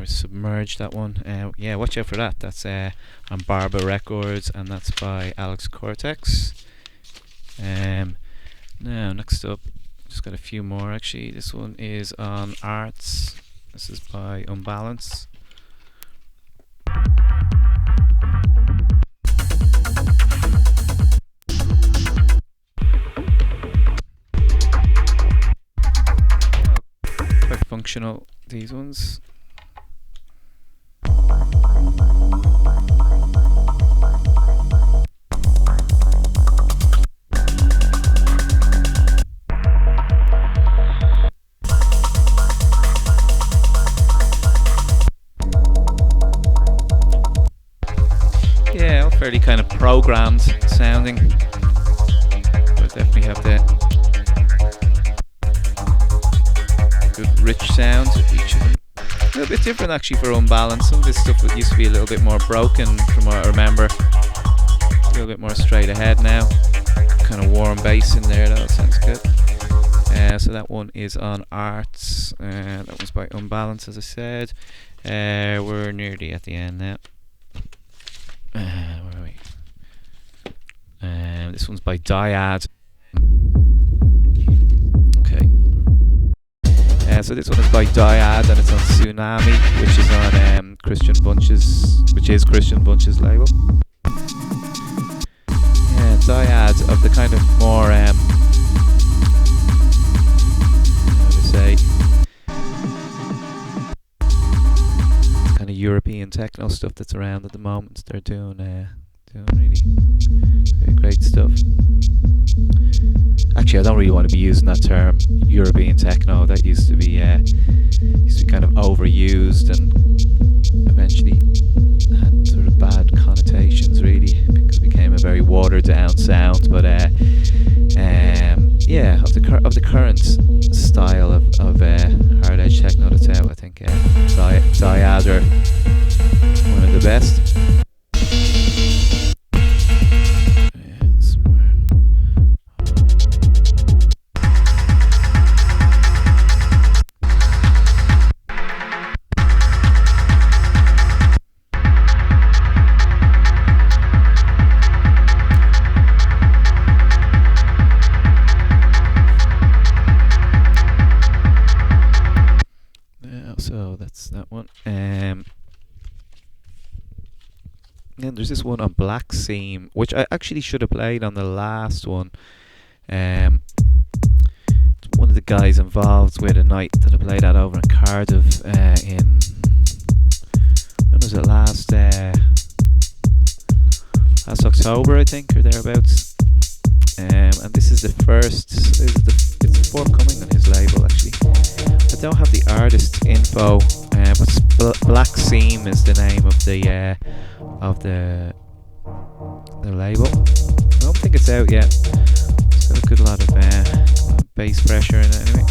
Submerged, that one. Yeah, watch out for that. That's on Barba Records, and that's by Alex Cortex. Now, next up, just got a few more actually. This one is on Arts. This is by Unbalance. Quite functional, these ones. Yeah, all fairly kind of programmed sounding, but definitely have the good rich sound of each of them. A little bit different actually for Unbalance. Some of this stuff used to be a little bit more broken from what I remember. A little bit more straight ahead now. Kind of warm bass in there, that sounds good. So that one is on Arts. That one's by Unbalance, as I said. We're nearly at the end now. Where are we? This one's by Dyad. Okay. So this one is by Dyad, and it's on Tsunami, which is on Christian Bunch's label. Yeah, Dyad of the kind of more how to say, kind of European techno stuff that's around at the moment. They're doing really great stuff. Actually, I don't really want to be using that term, European techno. That used to be kind of overused and eventually had sort of bad connotations, really, because it became a very watered down sound. But yeah, of the current style of hard edge techno that's out, I think Dyad are one of the best. That one. And there's this one on Black Seam, which I actually should have played on the last one. One of the guys involved with a night that I played at over in Cardiff in, when was it, last October, I think, or thereabouts. And this is the first, it's forthcoming on his label actually. I don't have the artist info, but Black Seam is the name of the label. I don't think it's out yet. It's got a good lot of bass pressure in it anyway.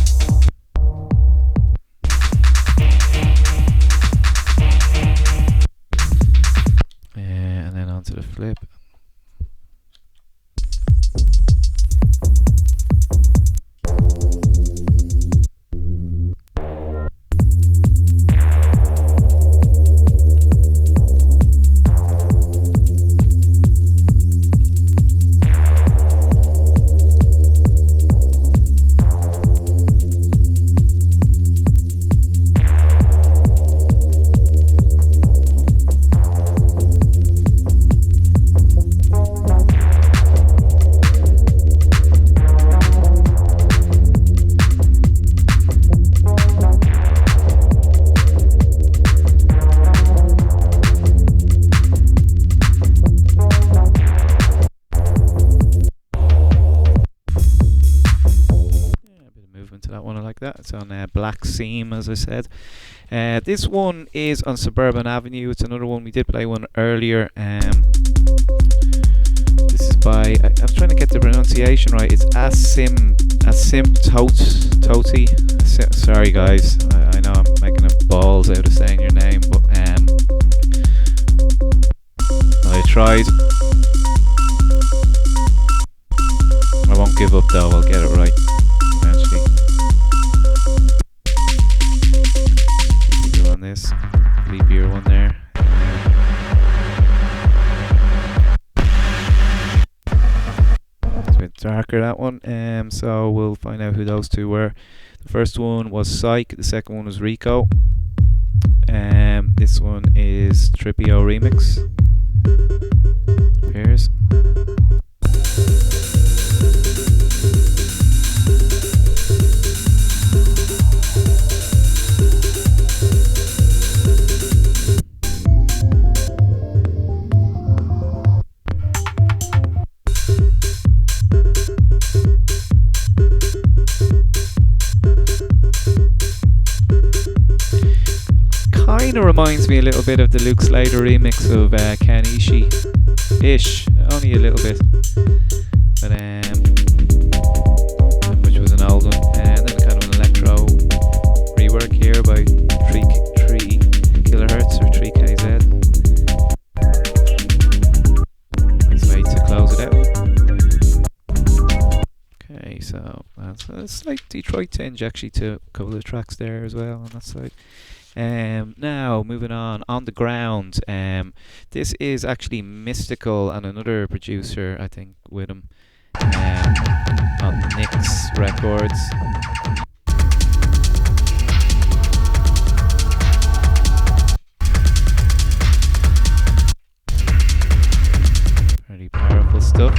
into that one. I like that. It's on Black Seam, as I said. This one is on Suburban Avenue. It's another one. We did play one earlier. This is by, I'm trying to get the pronunciation right. It's Asim Toti. Sorry guys, I know I'm making a balls out of saying your name, but I tried. I won't give up though, I'll get it right eventually. Go on this, bleepier one there. It's a bit darker, that one, so we'll find out who those two were. The first one was Psych, the second one was Rico. This one is Trippio Remix. Appears. Kind of reminds me a little bit of the Luke Slater remix of Kanishi-ish, only a little bit, but which was an old one, and then kind of an electro rework here by 3 kilohertz or 3 kz. Nice way to close it out. Okay, so that's a slight Detroit tinge actually to a couple of tracks there as well on that side. Now moving on the ground. This is actually Mystical and another producer, I think, with him on Nyx Records. Pretty powerful stuff.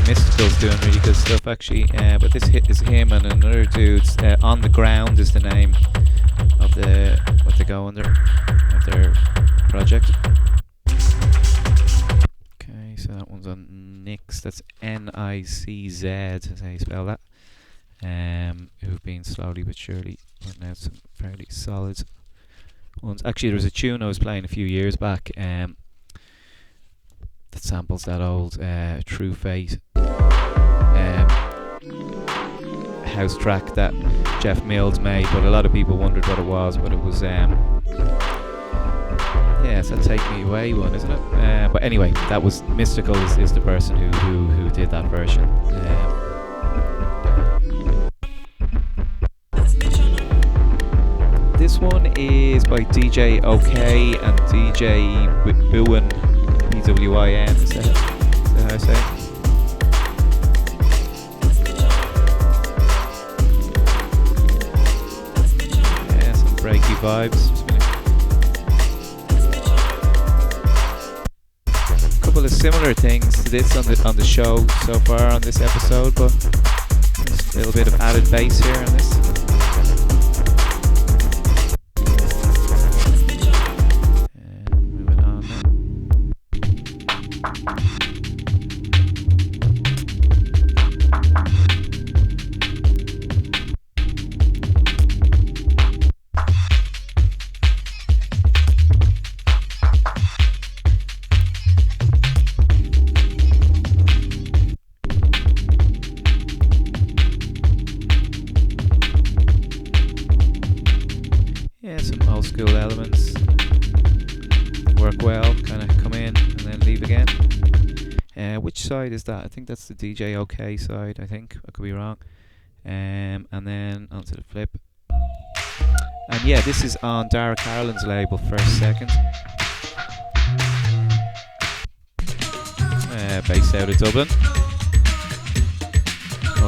Mystical's doing really good stuff actually, but this hit is him and another dude's On the Ground is the name of what they go under, of their project. Okay, so that one's on Nyx, that's Nicz, that's how you spell that, who've been slowly but surely putting out some fairly solid ones. Actually there was a tune I was playing a few years back that samples that old True Fate house track that Jeff Mills made, but a lot of people wondered what it was, but it was it's a Take Me Away one, isn't it? But anyway, that was Mystical is the person who did that version. This one is by DJ OK and DJ Bwin, BWIN, is that how I say it? Yeah, some breaky vibes. A couple of similar things to this on the show so far on this episode, but there's a little bit of added bass here on this. Side is that? I think that's the DJ OK side, I think. I could be wrong. And then onto the flip. And yeah, this is on Dara Carlin's label, First Second. Based out of Dublin.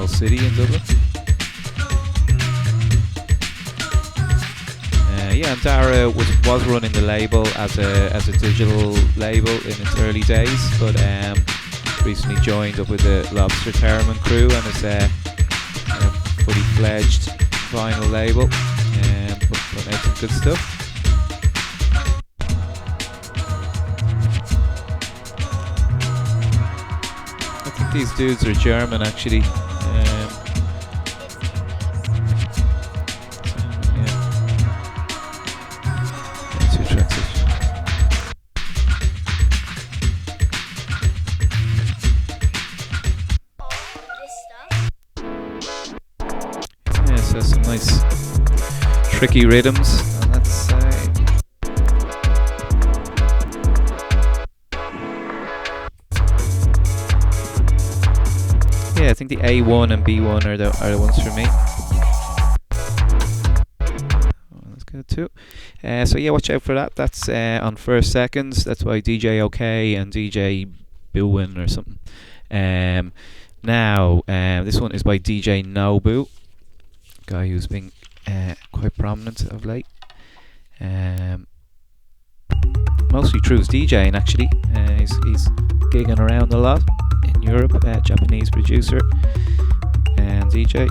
small city in Dublin. Yeah, and Dara was running the label as a digital label in its early days, but recently joined up with the Lobster Theremin crew and is a fully fledged vinyl label, putting out some good stuff. I think these dudes are German actually. Tricky rhythms, and that's yeah, I think the A1 and B1 are the ones for me. Oh, that's good too. So yeah, watch out for that. That's on First Seconds. That's by DJ OK and DJ Booin or something. Now this one is by DJ Nobu, guy who's been quite prominent of late. Mostly through his DJing actually. He's gigging around a lot in Europe, Japanese producer and DJ.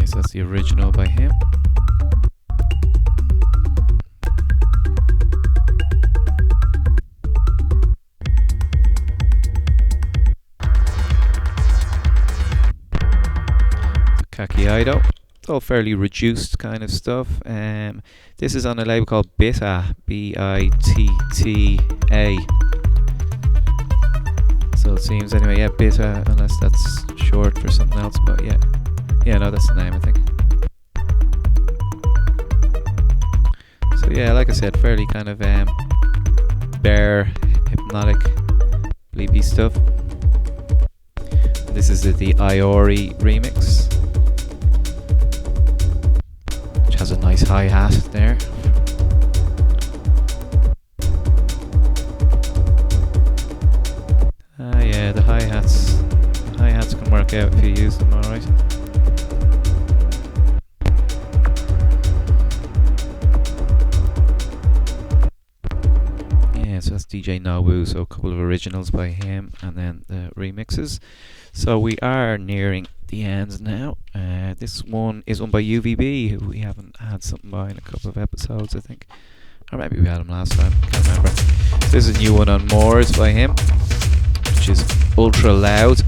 So that's the original by him. Kakiaido, all fairly reduced kind of stuff. This is on a label called Bitta, B-I-T-T-A. So it seems anyway, yeah, Bitta, unless that's short for something else, but yeah. Yeah, no, that's the name, I think. So yeah, like I said, fairly kind of Baer, hypnotic, bleepy stuff. This is the Iori remix, which has a nice hi-hat there. Yeah, the hi-hats. The hi-hats can work out if you use them, alright. So that's DJ Nobu, so a couple of originals by him and then the remixes. So we are nearing the end now. This one is by UVB, who we haven't had something by in a couple of episodes, I think. Or maybe we had him last time, can't remember. So this is a new one on Moors by him, which is ultra loud.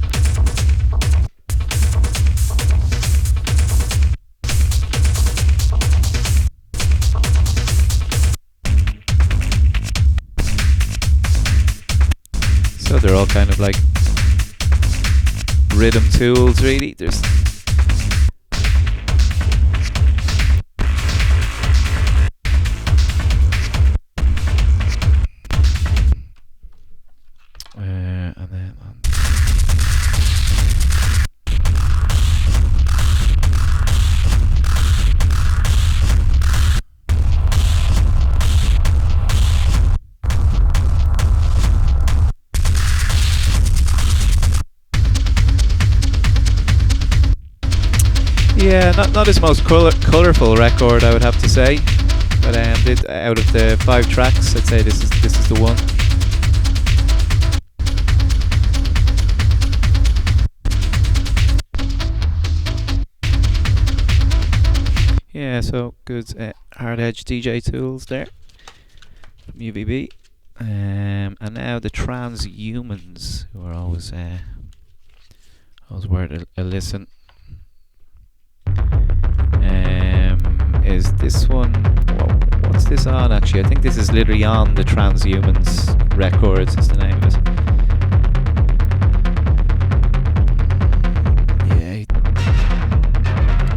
So they're all kind of like rhythm tools, really. There's and then yeah, not his most colourful record, I would have to say. But out of the 5 tracks, I'd say this is the one. Yeah, so good hard edge DJ tools there from UVB. And now the Transhumans, who are always worth a listen. Is this one, what's this on actually? I think this is literally on the Transhumans Records is the name of it. Yeah,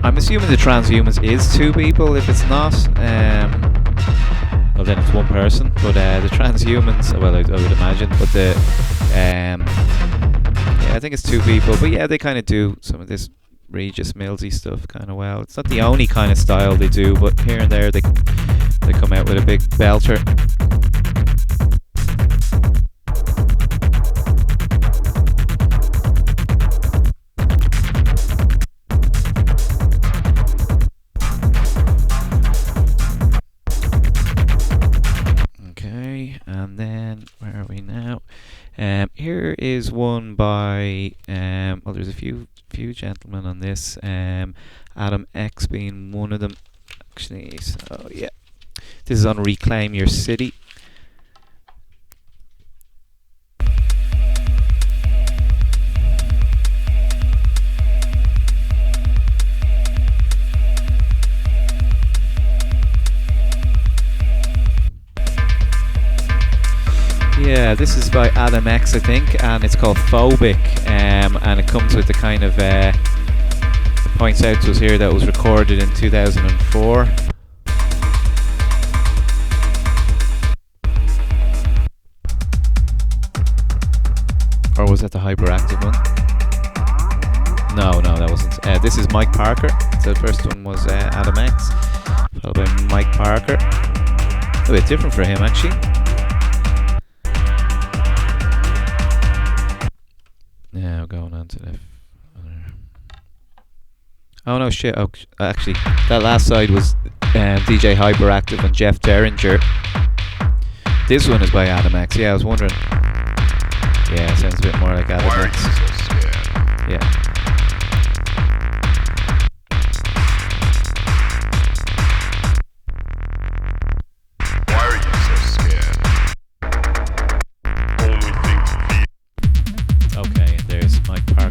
I'm assuming the Transhumans is 2 people. If it's not, well then it's 1 person, but the Transhumans, well I would imagine, but yeah, I think it's 2 people, but yeah, they kind of do some of this Regis Millsy stuff kind of well. It's not the only kind of style they do, but here and there they come out with a big belter. Okay, and then where are we now? Here is one by well, there's a few gentlemen on this. Adam X being one of them. Actually, so yeah, this is on Reclaim Your City. Yeah, this is by Adam X, I think, and it's called Phobic, and it comes with the kind of, it points out to us here that it was recorded in 2004. Or was that the Hyperactive one? No, that wasn't. This is Mike Parker. So the first one was Adam X, followed by Mike Parker. A bit different for him, actually. Now going on to the oh no shit, oh, actually that last side was DJ Hyperactive and Jeff Derringer. This one is by Adam X. Yeah, I was wondering. Yeah, it sounds a bit more like Adam X. Yeah.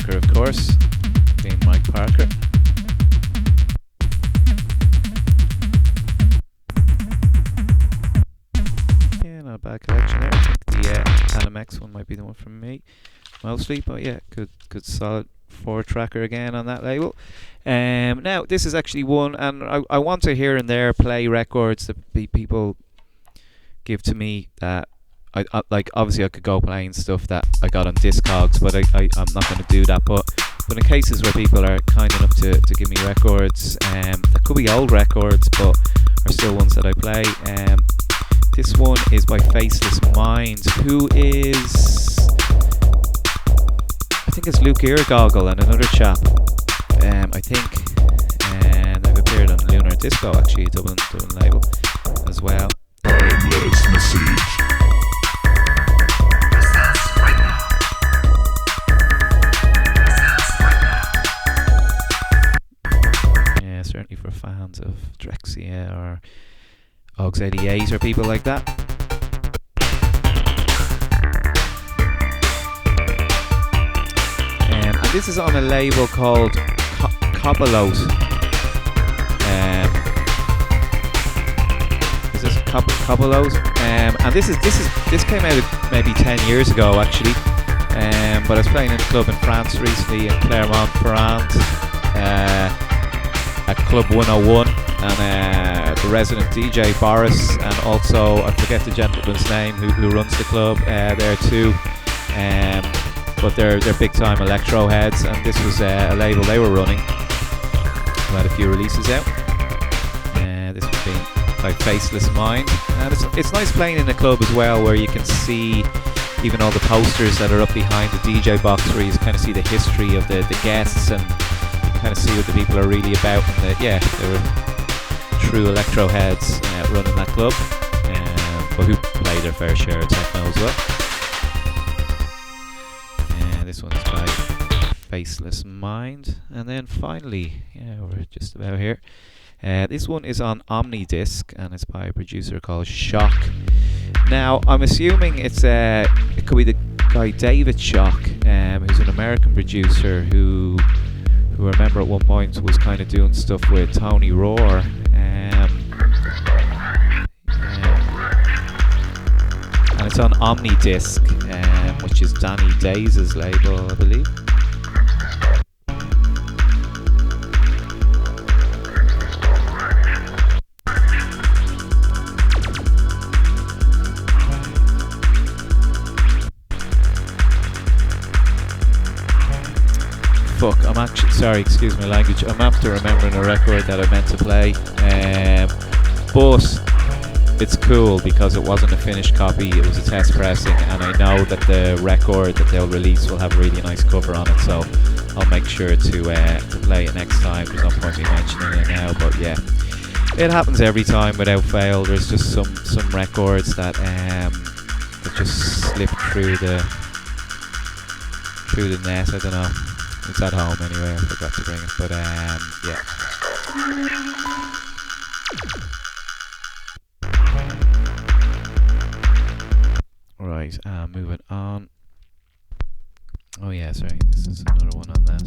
Of course, being Mike Parker. Yeah, not a bad collection there. I think the Adam X one might be the one from me, mostly, but yeah, good solid 4-tracker again on that label. Now, this is actually one, and I want to here and there play records that people give to me that I like. Obviously I could go playing stuff that I got on Discogs, but I'm not going to do that. But in cases where people are kind enough to give me records, that could be old records, but are still ones that I play. This one is by Faceless Mind, who is, I think it's Luke Eargoggle and another chap. I think, and they've appeared on Lunar Disco, actually, Dublin label as well. Endless message. Certainly for fans of Drexia or Ogs 88 or people like that. And this is on a label called Coppolos. Is this Coppolos? And this came out maybe 10 years ago actually. But I was playing in a club in France recently in Clermont-Ferrand. At Club 101, and the resident DJ Boris, and also I forget the gentleman's name who runs the club there too, but they're big time electro heads, and this was a label they were running who had a few releases out. This would be by Faceless Mind, and it's nice playing in a club as well where you can see even all the posters that are up behind the DJ box, where you kind of see the history of the guests and kind of see what the people are really about, and they were true electro heads running that club, but who play their fair share of techno as well. This one's by Faceless Mind, and then finally, we're just about here. This one is on Omnidisc, and it's by a producer called Shock. Now, I'm assuming it could be the guy David Shock, who's an American producer who I remember at one point was kind of doing stuff with Tony Rohr. And it's on Omnidisc, which is Danny Days' label, I believe. Fuck, I'm I'm actually sorry, excuse my language. I'm after remembering a record that I meant to play, but it's cool because it wasn't a finished copy. It was a test pressing, and I know that the record that they'll release will have a really nice cover on it. So I'll make sure to play it next time. There's no point me mentioning it now, but yeah, it happens every time without fail. There's just some records that just slip through the net. I don't know. It's at home anyway. I forgot to bring it, but yeah. Right, moving on. Oh yeah, sorry, this is another one on that.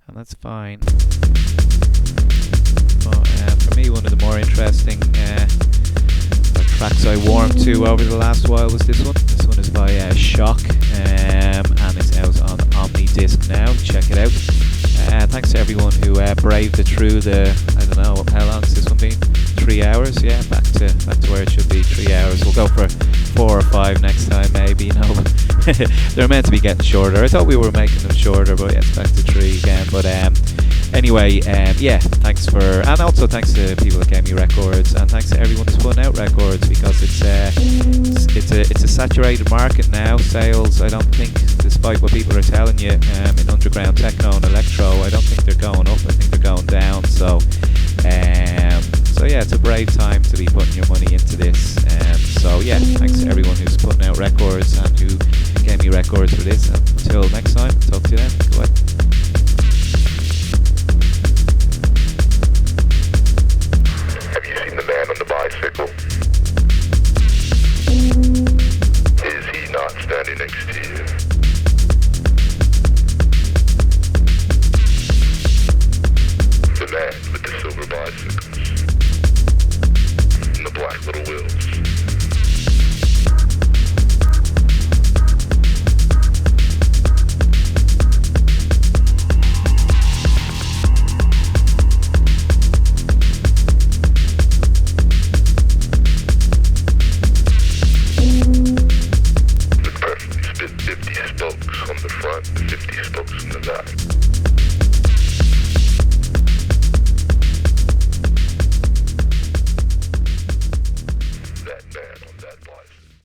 And that's fine. But for me, one of the more interesting tracks I warmed to over the last while was this one. This one is by Shock, and it's out on Omni Disc now. Check it out. Thanks to everyone who braved it through the, I don't know, how long has this one been? 3 hours? Yeah, back to where it should be, 3 hours. We'll go for 4 or 5 next time, maybe. You know, they're meant to be getting shorter. I thought we were making them shorter, but yeah, it's back to 3 again. But anyway, yeah, thanks for, and also thanks to people that gave me records, and thanks to everyone who's putting out records, because it's a saturated market now. Sales, I don't think, despite what people are telling you, in underground techno and electro, I don't think they're going up. I think they're going down. So yeah, it's a brave time to be putting your money into this. So yeah, thanks to everyone who's putting out records and who gave me records for this. And until next time.